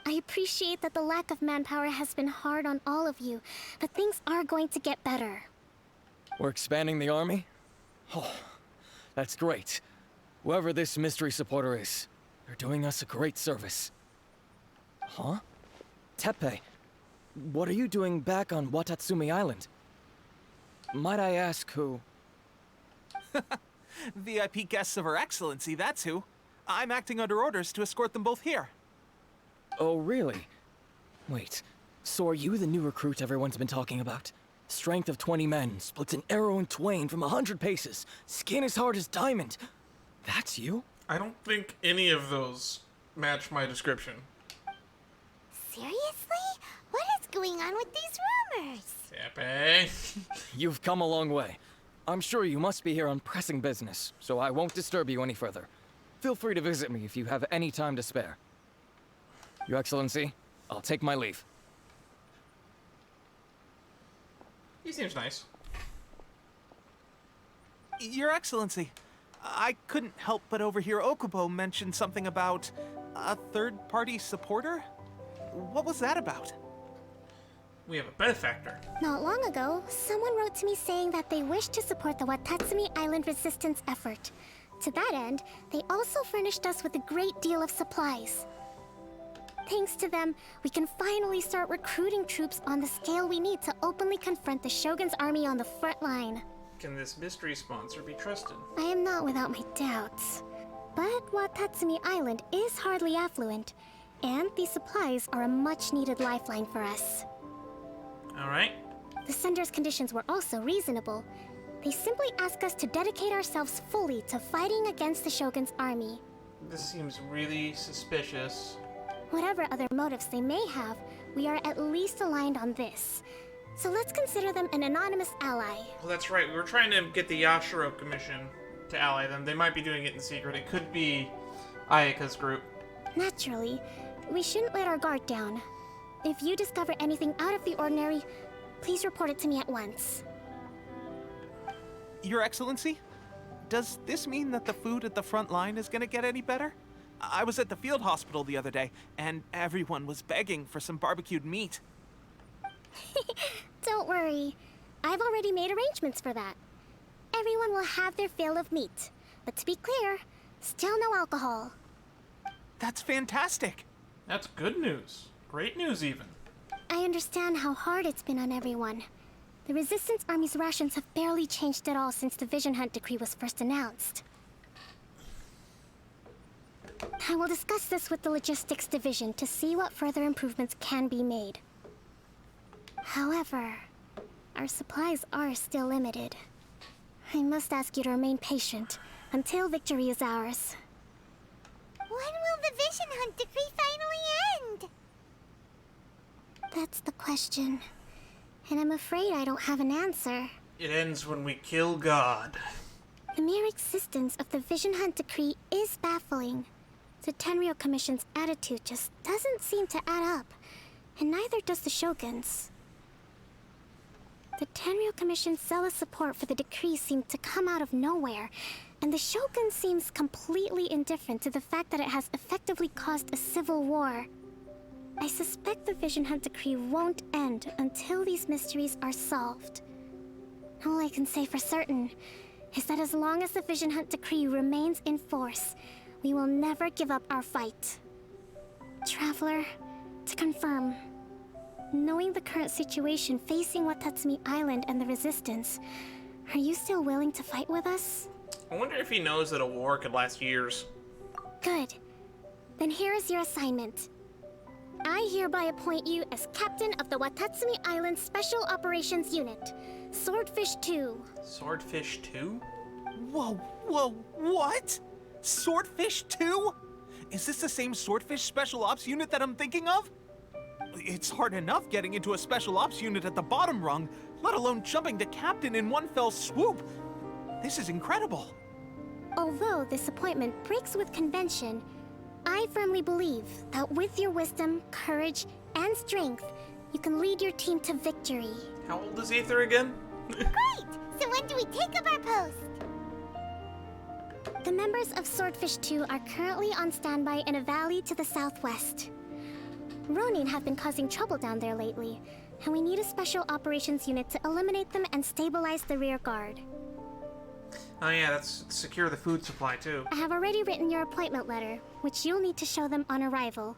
I appreciate that the lack of manpower has been hard on all of you, but things are going to get better. We're expanding the army? Oh, that's great. Whoever this mystery supporter is, they're doing us a great service. Huh? Teppei, what are you doing back on Watatsumi Island? Might I ask who? VIP guests of Her Excellency, that's who. I'm acting under orders to escort them both here. Oh, really? Wait, so are you the new recruit everyone's been talking about? Strength of 20 men, splits an arrow in twain from 100 paces, skin as hard as diamond. That's you? I don't think any of those match my description. Seriously? What is going on with these rumors? Teppei. You've come a long way. I'm sure you must be here on pressing business, so I won't disturb you any further. Feel free to visit me if you have any time to spare. Your Excellency, I'll take my leave. He seems nice. Your Excellency, I couldn't help but overhear Okubo mention something about a third-party supporter? What was that about? We have a benefactor. Not long ago, someone wrote to me saying that they wish to support the Watatsumi Island resistance effort. To that end, they also furnished us with a great deal of supplies. Thanks to them, we can finally start recruiting troops on the scale we need to openly confront the Shogun's army on the front line. Can this mystery sponsor be trusted? I am not without my doubts. But Watatsumi Island is hardly affluent, and these supplies are a much-needed lifeline for us. Alright. The sender's conditions were also reasonable. They simply ask us to dedicate ourselves fully to fighting against the Shogun's army. This seems really suspicious. Whatever other motives they may have, we are at least aligned on this. So let's consider them an anonymous ally. Well, that's right. We were trying to get the Yashiro Commission to ally them. They might be doing it in secret. It could be Ayaka's group. Naturally, we shouldn't let our guard down. If you discover anything out of the ordinary, please report it to me at once. Your Excellency, does this mean that the food at the front line is gonna get any better? I was at the field hospital the other day, and everyone was begging for some barbecued meat. Don't worry. I've already made arrangements for that. Everyone will have their fill of meat. But to be clear, still no alcohol. That's fantastic. That's good news. Great news, even. I understand how hard it's been on everyone. The Resistance Army's rations have barely changed at all since the Vision Hunt decree was first announced. I will discuss this with the Logistics Division to see what further improvements can be made. However, our supplies are still limited. I must ask you to remain patient until victory is ours. When will the Vision Hunt decree finally end? That's the question. And I'm afraid I don't have an answer. It ends when we kill God. The mere existence of the Vision Hunt decree is baffling. The Tenryou Commission's attitude just doesn't seem to add up, and neither does the Shogun's. The Tenryou Commission's zealous support for the decree seemed to come out of nowhere, and the Shogun seems completely indifferent to the fact that it has effectively caused a civil war. I suspect the Vision Hunt decree won't end until these mysteries are solved. All I can say for certain is that as long as the Vision Hunt decree remains in force, we will never give up our fight. Traveler, to confirm, knowing the current situation facing Watatsumi Island and the Resistance, are you still willing to fight with us? I wonder if he knows that a war could last years. Good. Then here is your assignment. I hereby appoint you as captain of the Watatsumi Island Special Operations Unit, Swordfish 2. Swordfish 2? Whoa, what? Swordfish 2? Is this the same Swordfish Special Ops unit that I'm thinking of? It's hard enough getting into a special ops unit at the bottom rung, let alone jumping to captain in one fell swoop. This is incredible. Although this appointment breaks with convention, I firmly believe that with your wisdom, courage, and strength, you can lead your team to victory. How old is Aether again? Great! So when do we take up our post? The members of Swordfish 2 are currently on standby in a valley to the southwest. Ronin have been causing trouble down there lately, and we need a special operations unit to eliminate them and stabilize the rear guard. Oh yeah, that's secure the food supply too. I have already written your appointment letter, which you'll need to show them on arrival.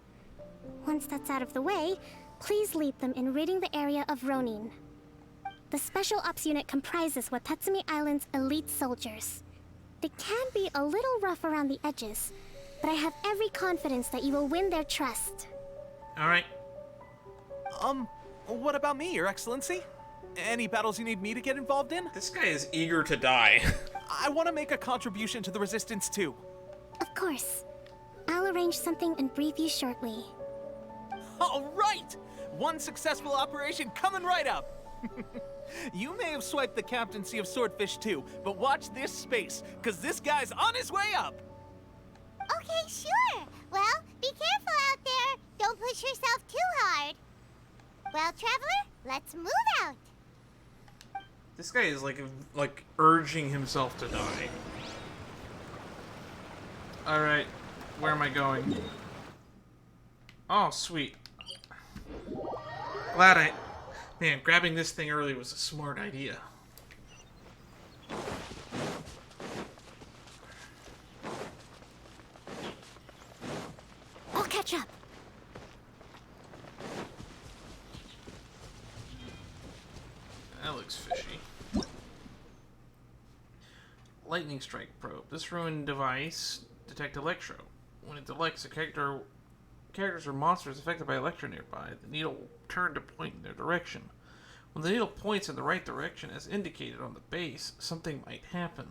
Once that's out of the way, please lead them in ridding the area of Ronin. The Special Ops unit comprises Watatsumi Island's elite soldiers. They can be a little rough around the edges, but I have every confidence that you will win their trust. Alright. What about me, Your Excellency? Any battles you need me to get involved in? This guy is eager to die. I want to make a contribution to the Resistance too. Of course. I'll arrange something and brief you shortly. All right! One successful operation coming right up! You may have swiped the captaincy of Swordfish 2, but watch this space, because this guy's on his way up! Okay, sure. Well, be careful out there. Don't push yourself too hard. Well, Traveler, let's move out. This guy is like urging himself to die. Alright, where am I going? Oh, sweet. Man, grabbing this thing early was a smart idea. I'll catch up. That looks fishy. Lightning strike probe. This ruined device detects electro. When it detects a characters or monsters affected by electro nearby, the needle will turn to point in their direction. When the needle points in the right direction as indicated on the base, something might happen.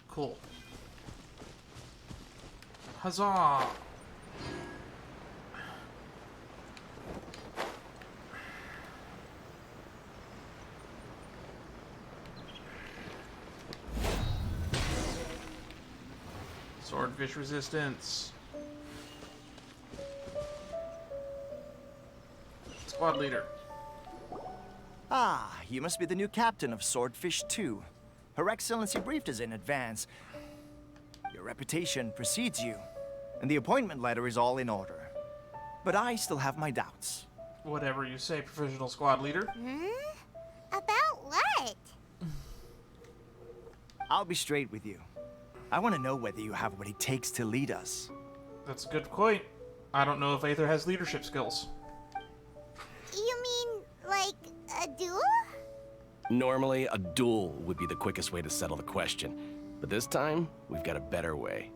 Cool. Huzzah! Swordfish resistance. Squad leader. Ah, you must be the new captain of Swordfish 2. Her Excellency briefed us in advance. Your reputation precedes you, and the appointment letter is all in order. But I still have my doubts. Whatever you say, professional squad leader. About what? I'll be straight with you. I want to know whether you have what it takes to lead us. That's a good point. I don't know if Aether has leadership skills. You mean, like, a duel? Normally, a duel would be the quickest way to settle the question. But this time, we've got a better way.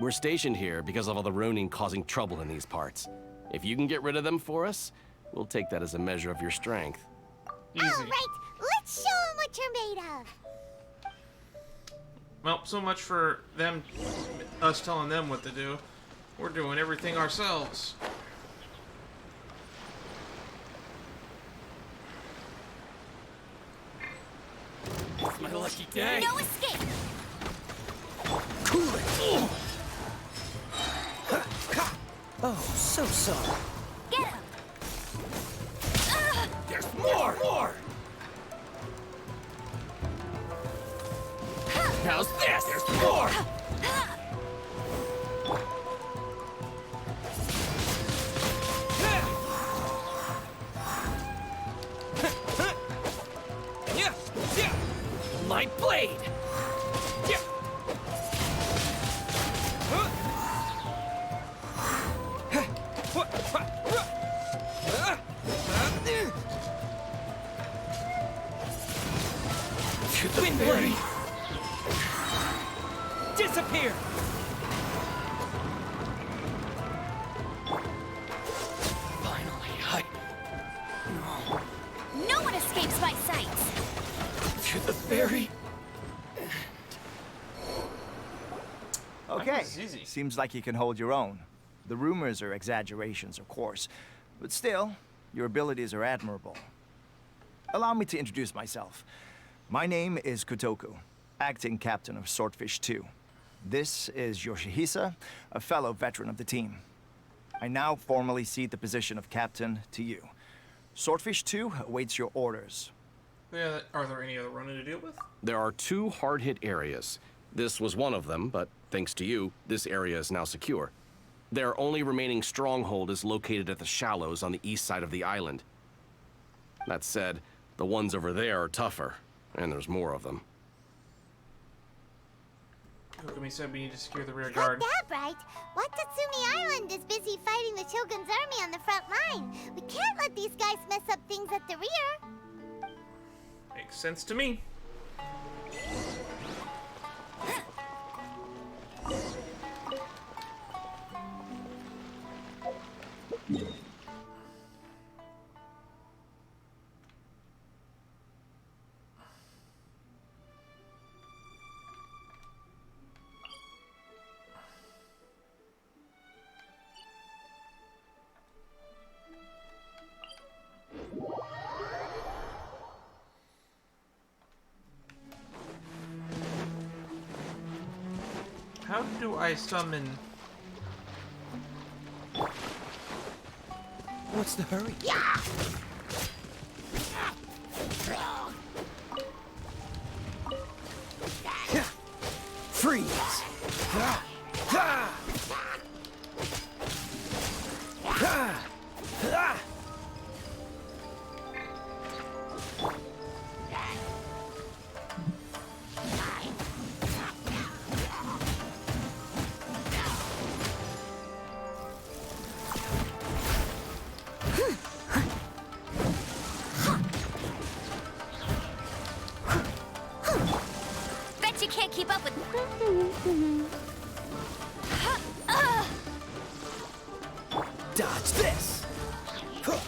We're stationed here because of all the Ronin causing trouble in these parts. If you can get rid of them for us, we'll take that as a measure of your strength. Easy. All right, let's show them what you're made of. Well, so much for us telling them what to do. We're doing everything ourselves. It's my lucky day. No escape. Cool it. Oh, so sorry. Get him. There's more. How's this? There's more. My blade. To the berry. Disappear. Finally, No one escapes my sights. to the very. Okay, seems like you can hold your own. The rumors are exaggerations, of course, but still, your abilities are admirable. Allow me to introduce myself. My name is Kotoku, acting captain of Swordfish 2. This is Yoshihisa, a fellow veteran of the team. I now formally cede the position of captain to you. Swordfish 2 awaits your orders. Yeah, are there any other Ronin to deal with? There are 2 hard-hit areas. This was one of them, but thanks to you, this area is now secure. Their only remaining stronghold is located at the shallows on the east side of the island. That said, the ones over there are tougher, and there's more of them. Kokumi said we need to secure the rear guard. Got that right. Watatsumi Island is busy fighting the Shogun's army on the front line. We can't let these guys mess up things at the rear. Makes sense to me. How do I summon? What's the hurry? Yeah! Freeze! Bet you can't keep up with. Dodge this! Cool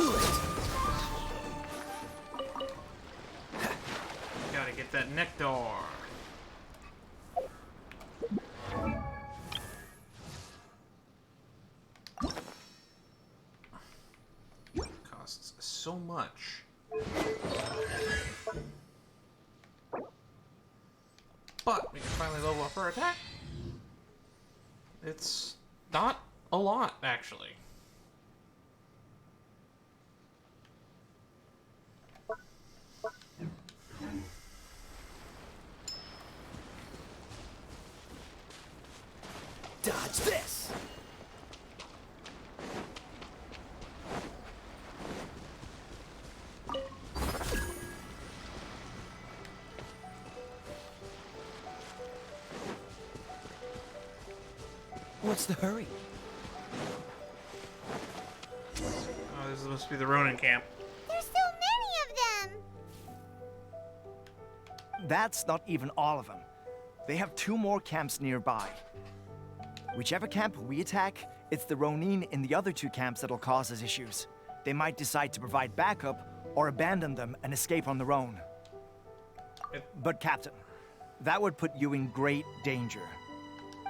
it! Gotta get that nectar. Costs so much. But we can finally level up our attack. It's not a lot, actually. Dodge this! What's the hurry? Oh, this must be the Ronin camp. There's so many of them! That's not even all of them. They have 2 more camps nearby. Whichever camp we attack, it's the Ronin in the other 2 camps that'll cause us issues. They might decide to provide backup or abandon them and escape on their own. But Captain, that would put you in great danger.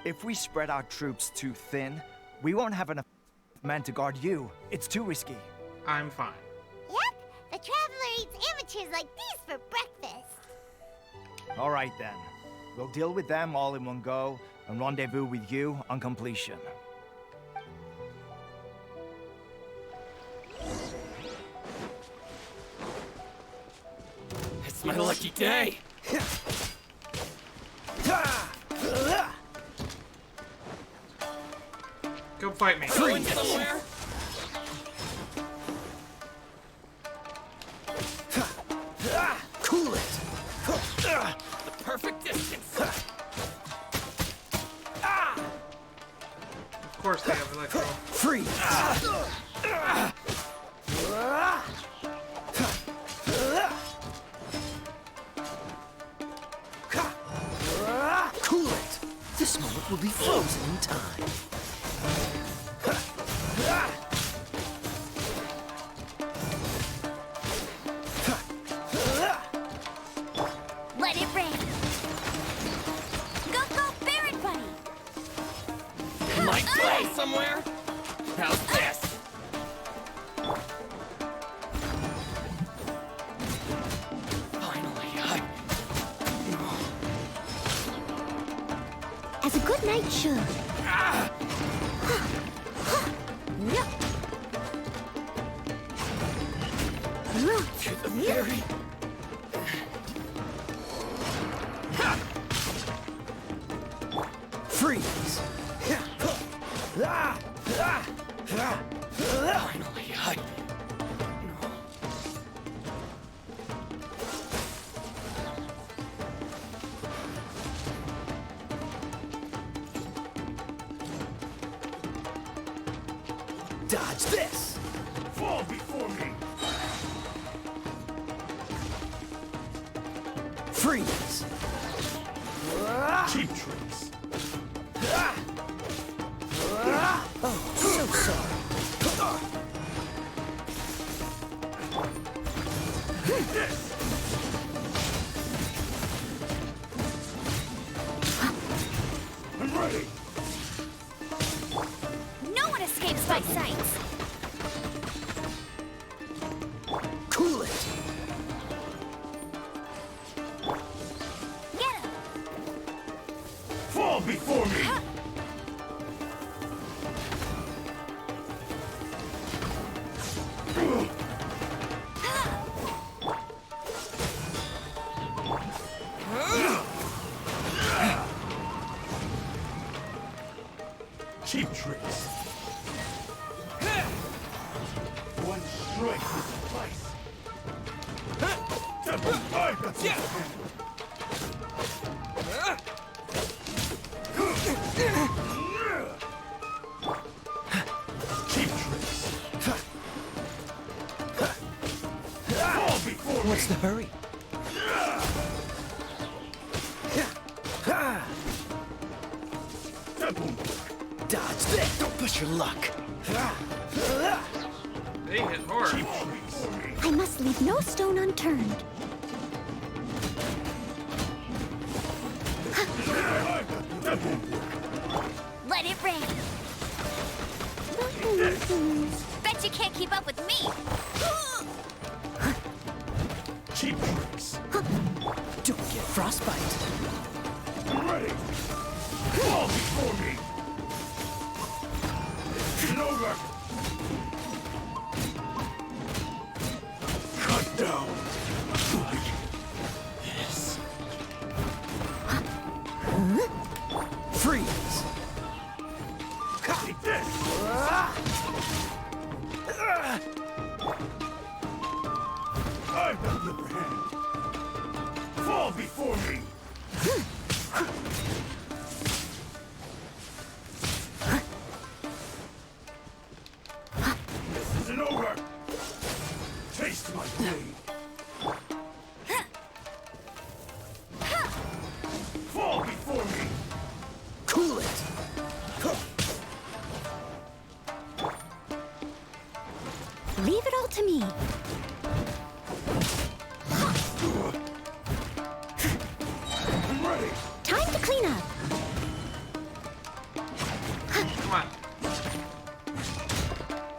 If we spread our troops too thin, we won't have enough men to guard you. It's too risky. I'm fine. Yep, the Traveler eats amateurs like these for breakfast. All right then. We'll deal with them all in one go and rendezvous with you on completion. It's my lucky day. Go fight me. Going somewhere? Cool it! The perfect distance. Freeze! Cool it! This moment will be frozen in time. Let it rain. Go, go, Barret Buddy! Might play somewhere? How's this? Finally, As a good knight should. To the very... Freeze! Finally, dodge this! Fall before me! Freeze! Cheap tricks! Oh, so sorry. I'm ready! No one escapes my sights! Cool it! Get him! Fall before me! Cheap tricks. One strike is twice. I've got cheap tricks. Fall before me. What's the hurry? Dodge this! Don't push your luck! They hit hard. I must leave no stone unturned. Let it rain! Bet you can't keep up with me! Cheap tricks. Don't get frostbite. I'm ready. Fall before me. It's over. Cut down. Yes. Freeze. Take this. I've got the upper hand. Fall before me. This isn't over. Taste my blade. Fall before me. Cool it. Leave it all to me. I'm ready. Time to clean up. Come on.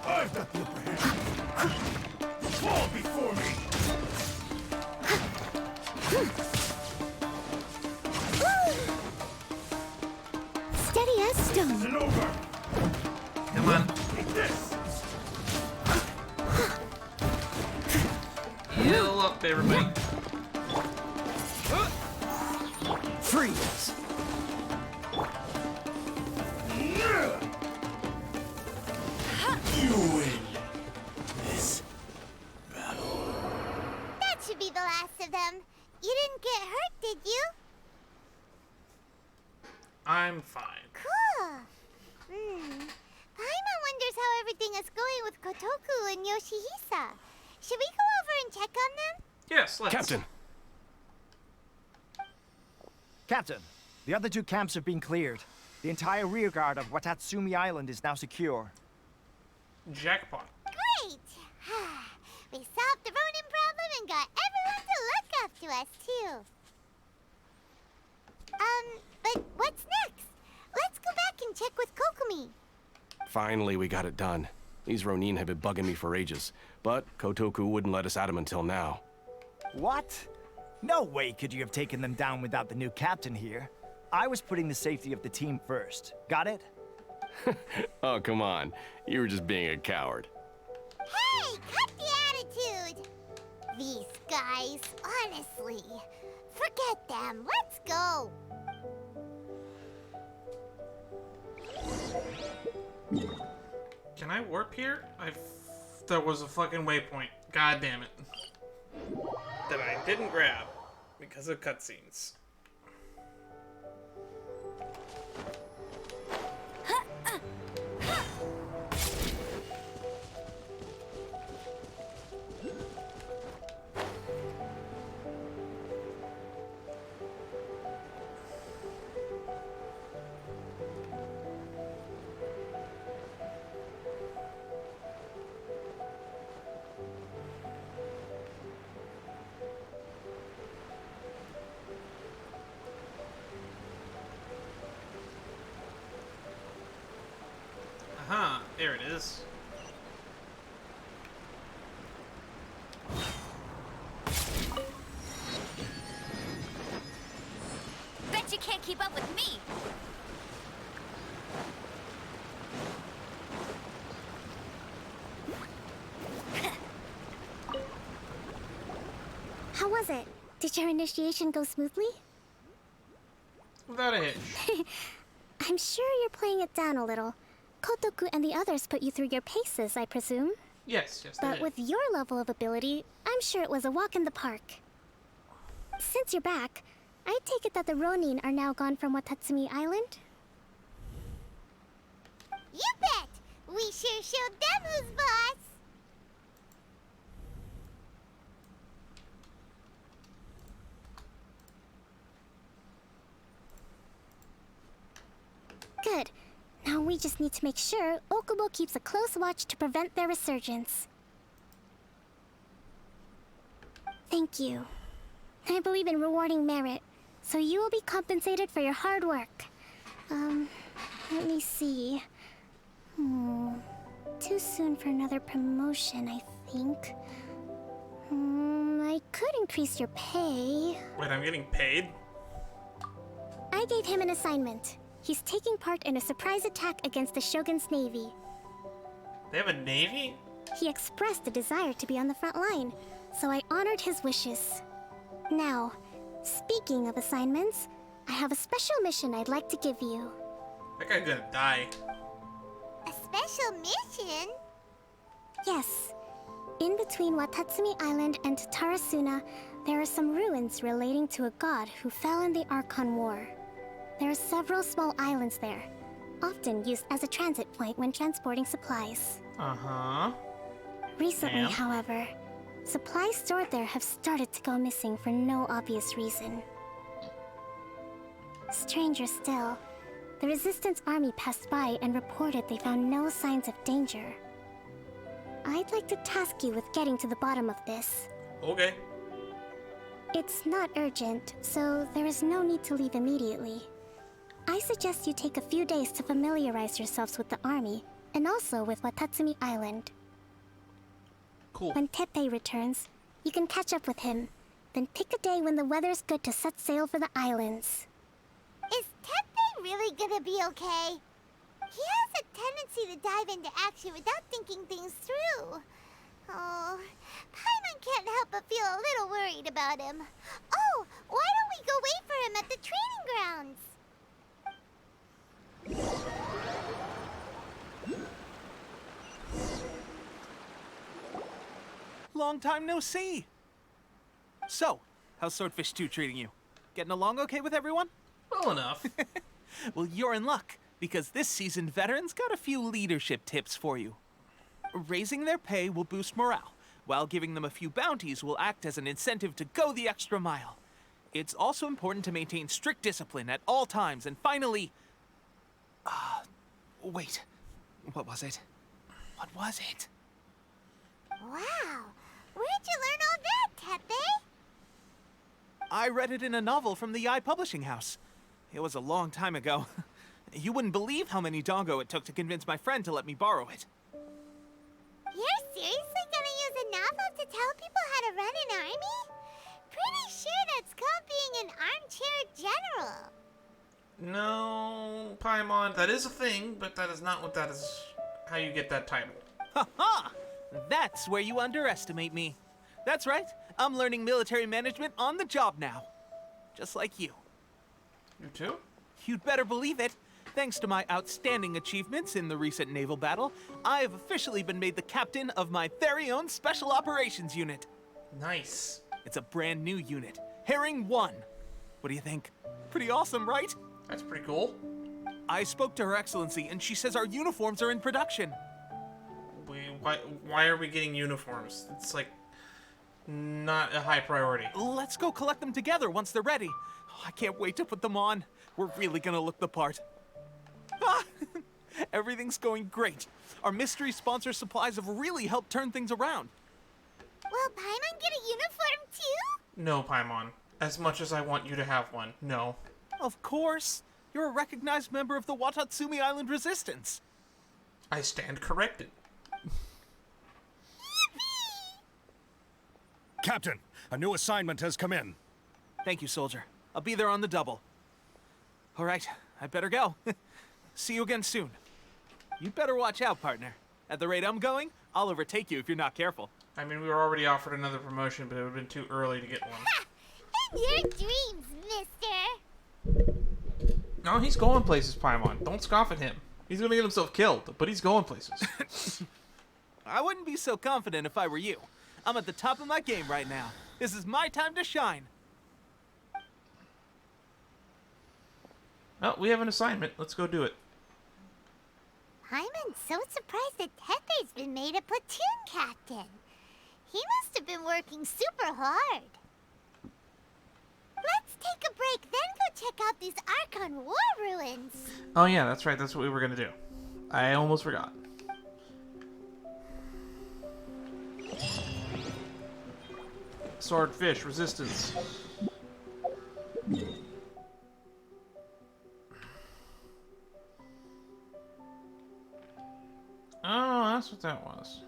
I've got the upper hand. Fall before me. Steady as stone. Isn't over. Come on. Take this. Heal up, everybody. Freeze. You win this battle. That should be the last of them. You didn't get hurt, did you? I'm fine. Cool. Paimon wonders how everything is going with Kotoku and Yoshihisa. Should we go over and check on them? Yes, let's. Captain! Captain, the other two camps have been cleared. The entire rearguard of Watatsumi Island is now secure. Jackpot. Great! We solved the Ronin problem and got everyone to look after us, too. But what's next? Let's go back and check with Kokumi. Finally, we got it done. These Ronin have been bugging me for ages, but Kotoku wouldn't let us at them until now. What? No way could you have taken them down without the new captain here. I was putting the safety of the team first. Got it? Oh, come on. You were just being a coward. Hey, cut the attitude! These guys, honestly. Forget them. Let's go. Can I warp here? There was a fucking waypoint. God damn it. That I didn't grab because of cutscenes. Aha, there it is. Bet you can't keep up with me! How was it? Did your initiation go smoothly? Without a hitch. I'm sure you're playing it down a little. Kotoku and the others put you through your paces, I presume? Yes, they But did. with your level of ability, I'm sure it was a walk in the park. Since you're back, I take it that the Ronin are now gone from Watatsumi Island? You bet! We sure showed them who's boss! Good. Now we just need to make sure Okubo keeps a close watch to prevent their resurgence. Thank you. I believe in rewarding merit, so you will be compensated for your hard work. Let me see. Too soon for another promotion, I think. I could increase your pay. Wait, I'm getting paid? I gave him an assignment. He's taking part in a surprise attack against the Shogun's navy. They have a navy? He expressed a desire to be on the front line, so I honored his wishes. Now, speaking of assignments, I have a special mission I'd like to give you. That guy's gonna die. A special mission? Yes. In between Watatsumi Island and Tarasuna, there are some ruins relating to a god who fell in the Archon War. There are several small islands there, often used as a transit point when transporting supplies. Uh-huh. Recently, And? however, supplies stored there have started to go missing for no obvious reason. Stranger still, the Resistance army passed by and reported they found no signs of danger. I'd like to task you with getting to the bottom of this. Okay. It's not urgent, so there is no need to leave immediately. I suggest you take a few days to familiarize yourselves with the army, and also with Watatsumi Island. Cool. When Teppei returns, you can catch up with him, then pick a day when the weather's good to set sail for the islands. Is Teppei really gonna be okay? He has a tendency to dive into action without thinking things through. Oh, Paimon can't help but feel a little worried about him. Oh, why don't we go wait for him at the training grounds? Long time no see. So, how's Swordfish 2 treating you? Getting along okay with everyone? Well enough. Well, you're in luck, because this seasoned veteran's got a few leadership tips for you. Raising their pay will boost morale, while giving them a few bounties will act as an incentive to go the extra mile. It's also important to maintain strict discipline at all times, and finally... wait. What was it? What was it? Wow! Where'd you learn all that, Tepe? I read it in a novel from the Eye Publishing House. It was a long time ago. You wouldn't believe how many dongo it took to convince my friend to let me borrow it. You're seriously gonna use a novel to tell people how to run an army? Pretty sure that's called being an armchair general. No, Paimon, that is a thing, but that is not what that is. How you get that title. Ha ha! That's where you underestimate me. That's right. I'm learning military management on the job now. Just like you. You too? You'd better believe it. Thanks to my outstanding achievements in the recent naval battle, I have officially been made the captain of my very own Special Operations Unit. Nice. It's a brand new unit, Herring 1. What do you think? Pretty awesome, right? That's pretty cool. I spoke to Her Excellency, and she says our uniforms are in production. Why are we getting uniforms? It's like not a high priority. Let's go collect them together once they're ready. Oh, I can't wait to put them on. We're really gonna look the part. Ah, everything's going great. Our mystery sponsor supplies have really helped turn things around. Will Paimon get a uniform too? No, Paimon. As much as I want you to have one, no. Of course. You're a recognized member of the Watatsumi Island Resistance. I stand corrected. Captain, a new assignment has come in. Thank you, soldier. I'll be there on the double. All right, I better go. See you again soon. You better watch out, partner. At the rate I'm going, I'll overtake you if you're not careful. I mean, we were already offered another promotion, but it would have been too early to get one. In your dreams, mister! No, he's going places, Paimon. Don't scoff at him. He's gonna get himself killed, but he's going places. I wouldn't be so confident if I were you. I'm at the top of my game right now. This is my time to shine. Oh, we have an assignment. Let's go do it. Paimon's so surprised that Tepe's been made a platoon captain. He must have been working super hard. Let's take a break, then go check out these Archon War ruins. Oh yeah, that's right. That's what we were gonna do. I almost forgot. Swordfish resistance. Oh, that's what that was.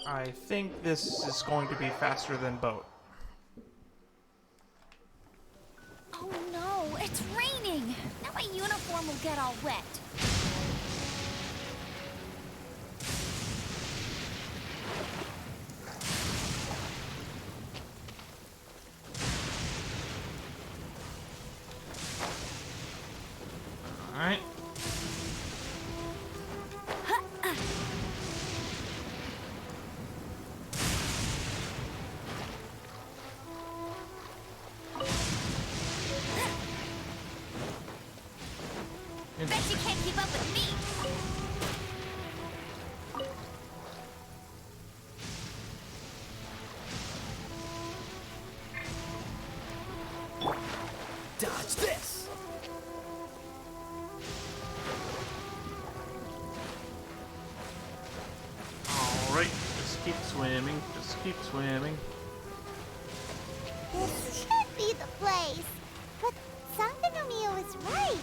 I think this is going to be faster than boat. Oh no, it's raining! Now my uniform will get all wet. Alright. Bet you can't keep up with me! Dodge this! Alright, just keep swimming, just keep swimming. This should be the place. But Sangonomiya was right.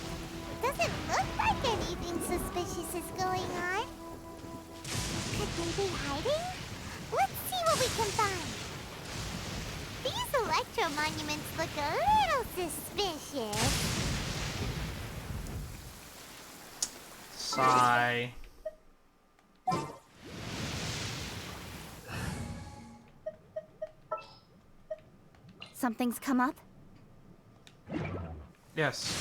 Doesn't look like anything suspicious is going on. Could they be hiding? Let's see what we can find. These electro monuments look a little suspicious. Sigh. Something's come up? Yes.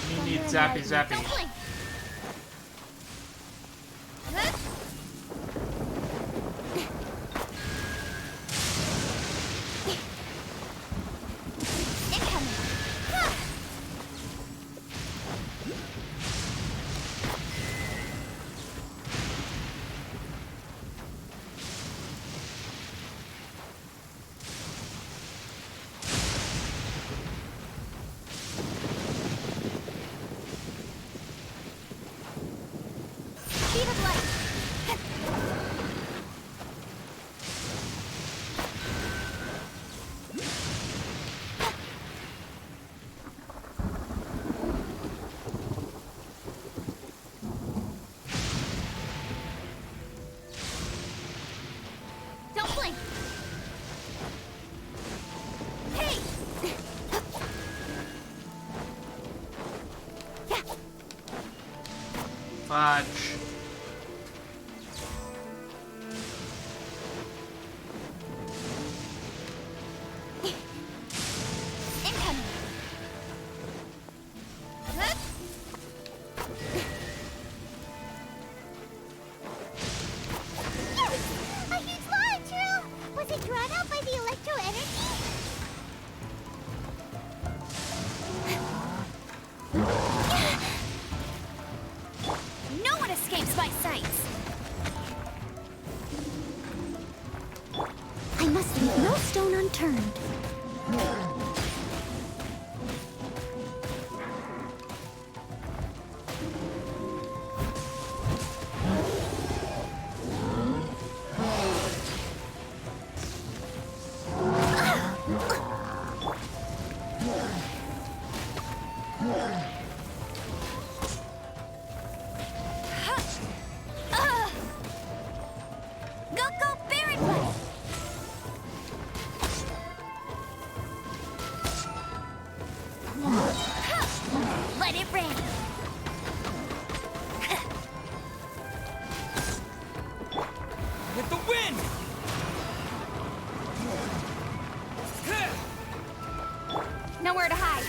You need Zappy Zappy. Fudge. Incoming. Yes! A huge launcher! Was it drawn out by the electro energy? No one escapes my sights! I must leave no stone unturned. Go, Baron Blade! Let it rain! With the wind! Nowhere to hide.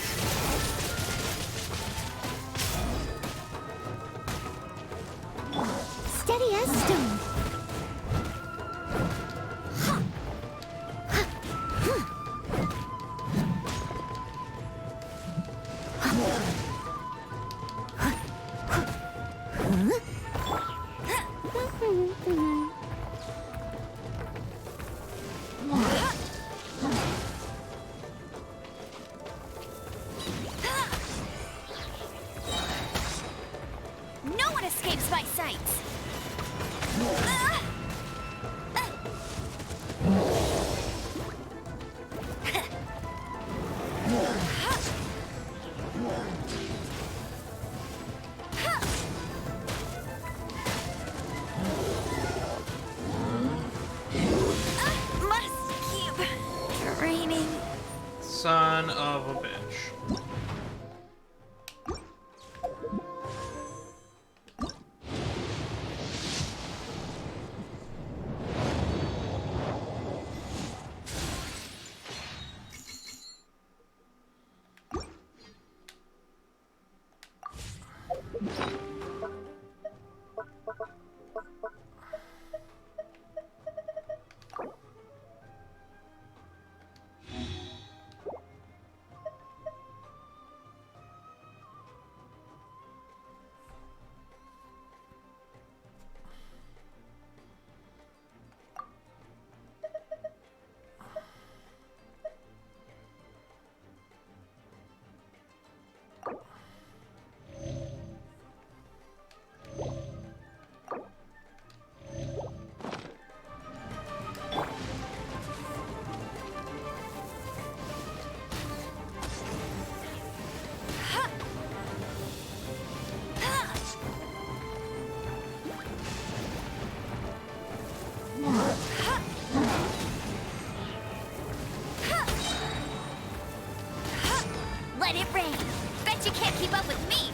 Steady as stone. No one escapes my sights! Must keep draining. Son of a bitch. Let it rain. Bet you can't keep up with me.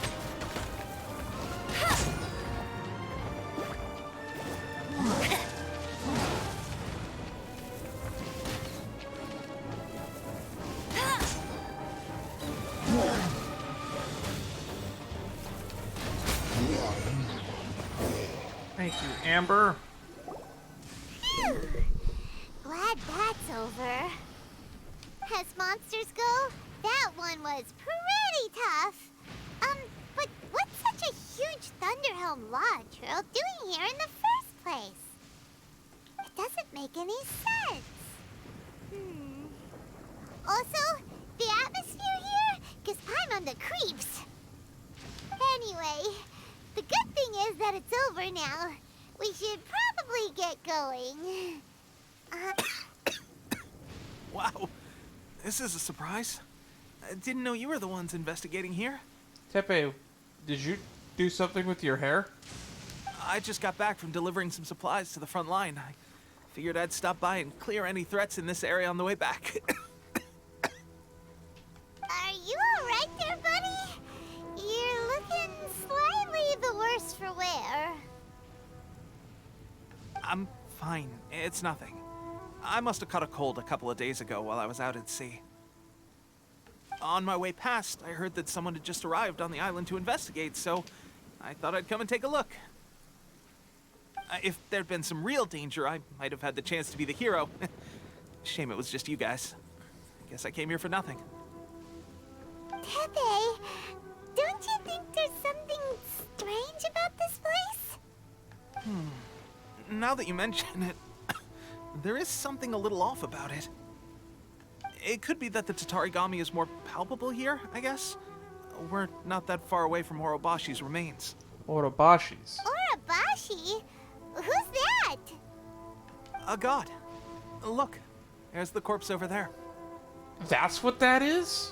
Thank you, Amber. Phew. Glad that's over. As monsters go, that one was pretty tough. But what's such a huge Thunderhelm Lodge Earl doing here in the first place? It doesn't make any sense. Also, the atmosphere here gives I'm on the creeps. Anyway, the good thing is that it's over now. We should probably get going. Wow, this is a surprise. I didn't know you were the ones investigating here. Tepe, did you do something with your hair? I just got back from delivering some supplies to the front line. I figured I'd stop by and clear any threats in this area on the way back. Are you alright there, buddy? You're looking slightly the worse for wear. I'm fine. It's nothing. I must have caught a cold a couple of days ago while I was out at sea. On my way past, I heard that someone had just arrived on the island to investigate, so I thought I'd come and take a look. If there'd been some real danger, I might have had the chance to be the hero. Shame it was just you guys. I guess I came here for nothing. Tepe, don't you think there's something strange about this place? Now that you mention it, there is something a little off about it. It could be that the Tatarigami is more palpable here, I guess. We're not that far away from Orobashi's remains. Orobashi's? Orobashi? Who's that? A god. Look, there's the corpse over there. That's what that is?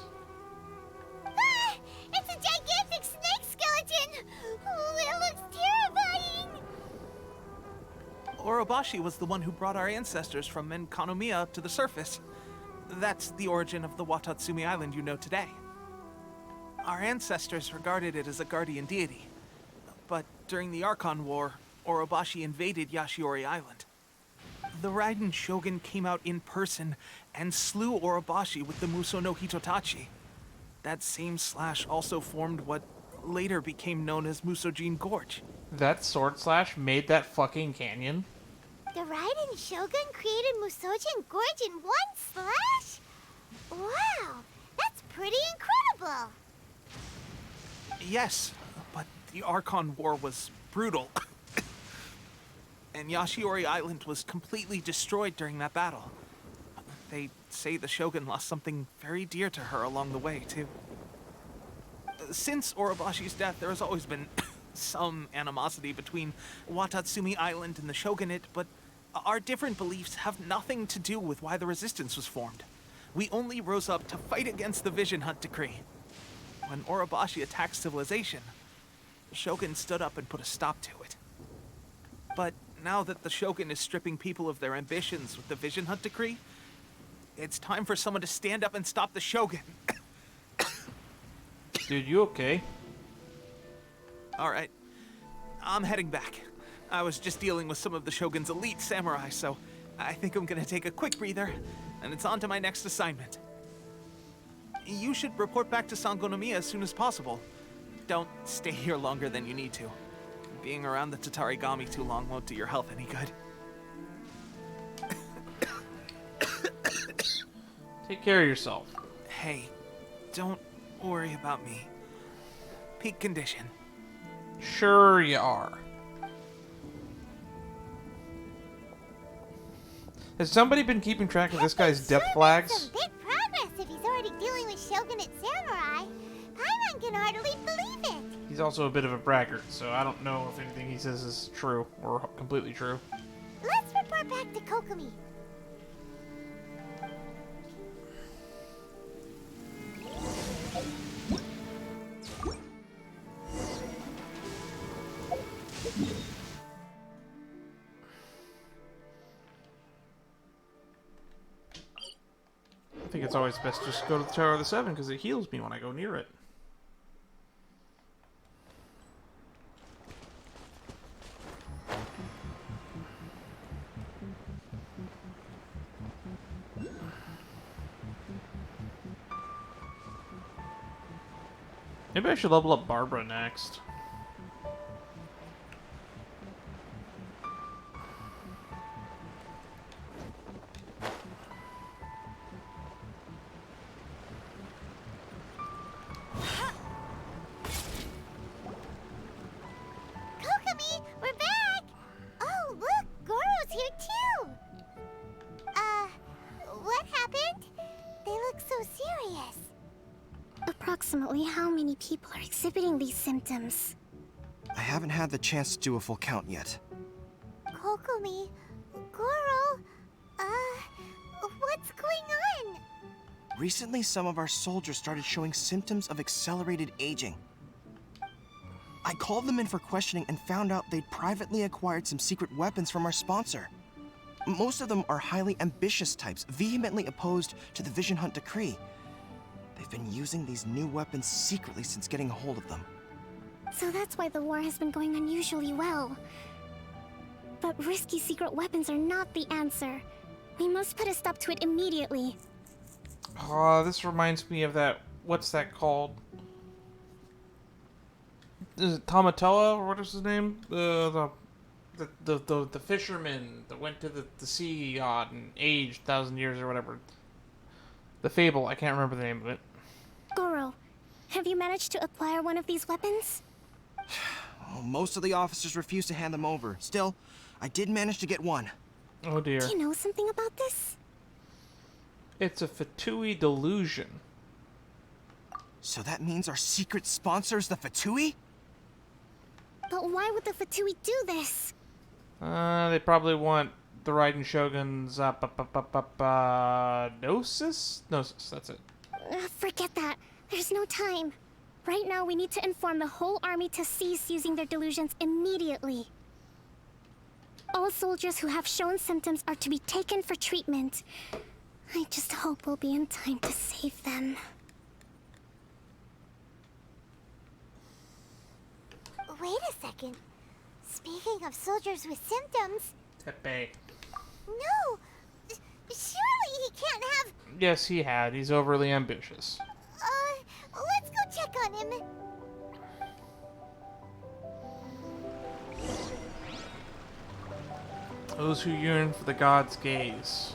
Ah, it's a gigantic snake skeleton! Oh, it looks terrifying! Orobashi was the one who brought our ancestors from Menkanomiya to the surface. That's the origin of the Watatsumi Island you know today. Our ancestors regarded it as a guardian deity. But during the Archon War, Orobashi invaded Yashiori Island. The Raiden Shogun came out in person and slew Orobashi with the Muso no Hitotachi. That same slash also formed what later became known as Musojin Gorge. That sword slash made that fucking canyon? The Raiden Shogun created Musojin Gorge in one slash? Wow, that's pretty incredible! Yes, but the Archon War was brutal. And Yashiori Island was completely destroyed during that battle. They say the Shogun lost something very dear to her along the way, too. Since Orobashi's death, there has always been some animosity between Watatsumi Island and the Shogunate, but our different beliefs have nothing to do with why the resistance was formed. We only rose up to fight against the Vision Hunt Decree. When Orobashi attacked civilization, the Shogun stood up and put a stop to it. But now that the Shogun is stripping people of their ambitions with the Vision Hunt Decree, it's time for someone to stand up and stop the Shogun. Dude, you okay? Alright, I'm heading back. I was just dealing with some of the Shogun's elite samurai, so I think I'm gonna take a quick breather, and it's on to my next assignment. You should report back to Sangonomiya as soon as possible. Don't stay here longer than you need to. Being around the Tatarigami too long won't do your health any good. Take care of yourself. Hey, don't worry about me. Peak condition. Sure you are. Has somebody been keeping track of this guy's death flags? Some big progress if he's already dealing with Shogunate samurai. Paimon can hardly believe it. He's also a bit of a braggart, so I don't know if anything he says is true or completely true. Let's report back to Kokomi. I think it's always best to just go to the Tower of the Seven because it heals me when I go near it. Maybe I should level up Barbara next. Kokomi, we're back! Oh, look, Goro's here too! What happened? They look so serious. Approximately how many people are exhibiting these symptoms? I haven't had the chance to do a full count yet. Kokomi, Goro, what's going on? Recently, some of our soldiers started showing symptoms of accelerated aging. I called them in for questioning and found out they'd privately acquired some secret weapons from our sponsor. Most of them are highly ambitious types, vehemently opposed to the Vision Hunt Decree. They've been using these new weapons secretly since getting a hold of them. So that's why the war has been going unusually well. But risky secret weapons are not the answer. We must put a stop to it immediately. This reminds me of that. What's that called? Is it Tamatoa, or what is his name? The fisherman that went to the sea god and aged 1,000 years or whatever. The fable. I can't remember the name of it. Goro, have you managed to acquire one of these weapons? Most of the officers refuse to hand them over. Still, I did manage to get one. Oh dear. Do you know something about this? It's a Fatui Delusion. So that means our secret sponsor is the Fatui? But why would the Fatui do this? They probably want the Raiden Shogun's Gnosis? Gnosis, that's it. Forget that. There's no time. Right now, we need to inform the whole army to cease using their delusions immediately. All soldiers who have shown symptoms are to be taken for treatment. I just hope we'll be in time to save them. Wait a second. Speaking of soldiers with symptoms... Tepe. No! Surely he can't have... Yes, he had. He's overly ambitious. Let's go check on him. Those who yearn for the god's gaze.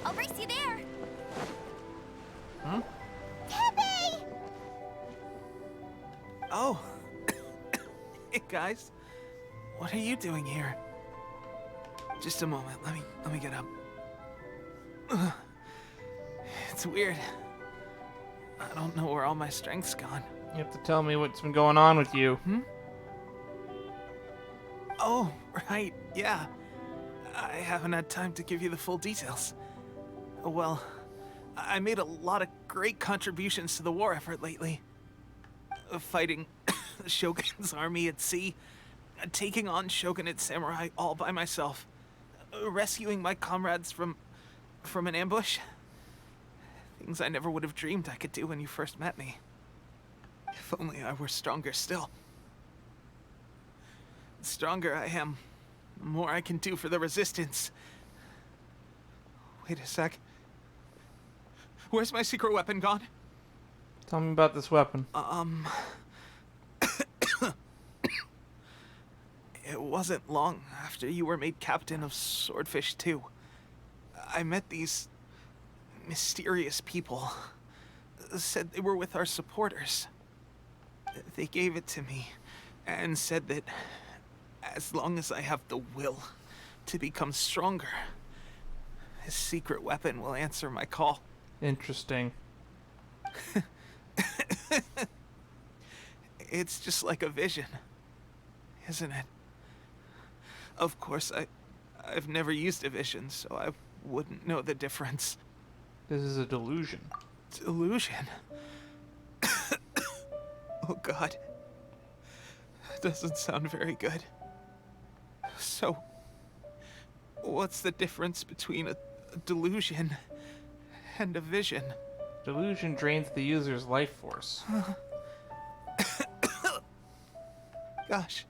I'll race you there. Huh? Tepe! Oh. Hey guys. What are you doing here? Just a moment. Let me get up. Ugh. It's weird. I don't know where all my strength's gone. You have to tell me what's been going on with you. Oh, right. Yeah. I haven't had time to give you the full details. Well, I made a lot of great contributions to the war effort lately. Fighting the Shogun's army at sea, taking on Shogunate samurai all by myself, rescuing my comrades from an ambush. Things I never would have dreamed I could do when you first met me. If only I were stronger still. The stronger I am, the more I can do for the Resistance. Wait a sec. Where's my secret weapon gone? Tell me about this weapon. It wasn't long after you were made captain of Swordfish 2. I met these mysterious people. Said they were with our supporters. They gave it to me and said that as long as I have the will to become stronger, his secret weapon will answer my call. Interesting. It's just like a vision, isn't it? Of course, I've never used a vision, so I wouldn't know the difference. This is a delusion. Delusion? Oh god. That doesn't sound very good. So, what's the difference between a delusion and a vision? Delusion drains the user's life force. Gosh.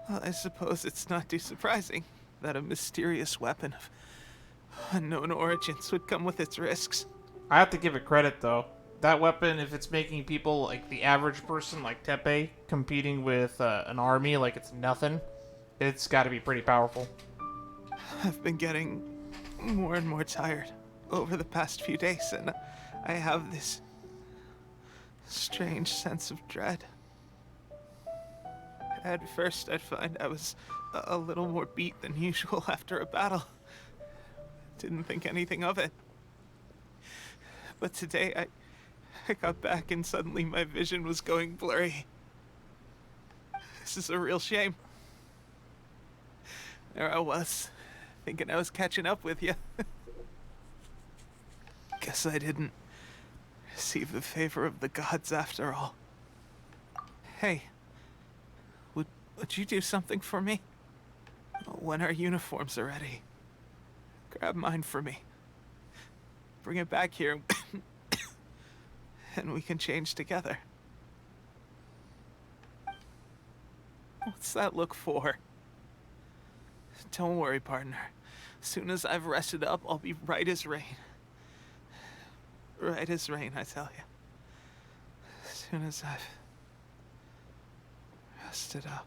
Well, I suppose it's not too surprising that a mysterious weapon of unknown origins would come with its risks. I have to give it credit, though. That weapon, if it's making people, like the average person, like Tepe, competing with an army like it's nothing, it's got to be pretty powerful. I've been getting more and more tired over the past few days, and I have this strange sense of dread. At first, I'd find I was a little more beat than usual after a battle. Didn't think anything of it. But today, I got back and suddenly my vision was going blurry. This is a real shame. There I was, thinking I was catching up with you. Guess I didn't receive the favor of the gods after all. Hey, would you do something for me? When our uniforms are ready, grab mine for me. Bring it back here, and we can change together. What's that look for? Don't worry, partner. As soon as I've rested up, I'll be right as rain. Right as rain, I tell you. As soon as I've rested up.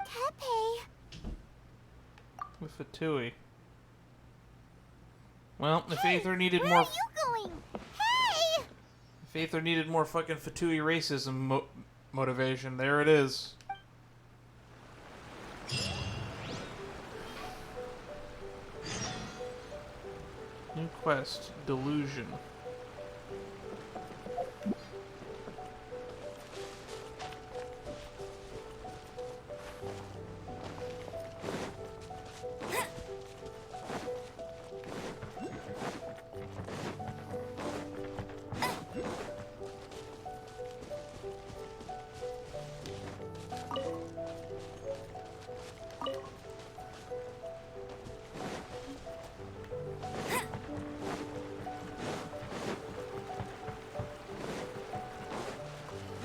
Tepe! With Fatui. Well, if Aether needed Where more... are you going? Hey! If Aether needed more fucking Fatui racism motivation, there it is. New quest, Delusion.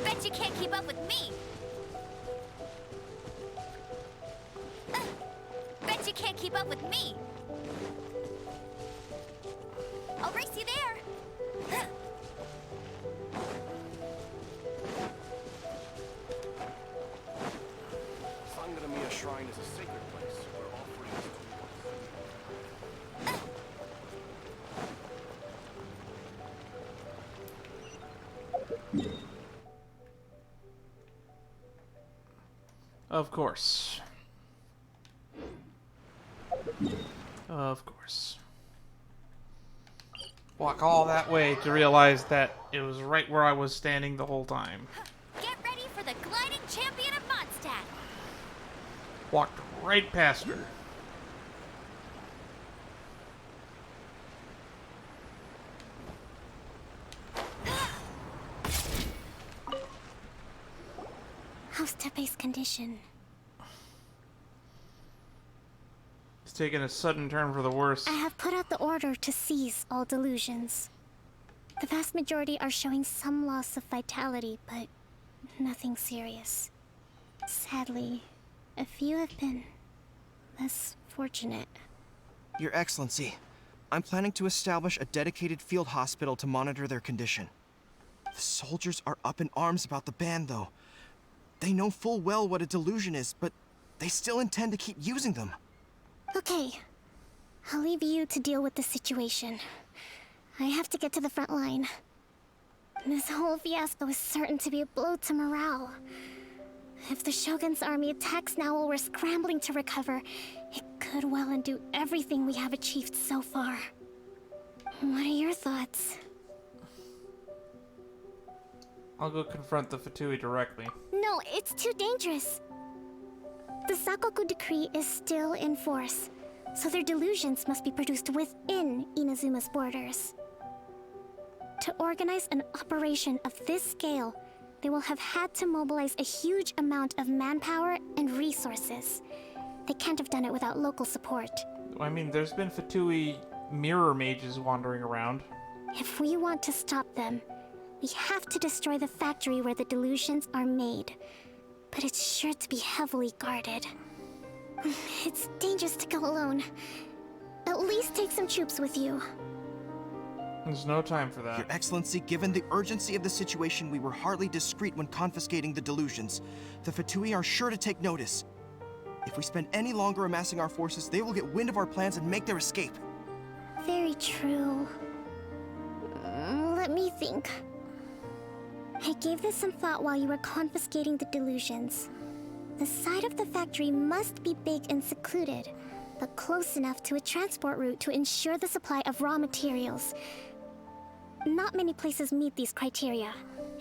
Bet you can't keep up with me! Bet you can't keep up with me! I'll race you there! Sangonomiya Shrine is a sacred place where offerings Of course. Of course. Walk all that way to realize that it was right where I was standing the whole time. Get ready for the gliding champion of Mondstadt! Walked right past her. How's Tepe's condition? It's taken a sudden turn for the worse. I have put out the order to seize all delusions. The vast majority are showing some loss of vitality, but nothing serious. Sadly, a few have been less fortunate. Your Excellency, I'm planning to establish a dedicated field hospital to monitor their condition. The soldiers are up in arms about the ban, though. They know full well what a delusion is, but they still intend to keep using them. Okay, I'll leave you to deal with the situation. I have to get to the front line. This whole fiasco is certain to be a blow to morale. If the Shogun's army attacks now while we're scrambling to recover, it could well undo everything we have achieved so far. What are your thoughts? I'll go confront the Fatui directly. No, it's too dangerous. The Sakoku decree is still in force, so their delusions must be produced within Inazuma's borders. To organize an operation of this scale, they will have had to mobilize a huge amount of manpower and resources. They can't have done it without local support. I mean, there's been Fatui mirror mages wandering around. If we want to stop them, we have to destroy the factory where the delusions are made. But it's sure to be heavily guarded. It's dangerous to go alone. At least take some troops with you. There's no time for that. Your Excellency, given the urgency of the situation, we were hardly discreet when confiscating the delusions. The Fatui are sure to take notice. If we spend any longer amassing our forces, they will get wind of our plans and make their escape. Very true. Let me think. I gave this some thought while you were confiscating the delusions. The side of the factory must be big and secluded, but close enough to a transport route to ensure the supply of raw materials. Not many places meet these criteria.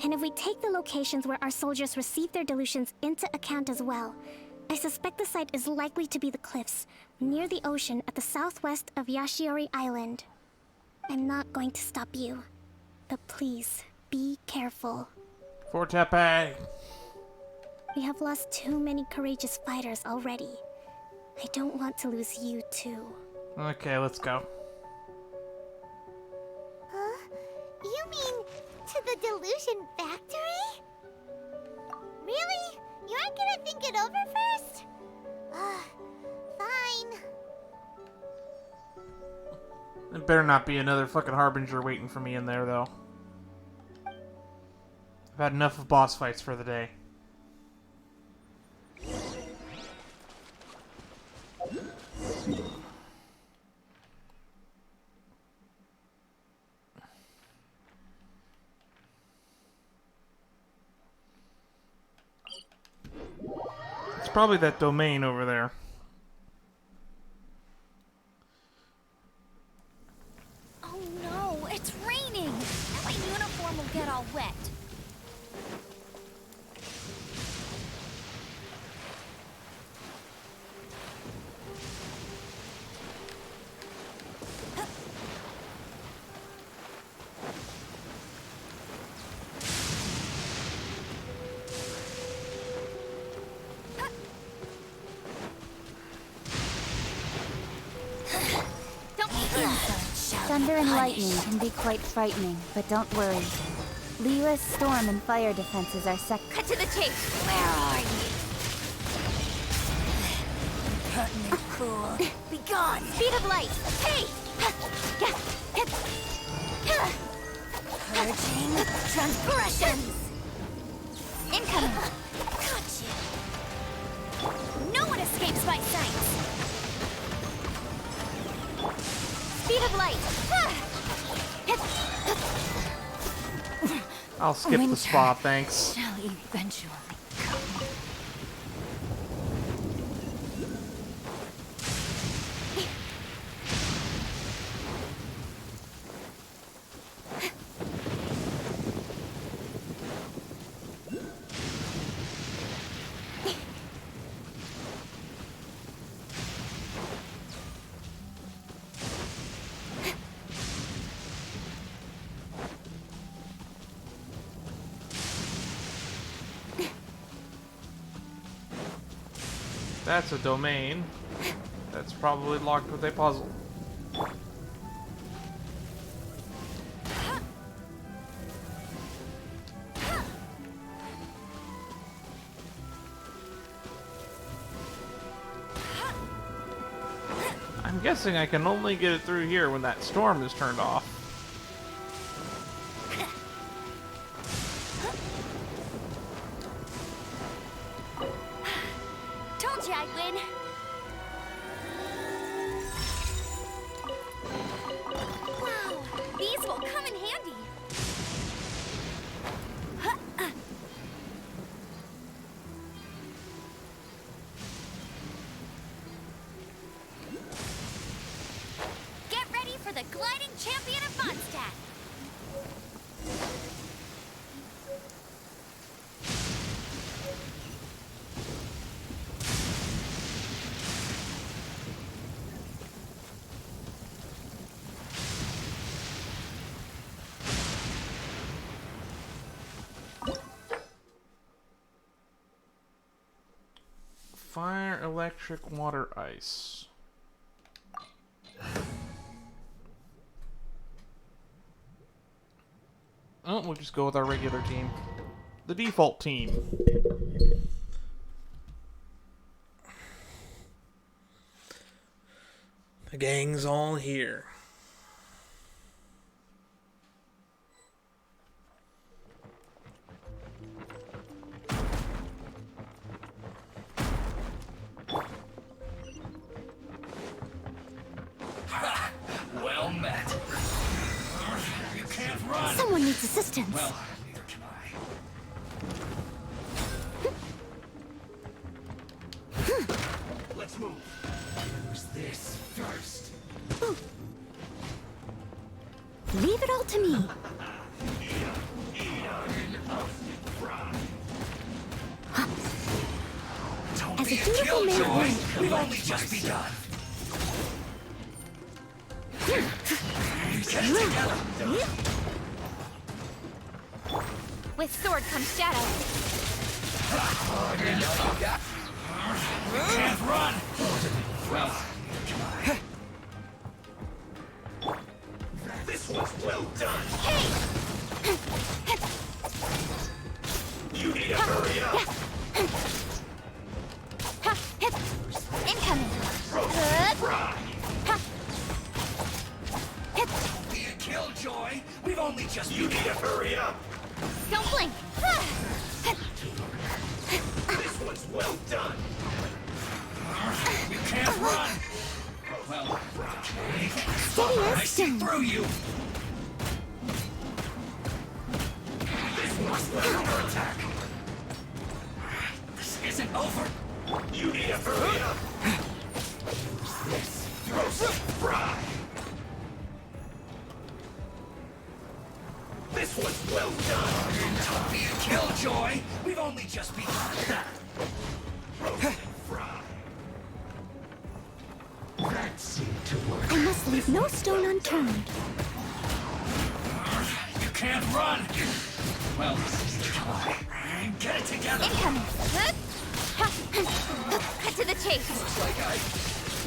And if we take the locations where our soldiers receive their delusions into account as well, I suspect the site is likely to be the cliffs, near the ocean at the southwest of Yashiori Island. I'm not going to stop you, but please, be careful. For Tepe! We have lost too many courageous fighters already. I don't want to lose you too. Okay, let's go. Huh? You mean to the Delusion factory? Really? You aren't gonna think it over first? Fine. There better not be another fucking Harbinger waiting for me in there, though. I've had enough of boss fights for the day. It's probably that domain over there. Oh no, it's raining! My uniform will get all wet. Thunder and lightning can be quite frightening, but don't worry. Liyue's storm and fire defenses are Cut to the chase! Where are you? Cutting it cool. Be gone! Speed of light! Hey! Purging transgressions! Incoming! Gotcha! No one escapes my sight! Speed of light! I'll skip the spot, thanks. Shall eventually come. That's a domain. That's probably locked with a puzzle. I'm guessing I can only get it through here when that storm is turned off. Told you I'd win. Wow, these will come in handy. Get ready for the gliding champion of Mondstadt. Fire, electric, water, ice. Oh, we'll just go with our regular team. The default team. The gang's all here. Well met. You can't run. Someone needs assistance. Well, neither can I. Let's move. Use this first. Leave it all to me. As a dutiful man, we've only just begun. Get it together. With sword comes shadow. Can't run. Well, this was well done. You need to hurry up. Incoming. Be a killjoy. We've only just. You need to hurry up. Don't blink. This was well done. You can't run. Well, I see through you. This was well under attack. This isn't over. You need to hurry up. This roast fry. This was well done. Don't be a killjoy. We've only just begun. Roast fry. That seemed to work. I must leave no stone unturned. You can't run. Well, come on. Get it together. Incoming. Cut to the chase. Looks like I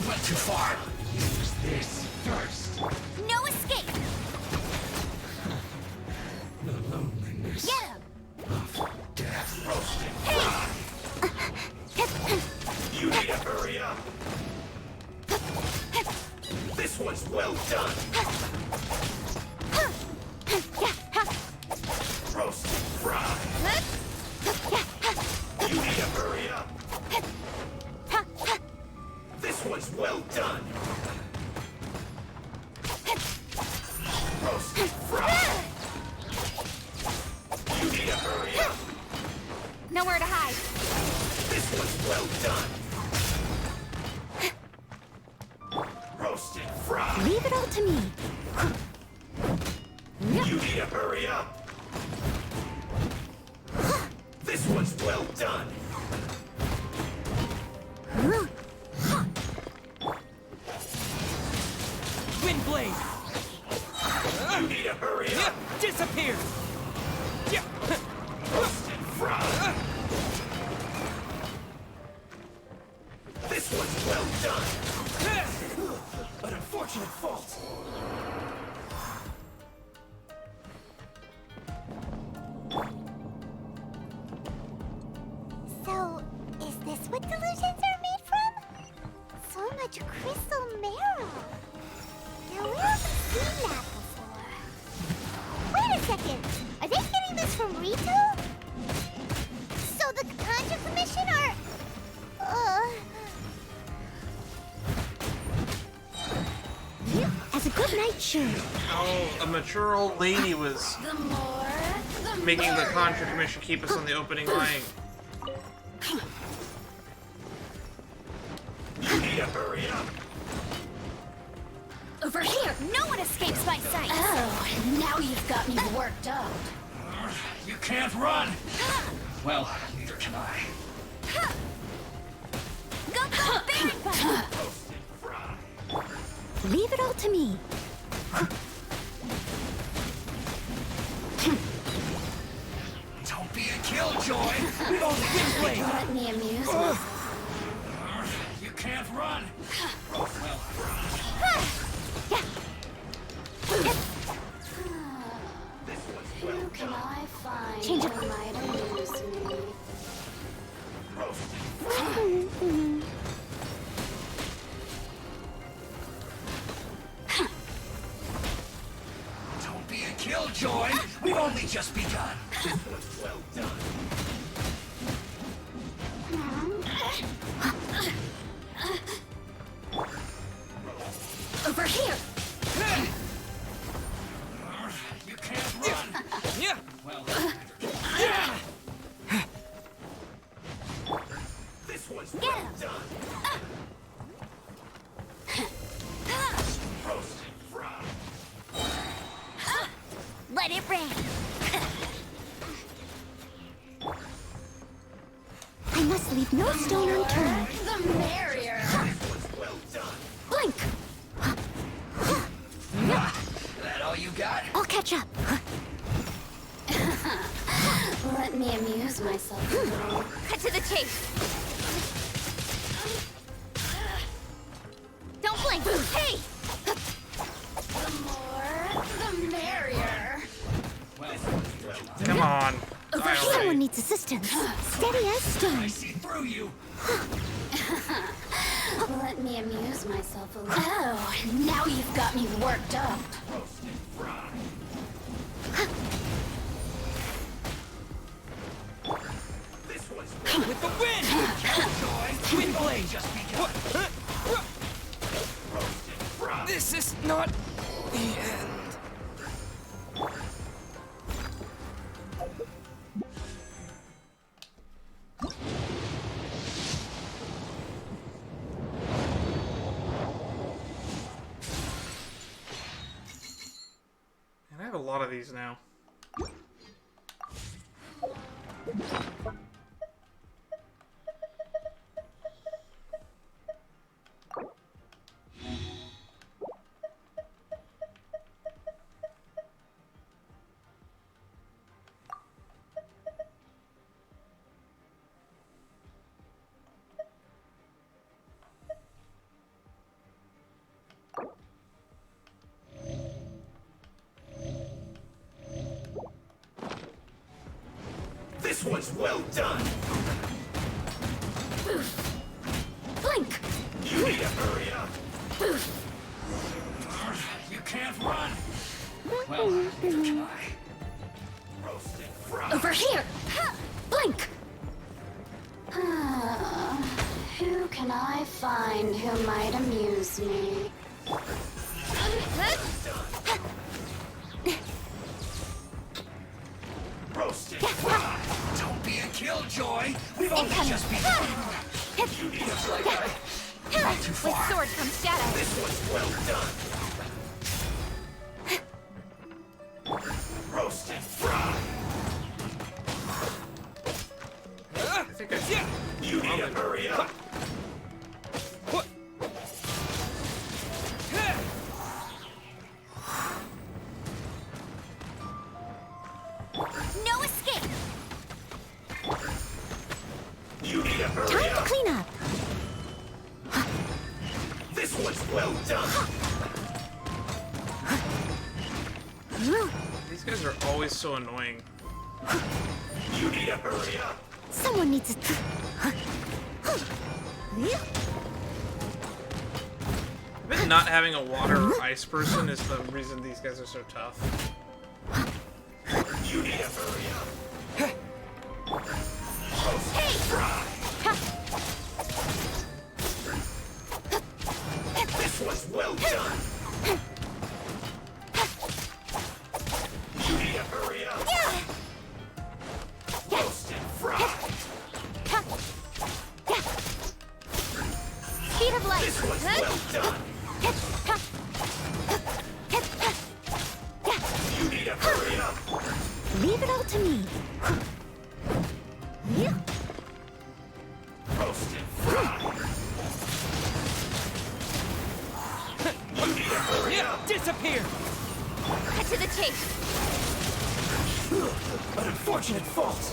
went too far. Use this first. No escape. The loneliness Get him. of death roasted. You need to hurry up. This one's well done. Roast fry. You need to hurry up. This one's well done. Roast fry. You need to hurry up. Nowhere to hide. This one's well done. Roasted fry. Leave it all to me. You need to hurry up. This one's well done. Windblade! You need to hurry up. Disappear! Roasted fry. This one's well done. An unfortunate fault. So, is this what delusions are made from? So much crystal marrow. Now, where have I seen that before? Wait a second. Are they getting this from Rito? So the Contra Commission are... As a good night shirt. Oh, a mature old lady was making the Contra Commission keep us on the opening line. You need to hurry up. Over here. No one escapes my sight. Oh, now you've got me worked up. You can't run. Well, neither can I. Go for the bad. Leave it all to me. Don't be a killjoy. We don't win. Let me amuse myself. You can't run. Well, Who can I find Change that might amuse me? don't be a killjoy. We've only just begun. Well done. Over here. You can't run. Yeah. Well, this one's well done. Roasted fry. brand. I must leave no stone unturned. The merrier. Blink! That all you got? I'll catch up. Let me amuse myself a little. Cut to the chase. Don't blink! Hey! The more, the merrier. Come on. Over Die here. already. Someone needs assistance. Steady as stone. I see through you. Let me amuse myself a little. Oh, now you've got me worked up. With the wind! Wind blade just begun. This is not the end. And I have a lot of these now. This was well done. Blink! You need to hurry up. You can't run. Well, neither can I. Roasted fried. Over here! Blink! Who can I find who might amuse me? Roasted fried. Don't be a killjoy. We've only just begun. You need to hurry. Not too With far. sword comes shadow. This was well done. Roasted fried. I think I... You need to hurry up. No escape! You need to hurry Time to up. clean up. This was well done. These guys are always so annoying. You need to hurry up. Someone needs to... I bet not having a water or ice person is the reason these guys are so tough. You need to hurry up. Hey! This was well done. You need to hurry up. Roasted fried. Speed of light! This was well done. You need to hurry up. Leave it all to me. Roasted fried. You need to hurry up. Disappear! Cut to the chase. An unfortunate fault.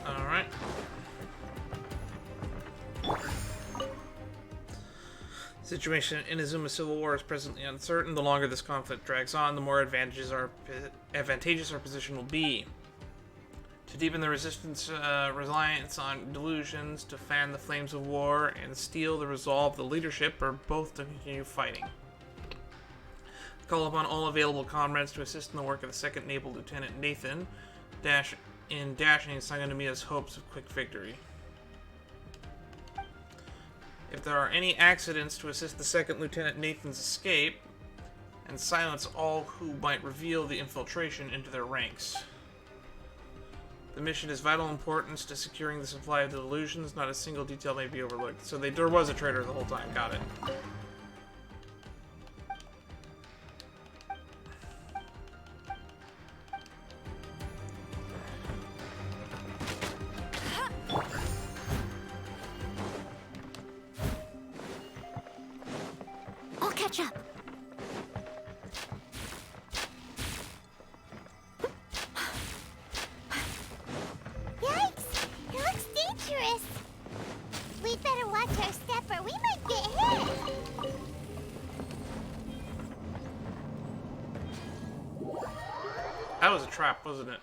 Alright. Situation in Inazuma Civil War is presently uncertain. The longer this conflict drags on, the more advantageous our position will be. To deepen the resistance reliance on delusions, to fan the flames of war, and steel the resolve of the leadership, or both to continue fighting. Call upon all available comrades to assist in the work of the 2nd Naval Lieutenant Nathan, in dashing Sangonomiya's hopes of quick victory. If there are any accidents, to assist the 2nd Lieutenant Nathan's escape, and silence all who might reveal the infiltration into their ranks. The mission is vital importance to securing the supply of the Delusions. Not a single detail may be overlooked. So there was a traitor the whole time. Got it. I'll catch up. Yikes! It looks dangerous. We'd better watch our step or we might get hit. That was a trap, wasn't it?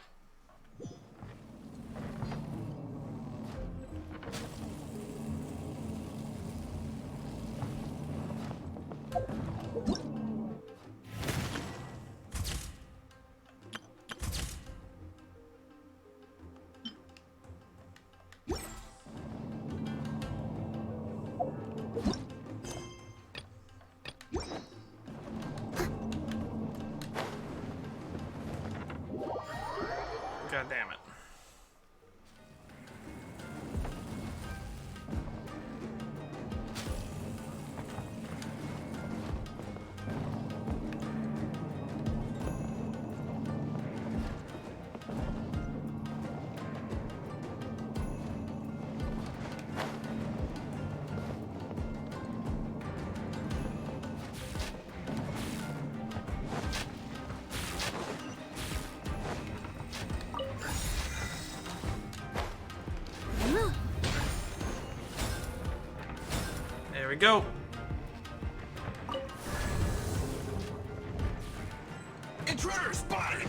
God damn it. There we go. Intruder spotted!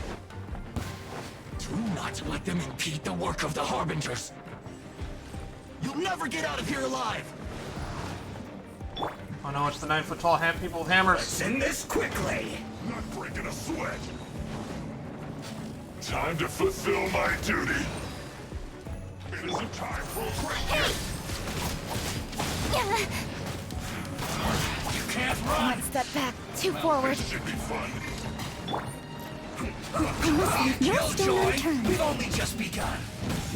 Do not let them impede the work of the Harbingers. You'll never get out of here alive! Oh no, it's the 9-foot-tall people with hammers. Let's end this quickly! Not breaking a sweat. Time to fulfill my duty. It isn't time for a break yet. You can't run! One step back, two forward. This should be fun. I must leave no stone Killjoy, unturned. we've only just begun.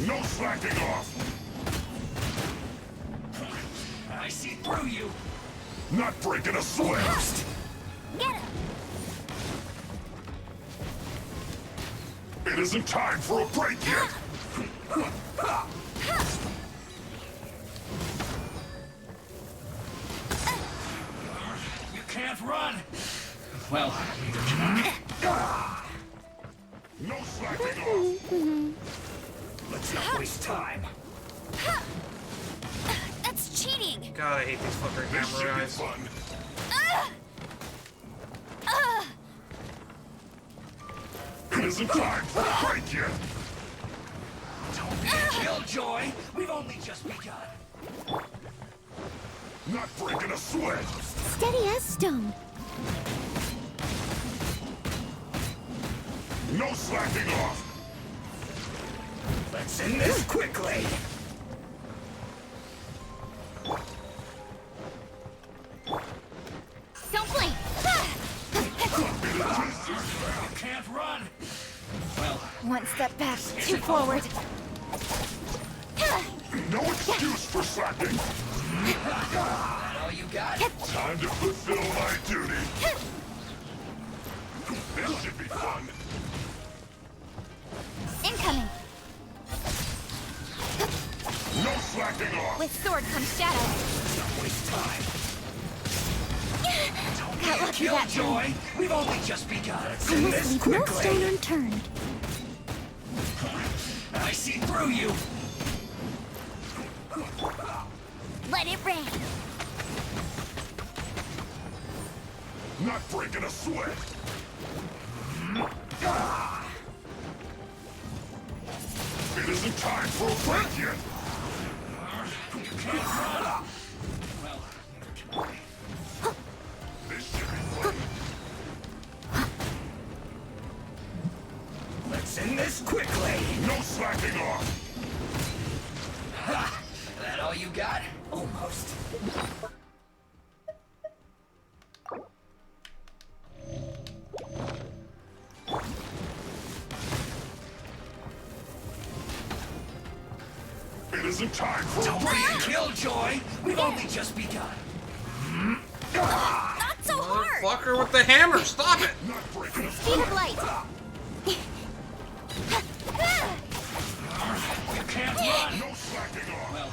No slacking off. I see through you. Not breaking a sweat. Get him! It isn't time for a break yet. You can't run. Well, neither can I. No slacking off. Let's not waste time. That's cheating! God, I hate these fucking This should hammer be guys. fun. It isn't time for a break yet. Don't be a killjoy. We've only just begun. Not breaking a sweat. Steady as stone. No slacking off. Let's end this quickly. Don't blink! You can't run. Well, One step back, two forward. No excuse for slacking. that all you got? Time to fulfill my duty. This should be fun. Incoming! No slacking off. With sword comes shadow. Don't waste time. Don't Got be a lucky that time. killjoy. We've only just begun. Let's I end must this leave no quickly. stone unturned. I see through you. Let it rain! Not breaking a sweat. It isn't time for a break yet. You can't run. Well, neither can I. This should be fun. Let's end this quickly. No slacking off. Ha! That all you got? Almost. It isn't time for a killjoy. We've only just begun. Not so hard! Motherfucker with the hammer, stop it! Speed of light! You can't run. No slacking off. Well,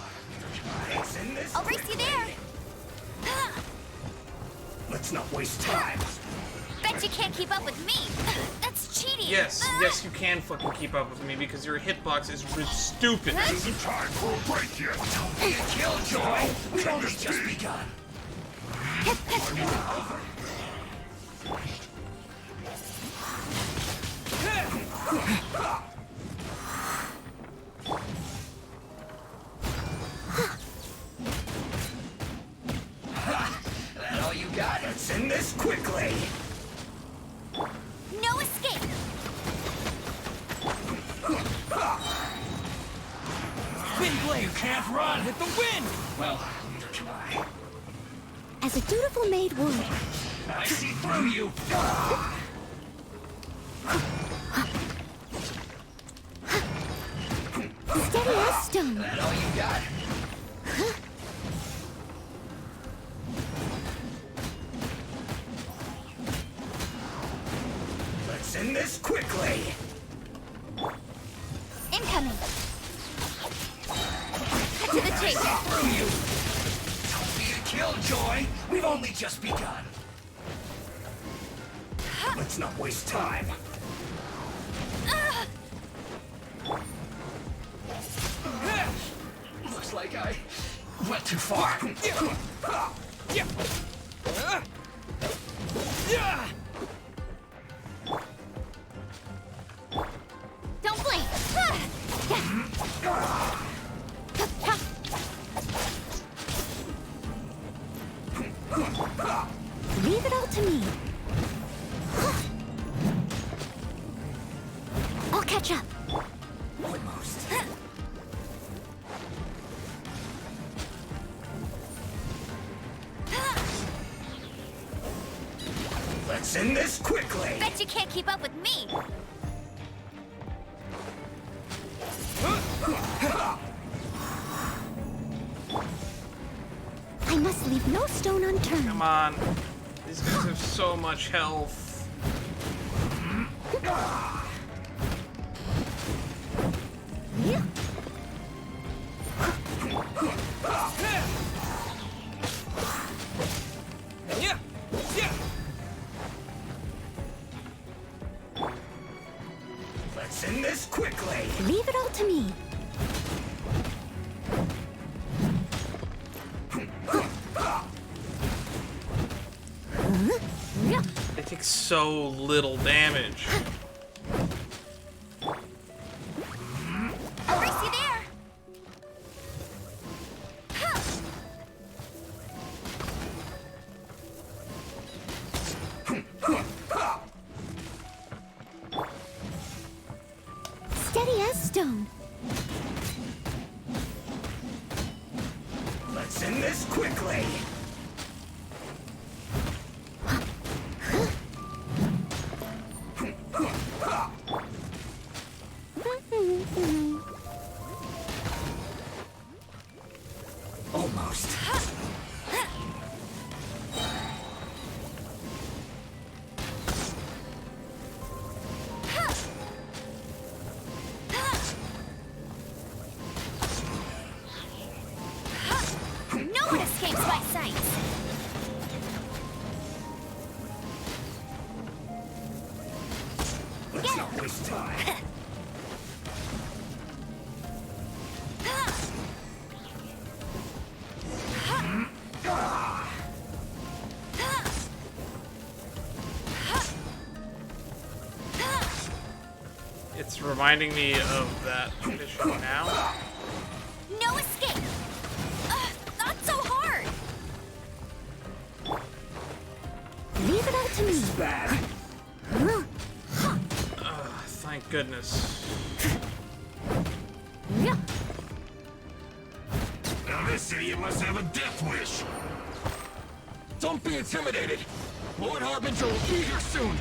it's in this. I'll race you there! Let's not waste time. Bet you can't keep up with me! That's cheating! Yes, yes, you can fucking keep up with me because your hitbox is stupid. It isn't time for a break yet. Don't be a killjoy. We've only just begun. That all you got? Let's end this quickly. No escape! Wind blade, you can't run with the wind. Well, neither can I. As a dutiful maid would. I see through you. Steady as stone. That all you got? Let's end this quickly. Incoming! Cut to the chase! Through you. Don't be a killjoy. We've only just begun. Let's not waste time. Looks like I went too far. Don't blink! Leave it all to me. I'll catch up. Almost. Let's end this quickly. Bet you can't keep up with me! I must leave no stone unturned. Come on. These guys have so much health. Yeah. Let's end this quickly. Leave it all to me. They take so little damage. I'll race you there! Steady as stone. Let's end this quickly. Almost. No one escapes my sights! Let's not waste time. It's reminding me of that mission now. No escape! Not so hard! Leave it all to me. Bad. Thank goodness. Yeah. Now this idiot must have a death wish. Don't be intimidated. Lord Harbinger will be here soon.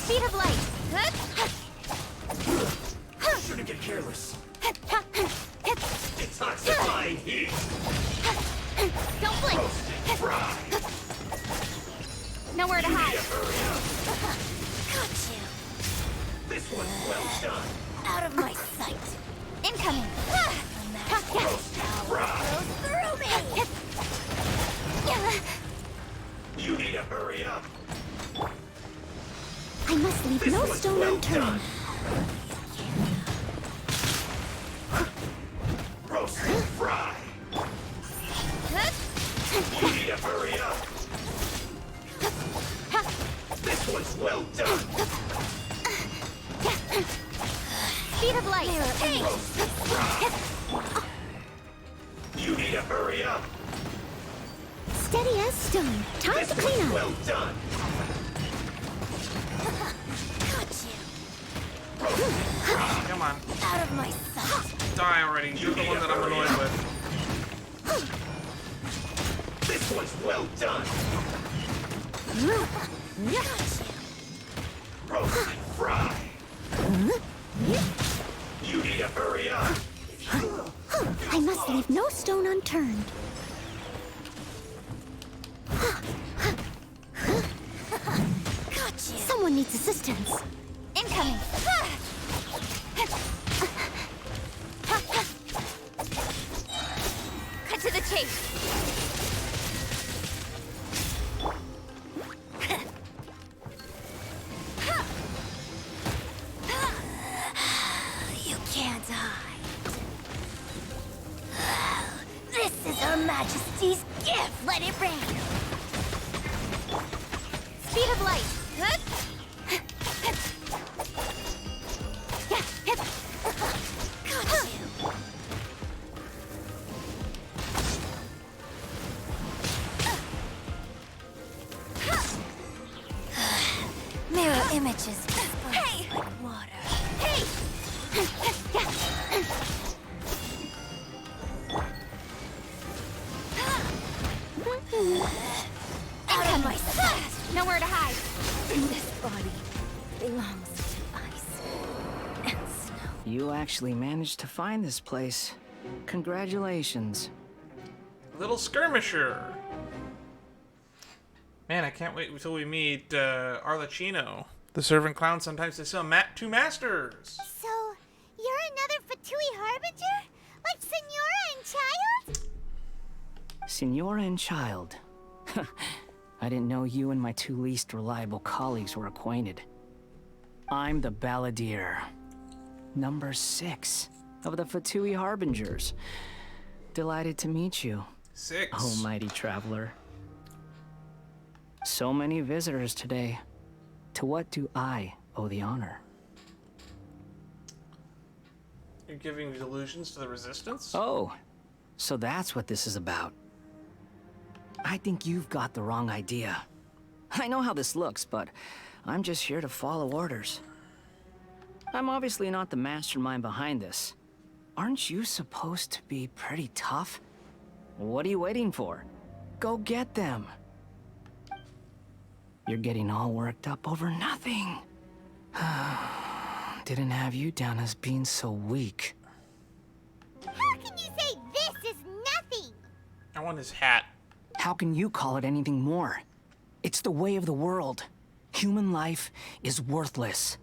Speed of light. Shouldn't get careless. It's oxidifying heat. Don't blink. Fry. Nowhere to hide. Got you. This one's well done. Out of my sight. Incoming. Goes through me. You need to hurry up. I must leave no stone unturned. Roast and fry. You need to hurry up. This one's well done. Speed of light. Hey. Roast and fry. You need to hurry up. Steady as stone. Time to clean up. Well done. Come on. Out of my sight. Die already. You're the one that I'm annoyed with. This one's well done. Roast and fry. You need to hurry up. I must leave no stone unturned. Someone needs assistance. Incoming. Cut to the chase. You can't hide. This is Her Majesty's gift. Let it rain. Speed of light. Mirror images dispersed like water. Hey! Out of my sight! Nowhere to hide. This body belongs to ice and snow. You actually managed to find this place. Congratulations. Little skirmisher. Man, I can't wait until we meet Arlecchino. The servant clown sometimes has some two masters. So, you're another Fatui Harbinger? Like Senora and Child? Senora and Child. I didn't know you and my two least reliable colleagues were acquainted. I'm the Balladeer. Number 6 of the Fatui Harbingers. Delighted to meet you. 6. Oh, mighty traveler. So many visitors today. To what do I owe the honor? You're giving delusions to the Resistance? Oh, so that's what this is about. I think you've got the wrong idea. I know how this looks, but I'm just here to follow orders. I'm obviously not the mastermind behind this. Aren't you supposed to be pretty tough? What are you waiting for? Go get them. You're getting all worked up over nothing. Didn't have you down as being so weak. How can you say this is nothing? I want his hat. How can you call it anything more? It's the way of the world. Human life is worthless.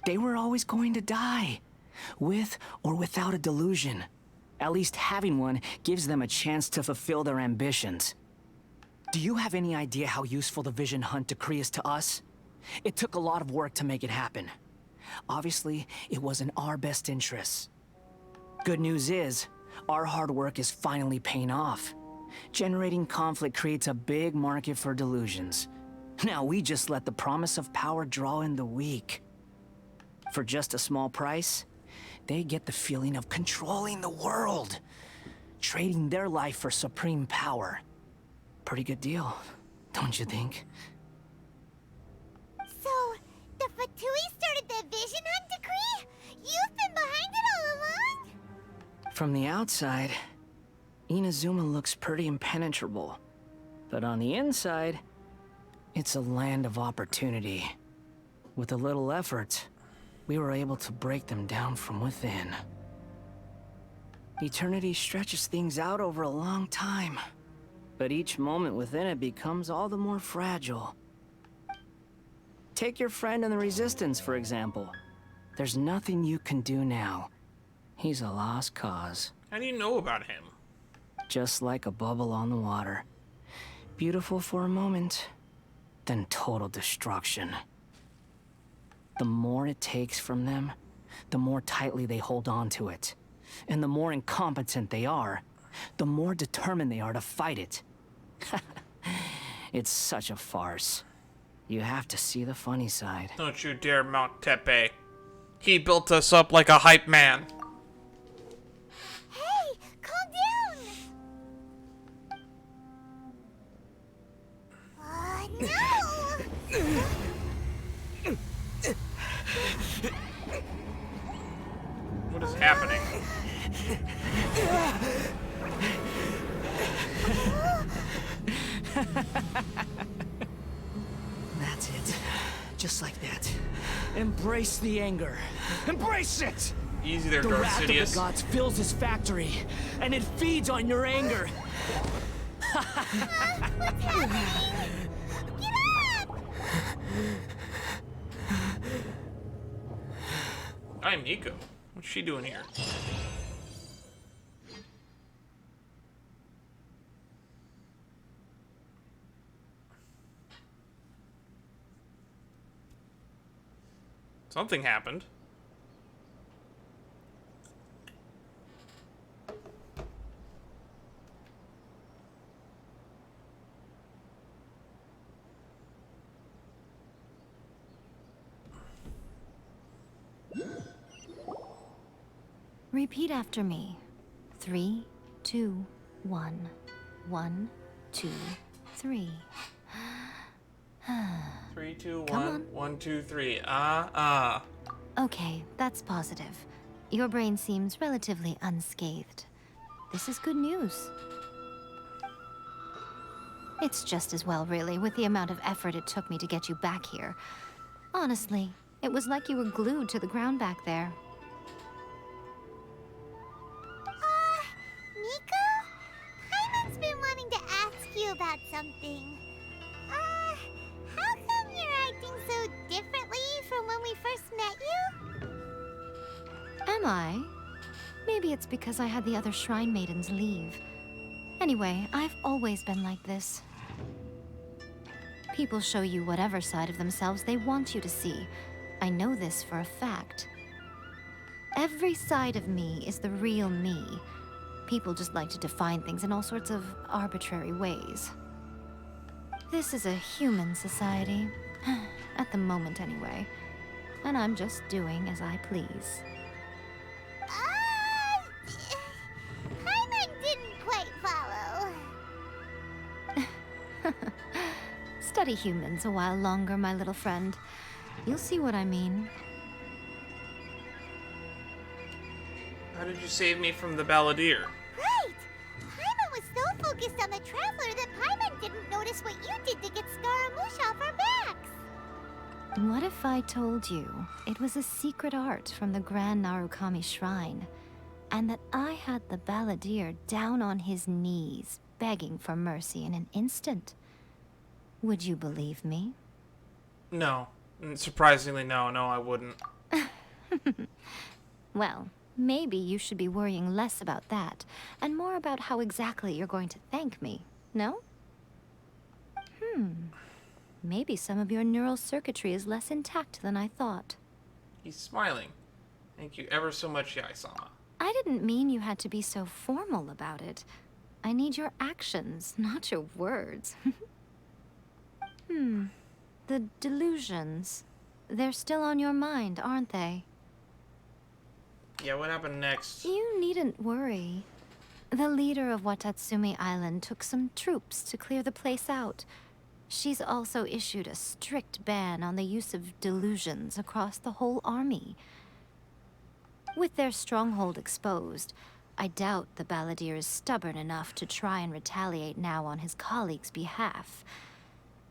They were always going to die, with or without a delusion. At least having one gives them a chance to fulfill their ambitions. Do you have any idea how useful the Vision Hunt decree is to us? It took a lot of work to make it happen. Obviously, it was in our best interests. Good news is, our hard work is finally paying off. Generating conflict creates a big market for delusions. Now we just let the promise of power draw in the weak. For just a small price, they get the feeling of controlling the world, trading their life for supreme power. Pretty good deal, don't you think? So, the Fatui started the Vision Hunt decree? You've been behind it all along? From the outside, Inazuma looks pretty impenetrable. But on the inside, it's a land of opportunity. with a little effort, we were able to break them down from within. Eternity stretches things out over a long time, but each moment within it becomes all the more fragile. Take your friend in the Resistance, for example. There's nothing you can do now. He's a lost cause. How do you know about him? Just like a bubble on the water. Beautiful for a moment, then total destruction. The more it takes from them, the more tightly they hold on to it. And the more incompetent they are, the more determined they are to fight it. It's such a farce. You have to see the funny side. Don't you dare mount Tepe. He built us up like a hype man. Hey, calm down! No! What is happening? That's it. Just like that. Embrace the anger. Embrace it! Easy there, The Darth wrath of Sidious. the gods fills this factory, and it feeds on your anger. What's happening? Get up! I'm Nico. What's she doing here? Something happened. Repeat after me. 3, 2, 1. 1, 2, 3. 3, 2, Come 1, on. 1, 2, 3. Okay, that's positive. Your brain seems relatively unscathed. This is good news. It's just as well, really, with the amount of effort it took me to get you back here. Honestly, it was like you were glued to the ground back there. Nico? Paimon's been wanting to ask you about something. How come you're acting so differently from when we first met you? Am I? Maybe it's because I had the other Shrine Maidens leave. Anyway, I've always been like this. People show you whatever side of themselves they want you to see. I know this for a fact. Every side of me is the real me. People just like to define things in all sorts of arbitrary ways. This is a human society. At the moment, anyway. And I'm just doing as I please. Paimon didn't quite follow. Study humans a while longer, my little friend. You'll see what I mean. How did you save me from the Balladeer? Right! Paimon was so focused on the Traveler that Paimon didn't notice what you did to get Scaramouche off our backs. What if I told you it was a secret art from the Grand Narukami Shrine, and that I had the Balladeer down on his knees, begging for mercy in an instant? Would you believe me? No. Surprisingly, no, I wouldn't. Well, maybe you should be worrying less about that, and more about how exactly you're going to thank me, no? Maybe some of your neural circuitry is less intact than I thought. He's smiling. Thank you ever so much, Yai-sama. I didn't mean you had to be so formal about it. I need your actions, not your words. The delusions. They're still on your mind, aren't they? Yeah, what happened next? You needn't worry. The leader of Watatsumi Island took some troops to clear the place out. She's also issued a strict ban on the use of delusions across the whole army. With their stronghold exposed, I doubt the Balladeer is stubborn enough to try and retaliate now on his colleagues' behalf.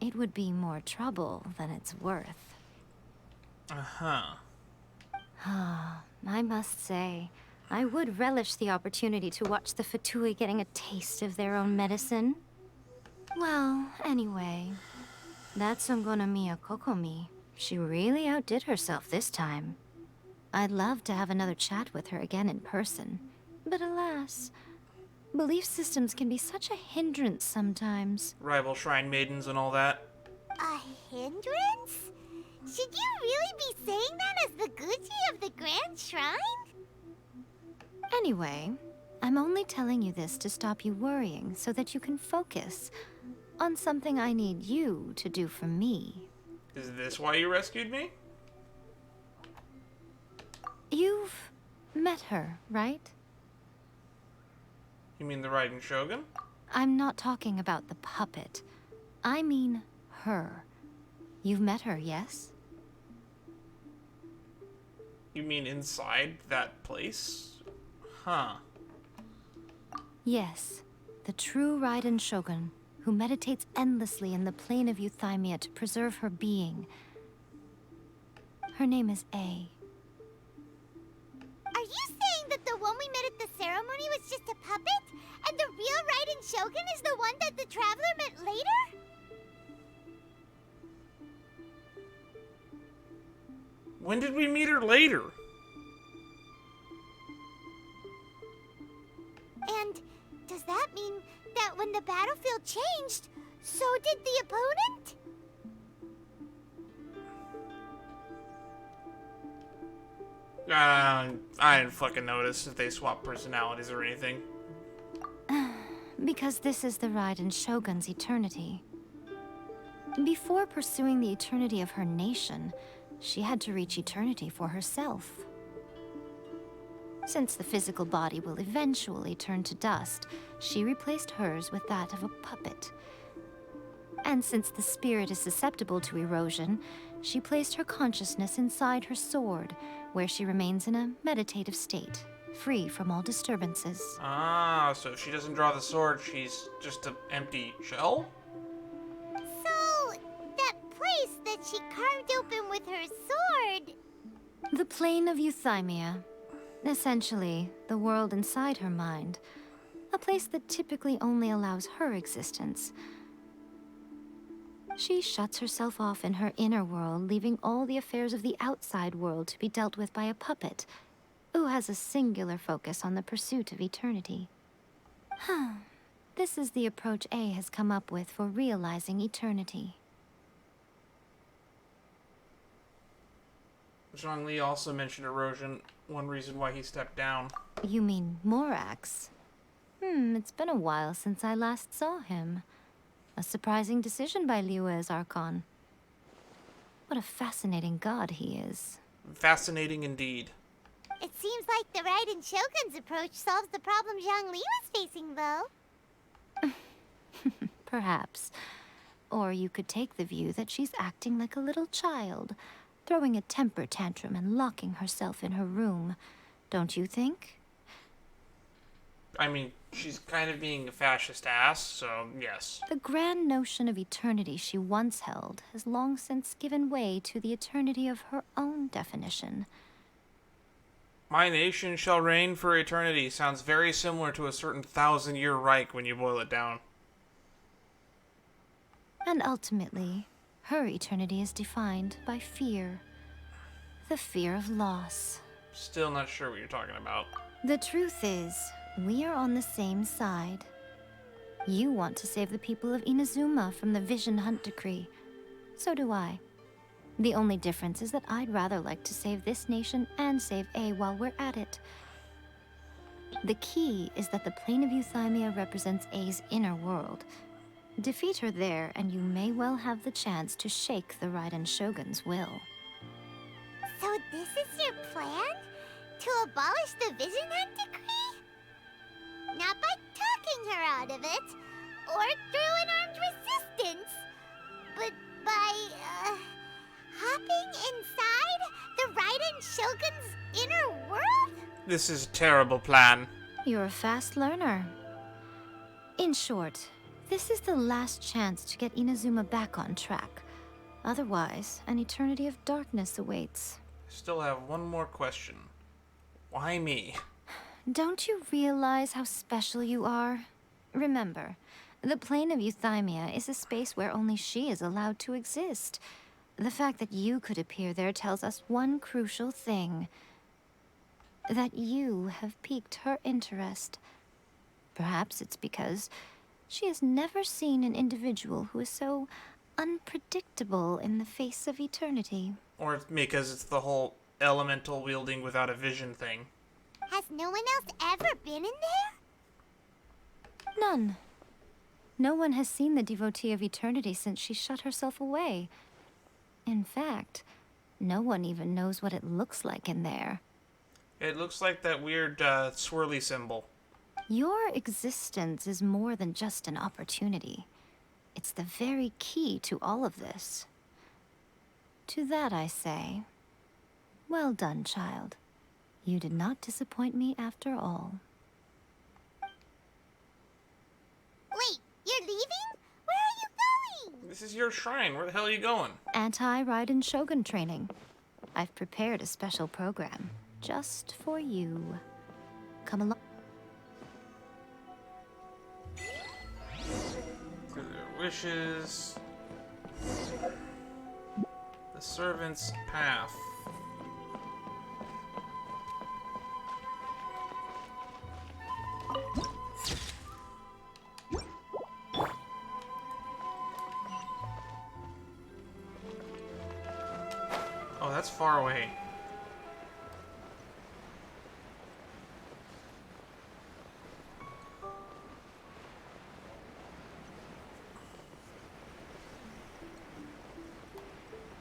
It would be more trouble than it's worth. Uh-huh. I must say, I would relish the opportunity to watch the Fatui getting a taste of their own medicine. Well, anyway, that's Songonomiya Kokomi. She really outdid herself this time. I'd love to have another chat with her again in person. But alas, belief systems can be such a hindrance sometimes. Rival shrine maidens and all that. A hindrance? Should you really be saying that as the Gucci of the Grand Shrine? Anyway, I'm only telling you this to stop you worrying so that you can focus on something I need you to do for me. Is this why you rescued me? You've met her, right? You mean the Raiden Shogun? I'm not talking about the puppet. I mean her. You've met her, yes? You mean inside that place? Huh. Yes. The true Raiden Shogun, who meditates endlessly in the plane of Euthymia to preserve her being. Her name is A. Are you saying that the one we met at the ceremony was just a puppet? And the real Raiden Shogun is the one that the Traveler met later? When did we meet her later? And does that mean that when the battlefield changed, so did the opponent? I didn't fucking notice if they swapped personalities or anything. Because this is the Raiden Shogun's eternity. Before pursuing the eternity of her nation, she had to reach eternity for herself. Since the physical body will eventually turn to dust, she replaced hers with that of a puppet. And since the spirit is susceptible to erosion, she placed her consciousness inside her sword, where she remains in a meditative state, free from all disturbances. Ah, so if she doesn't draw the sword, she's just an empty shell? So, that place that she carved open with her sword... The plane of Euthymia. Essentially, the world inside her mind. A place that typically only allows her existence. She shuts herself off in her inner world, leaving all the affairs of the outside world to be dealt with by a puppet, who has a singular focus on the pursuit of eternity. This is the approach A has come up with for realizing eternity. Zhongli also mentioned erosion, one reason why he stepped down. You mean Morax? It's been a while since I last saw him. A surprising decision by Liyue's Archon. What a fascinating god he is. Fascinating indeed. It seems like the Raiden Shogun's approach solves the problem Zhongli was facing, though. Perhaps. Or you could take the view that she's acting like a little child, throwing a temper tantrum and locking herself in her room. Don't you think? I mean, she's kind of being a fascist ass, so yes. The grand notion of eternity she once held has long since given way to the eternity of her own definition. My nation shall reign for eternity sounds very similar to a certain 1,000-year Reich when you boil it down. And ultimately, her eternity is defined by fear. The fear of loss. Still not sure what you're talking about. The truth is, we are on the same side. You want to save the people of Inazuma from the Vision Hunt Decree. So do I. The only difference is that I'd rather like to save this nation and save A while we're at it. The key is that the plane of Euthymia represents A's inner world. Defeat her there, and you may well have the chance to shake the Raiden Shogun's will. So this is your plan? To abolish the Vision Hunt Decree? Not by talking her out of it, or through an armed resistance, but by, hopping inside the Raiden Shogun's inner world? This is a terrible plan. You're a fast learner. In short, this is the last chance to get Inazuma back on track. Otherwise, an eternity of darkness awaits. Still have one more question. Why me? Don't you realize how special you are? Remember, the plane of Euthymia is a space where only she is allowed to exist. The fact that you could appear there tells us one crucial thing. That you have piqued her interest. Perhaps it's because she has never seen an individual who is so unpredictable in the face of eternity. Or because it's the whole elemental wielding without a vision thing. Has no one else ever been in there? None. No one has seen the devotee of eternity since she shut herself away. In fact, no one even knows what it looks like in there. It looks like that weird swirly symbol. Your existence is more than just an opportunity. It's the very key to all of this. To that I say, well done, child. You did not disappoint me after all. Wait, you're leaving? Where are you going? This is your shrine. Where the hell are you going? Anti-Raiden Shogun training. I've prepared a special program just for you. Come along. Through their wishes. The servant's path. Oh, that's far away.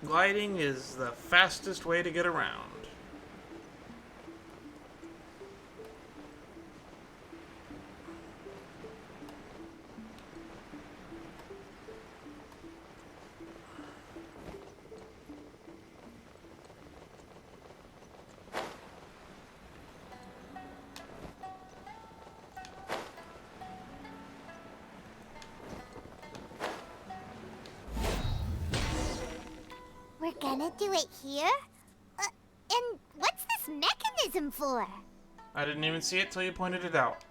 Gliding is the fastest way to get around. We're gonna do it here? And what's this mechanism for? I didn't even see it till you pointed it out.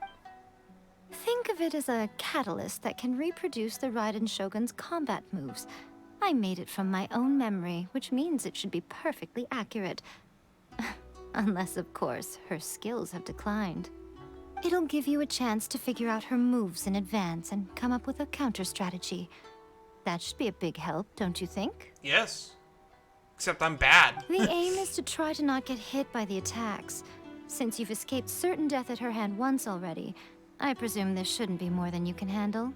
Think of it as a catalyst that can reproduce the Raiden Shogun's combat moves. I made it from my own memory, which means it should be perfectly accurate. Unless, of course, her skills have declined. It'll give you a chance to figure out her moves in advance and come up with a counter-strategy. That should be a big help, don't you think? Yes. Except I'm bad. The aim is to try to not get hit by the attacks. Since you've escaped certain death at her hand once already, I presume this shouldn't be more than you can handle.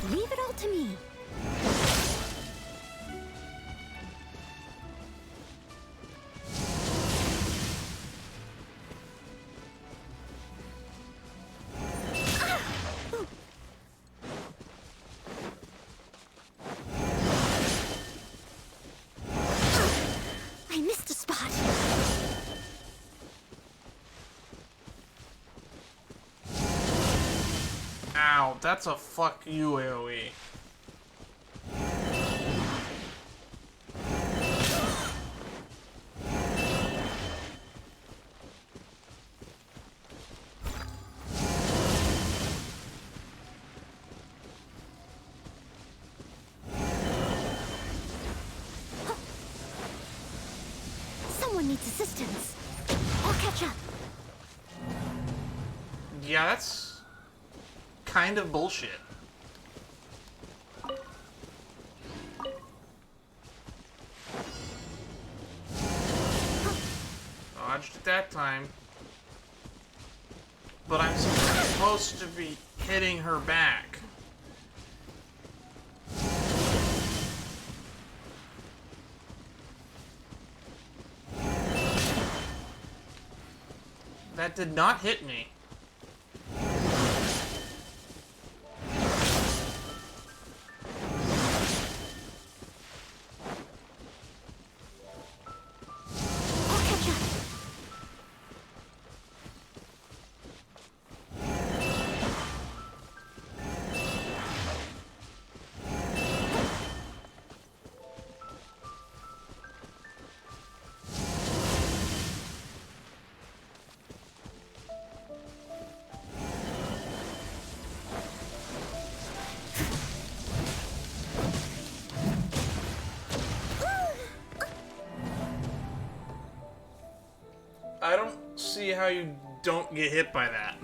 Leave it all to me. I missed a spot. Ow, that's a fuck you AoE. Someone needs assistance. I'll catch up. Yeah, that's kind of bullshit. Dodged it that time. But I'm supposed to be hitting her back. That did not hit me. you don't get hit by that.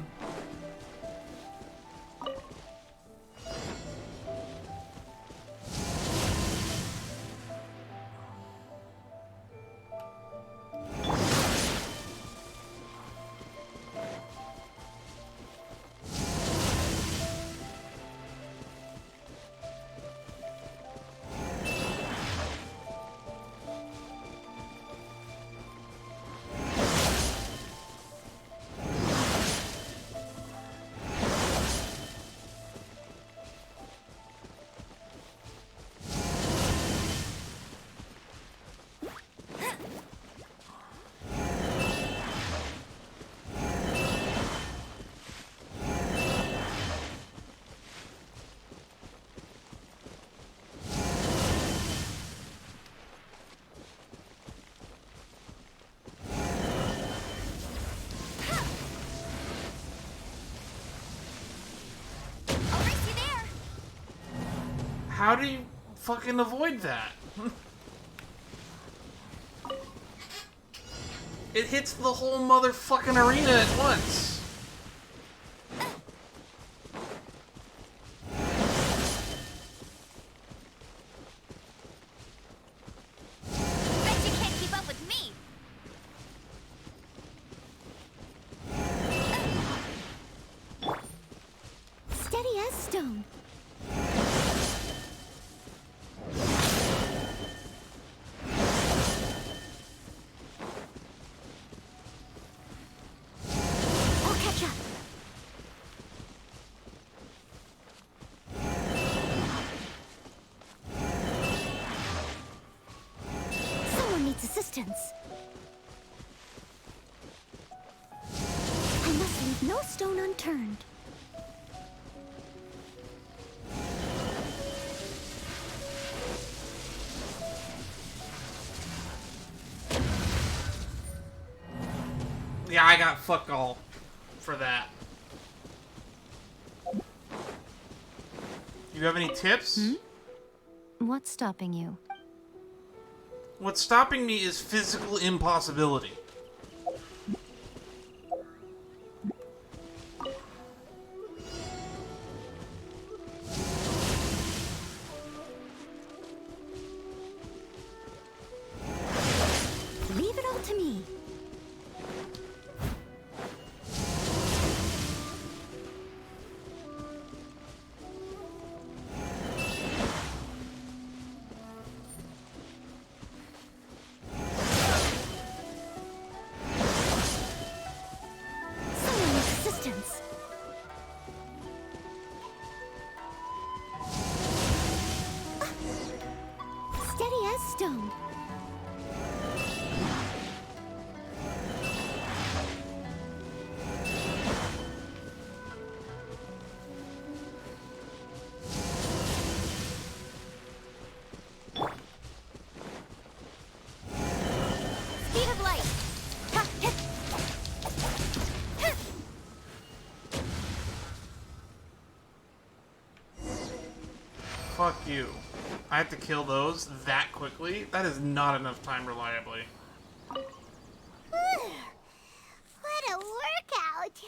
How do you fucking avoid that? It hits the whole motherfucking arena at once. Bet you can't keep up with me. Steady as stone. Assistance. I must leave no stone unturned. Yeah, I got fuck all for that. You have any tips? What's stopping you? What's stopping me is physical impossibility. Leave it all to me. Steady as stone. Speed of light. Ha, hit. Hit. Fuck you. I have to kill those that quickly? That is not enough time reliably. What a workout.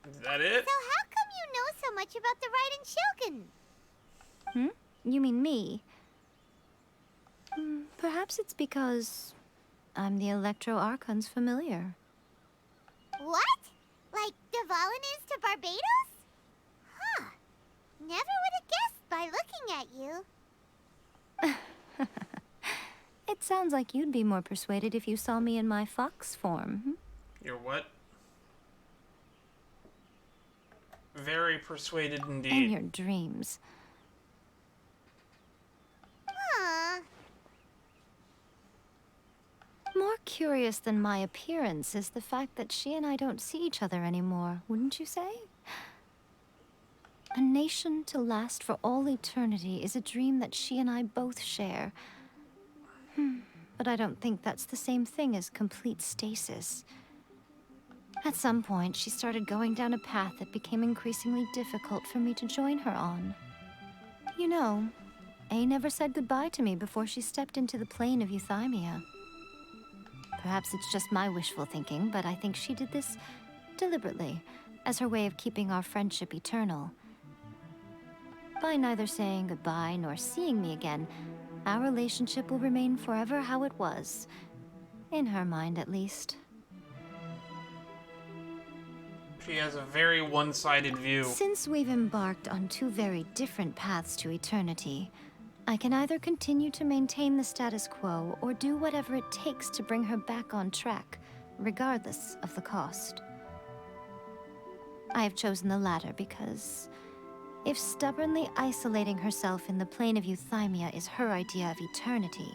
Is that it? So how come you know so much about the Raiden Shogun? You mean me? Perhaps it's because I'm the Electro Archon's familiar. What? Like Dvalin is to Barbados? Huh. Never would have guessed by looking at you. It sounds like you'd be more persuaded if you saw me in my fox form. You're what? Very persuaded indeed. In your dreams. Huh. More curious than my appearance is the fact that she and I don't see each other anymore, wouldn't you say? A nation to last for all eternity is a dream that she and I both share. But I don't think that's the same thing as complete stasis. At some point, she started going down a path that became increasingly difficult for me to join her on. You know, A never said goodbye to me before she stepped into the plane of euthymia. Perhaps it's just my wishful thinking, but I think she did this deliberately, as her way of keeping our friendship eternal. By neither saying goodbye nor seeing me again, our relationship will remain forever how it was. In her mind, at least. She has a very one-sided view. Since we've embarked on two very different paths to eternity, I can either continue to maintain the status quo or do whatever it takes to bring her back on track, regardless of the cost. I have chosen the latter because if stubbornly isolating herself in the plane of euthymia is her idea of eternity,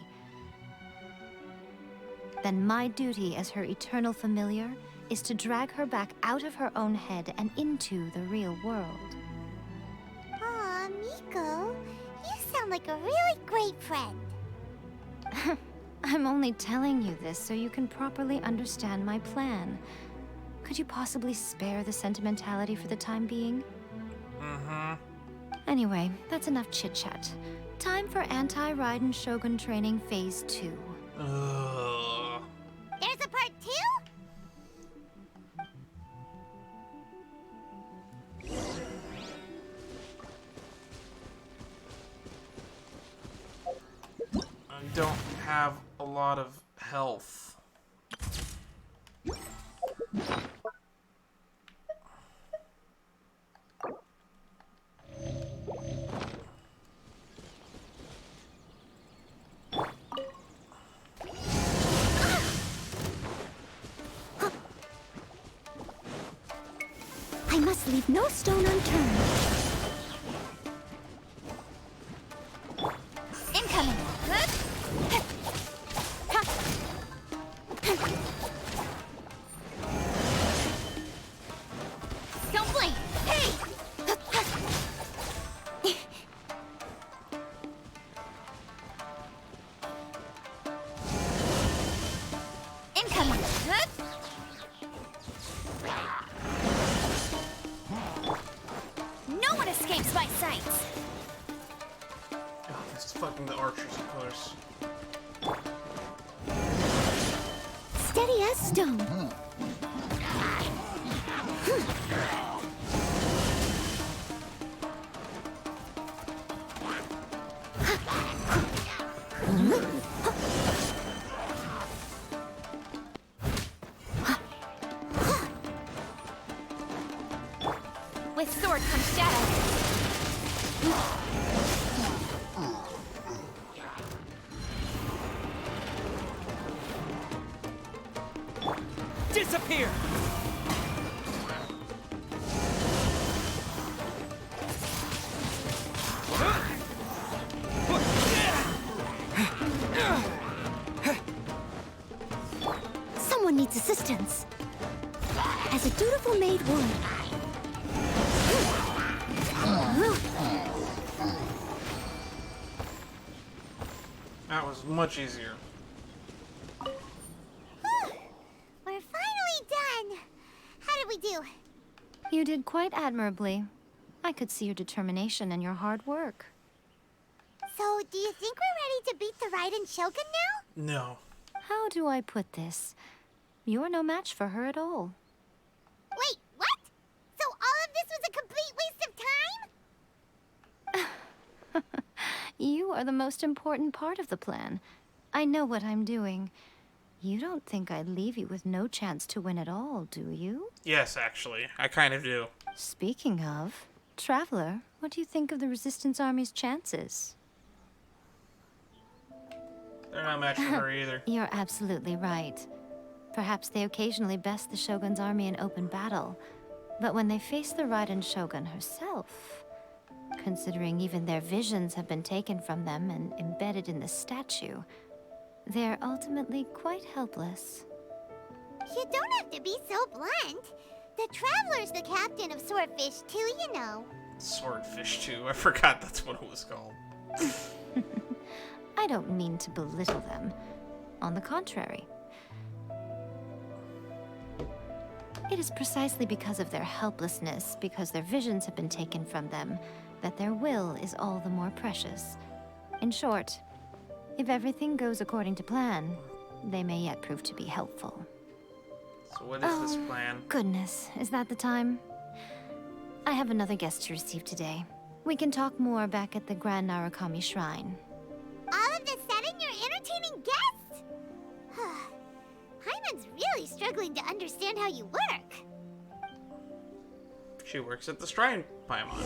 then my duty as her eternal familiar is to drag her back out of her own head and into the real world. Aw, Miko, you sound like a really great friend. I'm only telling you this so you can properly understand my plan. Could you possibly spare the sentimentality for the time being? Mm-hmm. Anyway, that's enough chit-chat. Time for Anti-Raiden Shogun Training Phase 2. Ugh. There's a part 2? I don't have a lot of health. I must leave no stone unturned. Incoming! Don't blink! Hey! Incoming! No one escapes my sight! Oh, it's fucking the archers, of course. Steady as stone. With sword comes shadow. Disappear! Someone needs assistance. As a dutiful maid would. That was much easier. We're finally done. How did we do? You did quite admirably. I could see your determination and your hard work. So, do you think we're ready to beat the Raiden Shogun now? No. How do I put this? You're no match for her at all. Wait, what? So all of this was a complete waste of time? You are the most important part of the plan. I know what I'm doing. You don't think I'd leave you with no chance to win at all, do you? Yes, actually. I kind of do. Speaking of, Traveler, what do you think of the Resistance Army's chances? They're not matching her either. You're absolutely right. Perhaps they occasionally best the Shogun's army in open battle, but when they face the Raiden Shogun herself, considering even their visions have been taken from them and embedded in the statue, they're ultimately quite helpless. You don't have to be so blunt. The Traveler's the captain of Swordfish too, you know. Swordfish 2. I forgot that's what it was called. I don't mean to belittle them. On the contrary. It is precisely because of their helplessness, because their visions have been taken from them, that their will is all the more precious. In short, if everything goes according to plan, they may yet prove to be helpful. So what is this plan? Goodness, is that the time? I have another guest to receive today. We can talk more back at the Grand Narukami Shrine. All of this sudden, you're entertaining guests? Hyman's really struggling to understand how you work. She works at the Shrine, Paimon.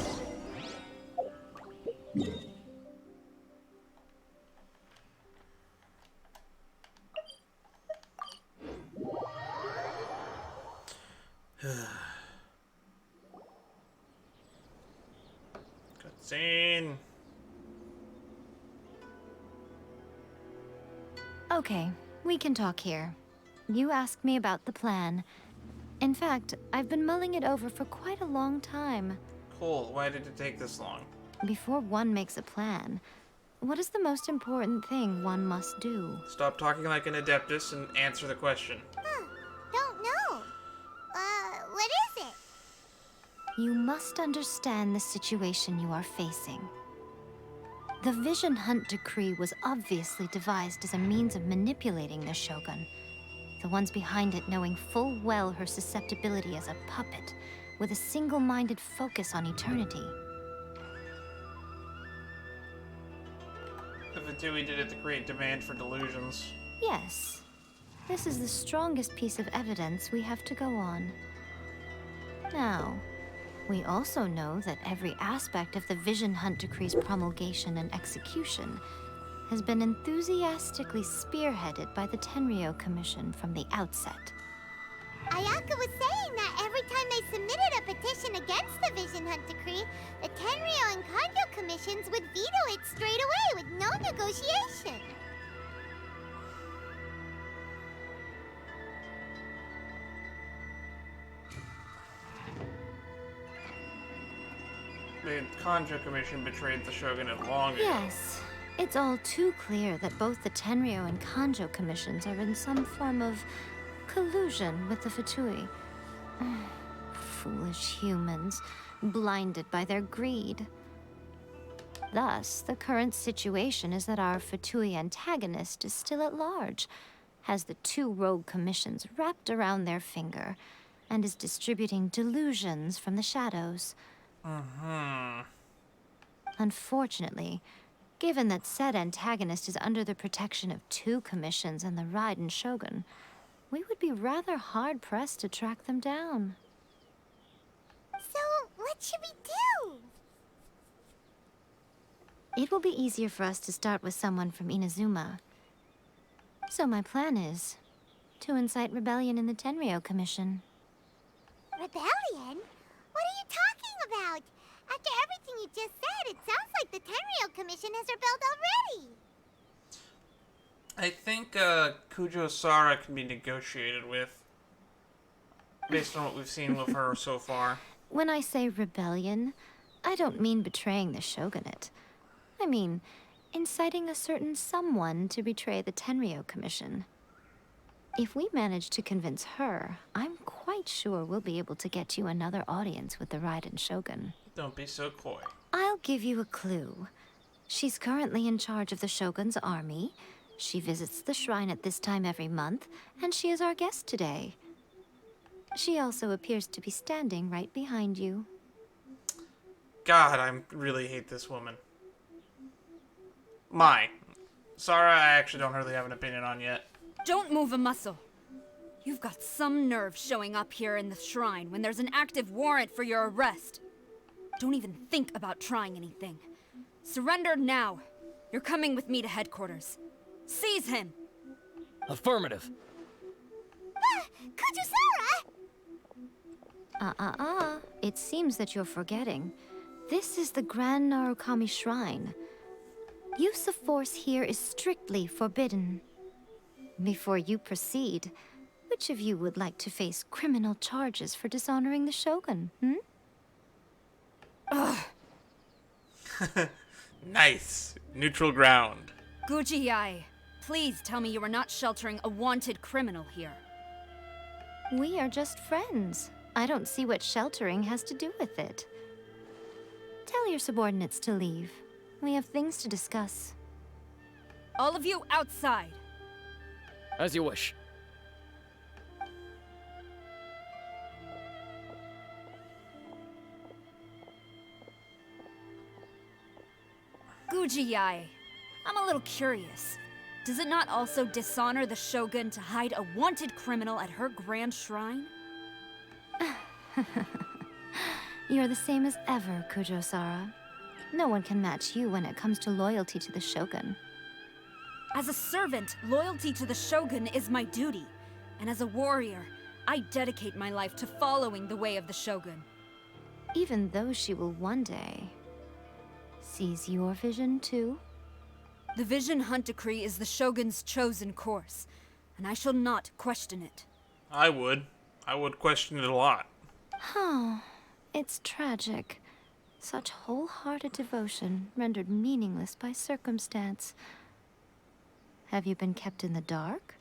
Cutscene. Okay, we can talk here. You asked me about the plan. In fact, I've been mulling it over for quite a long time. Cool. Why did it take this long? Before one makes a plan, what is the most important thing one must do? Stop talking like an Adeptus and answer the question. Don't know. What is it? You must understand the situation you are facing. The Vision Hunt Decree was obviously devised as a means of manipulating the Shogun. The ones behind it knowing full well her susceptibility as a puppet, with a single-minded focus on eternity. The Fatui did it to create demand for delusions. Yes. This is the strongest piece of evidence we have to go on. Now, we also know that every aspect of the Vision Hunt Decree's promulgation and execution has been enthusiastically spearheaded by the Tenryou Commission from the outset. Ayaka was saying that every time they submitted a petition against the Vision Hunt Decree, the Tenryou and Kanjo commissions would veto it straight away with no negotiation. The Kanjo Commission betrayed the Shogunate long ago. Yes. It's all too clear that both the Tenryou and Kanjo commissions are in some form of collusion with the Fatui. Foolish humans, blinded by their greed. Thus, the current situation is that our Fatui antagonist is still at large, has the two rogue commissions wrapped around their finger, and is distributing delusions from the shadows. Unfortunately, given that said antagonist is under the protection of two commissions and the Raiden Shogun, we would be rather hard-pressed to track them down. So, what should we do? It will be easier for us to start with someone from Inazuma. So my plan is to incite rebellion in the Tenryou Commission. Rebellion? What are you talking about? After everything you just said, it sounds like the Tenryou Commission has rebelled already. I think Kujo Sara can be negotiated with, based on what we've seen with her so far. When I say rebellion, I don't mean betraying the Shogunate. I mean inciting a certain someone to betray the Tenryou Commission. If we manage to convince her, I'm quite sure we'll be able to get you another audience with the Raiden Shogun. Don't be so coy. I'll give you a clue. She's currently in charge of the Shogun's army. She visits the shrine at this time every month, and she is our guest today. She also appears to be standing right behind you. God, I really hate this woman. Sara, I actually don't really have an opinion on yet. Don't move a muscle. You've got some nerve showing up here in the shrine when there's an active warrant for your arrest. Don't even think about trying anything. Surrender now. You're coming with me to headquarters. Seize him! Affirmative. Kujusara! It seems that you're forgetting. This is the Grand Narukami Shrine. Use of force here is strictly forbidden. Before you proceed, which of you would like to face criminal charges for dishonoring the Shogun, Ugh. Nice. Neutral ground. Guji-ai, please tell me you are not sheltering a wanted criminal here. We are just friends. I don't see what sheltering has to do with it. Tell your subordinates to leave. We have things to discuss. All of you outside. As you wish. Gujiyai, I'm a little curious. Does it not also dishonor the Shogun to hide a wanted criminal at her grand shrine? You're the same as ever, Kujo-Sara. No one can match you when it comes to loyalty to the Shogun. As a servant, loyalty to the Shogun is my duty. And as a warrior, I dedicate my life to following the way of the Shogun. Even though she will one day seize your vision too? The Vision Hunt Decree is the Shogun's chosen course, and I shall not question it. I would. I would question it a lot. Huh. It's tragic. Such wholehearted devotion rendered meaningless by circumstance. Have you been kept in the dark?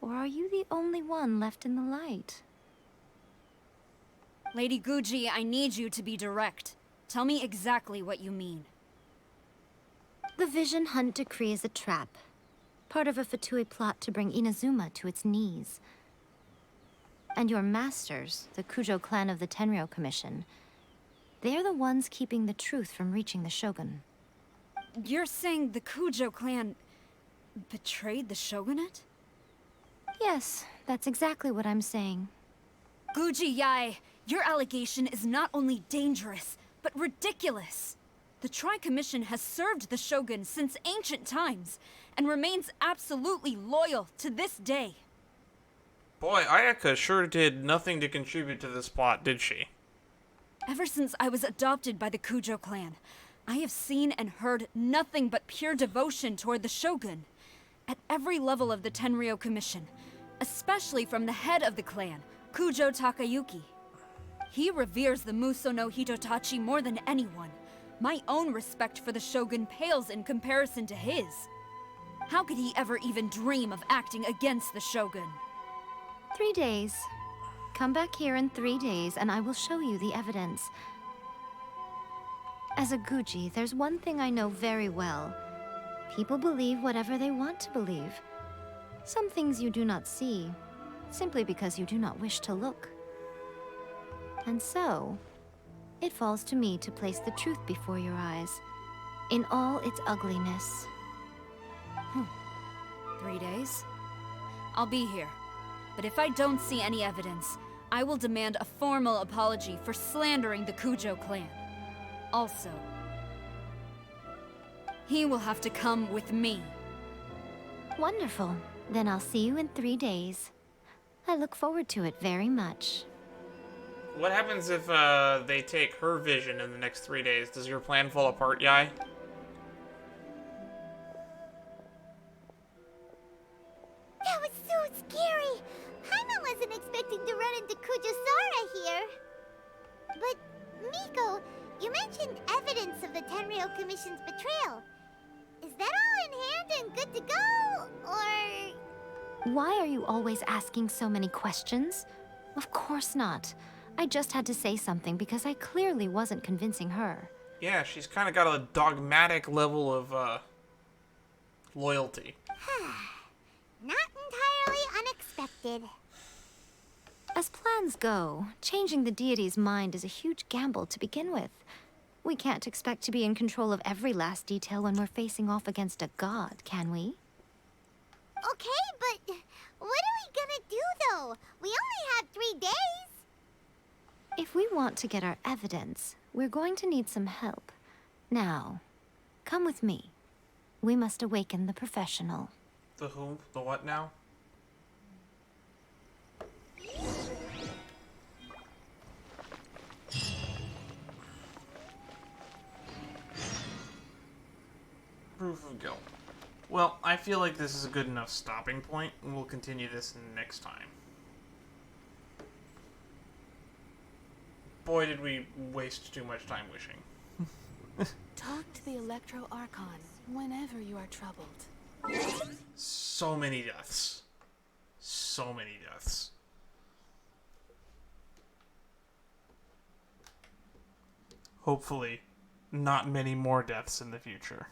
Or are you the only one left in the light? Lady Guji, I need you to be direct. Tell me exactly what you mean. The Vision Hunt Decree is a trap. Part of a Fatui plot to bring Inazuma to its knees. And your masters, the Kujo clan of the Tenryou Commission, they're the ones keeping the truth from reaching the Shogun. You're saying the Kujo clan betrayed the Shogunate? Yes, that's exactly what I'm saying. Guji Yai, your allegation is not only dangerous, but ridiculous. The Tri-Commission has served the Shogun since ancient times, and remains absolutely loyal to this day. Boy, Ayaka sure did nothing to contribute to this plot, did she? Ever since I was adopted by the Kujo clan, I have seen and heard nothing but pure devotion toward the Shogun. At every level of the Tenryou Commission, especially from the head of the clan, Kujo Takayuki. He reveres the Muso no Hitotachi more than anyone. My own respect for the Shogun pales in comparison to his. How could he ever even dream of acting against the Shogun? 3 days. Come back here in 3 days and I will show you the evidence. As a Guji, there's one thing I know very well. People believe whatever they want to believe. Some things you do not see, simply because you do not wish to look. And so, it falls to me to place the truth before your eyes, in all its ugliness. 3 days? I'll be here. But if I don't see any evidence, I will demand a formal apology for slandering the Kujo clan. Also, he will have to come with me. Wonderful. Then I'll see you in 3 days. I look forward to it very much. What happens if they take her vision in the next 3 days? Does your plan fall apart, Yai? That was so scary! Paimon wasn't expecting to run into Kujo-Sara here. But, Miko, you mentioned evidence of the Tenryou Commission's betrayal. Is that all in hand and good to go, or...? Why are you always asking so many questions? Of course not. I just had to say something because I clearly wasn't convincing her. Yeah, she's kind of got a dogmatic level of, loyalty. Not entirely unexpected. As plans go, changing the deity's mind is a huge gamble to begin with. We can't expect to be in control of every last detail when we're facing off against a god, can we? Okay, but what are we gonna do, though? We only have 3 days. If we want to get our evidence, we're going to need some help. Now, come with me. We must awaken the professional. The who? The what now? Proof of guilt. Well, I feel like this is a good enough stopping point, and we'll continue this next time. Boy, did we waste too much time wishing. Talk to the Electro Archon whenever you are troubled. So many deaths. So many deaths. Hopefully, not many more deaths in the future.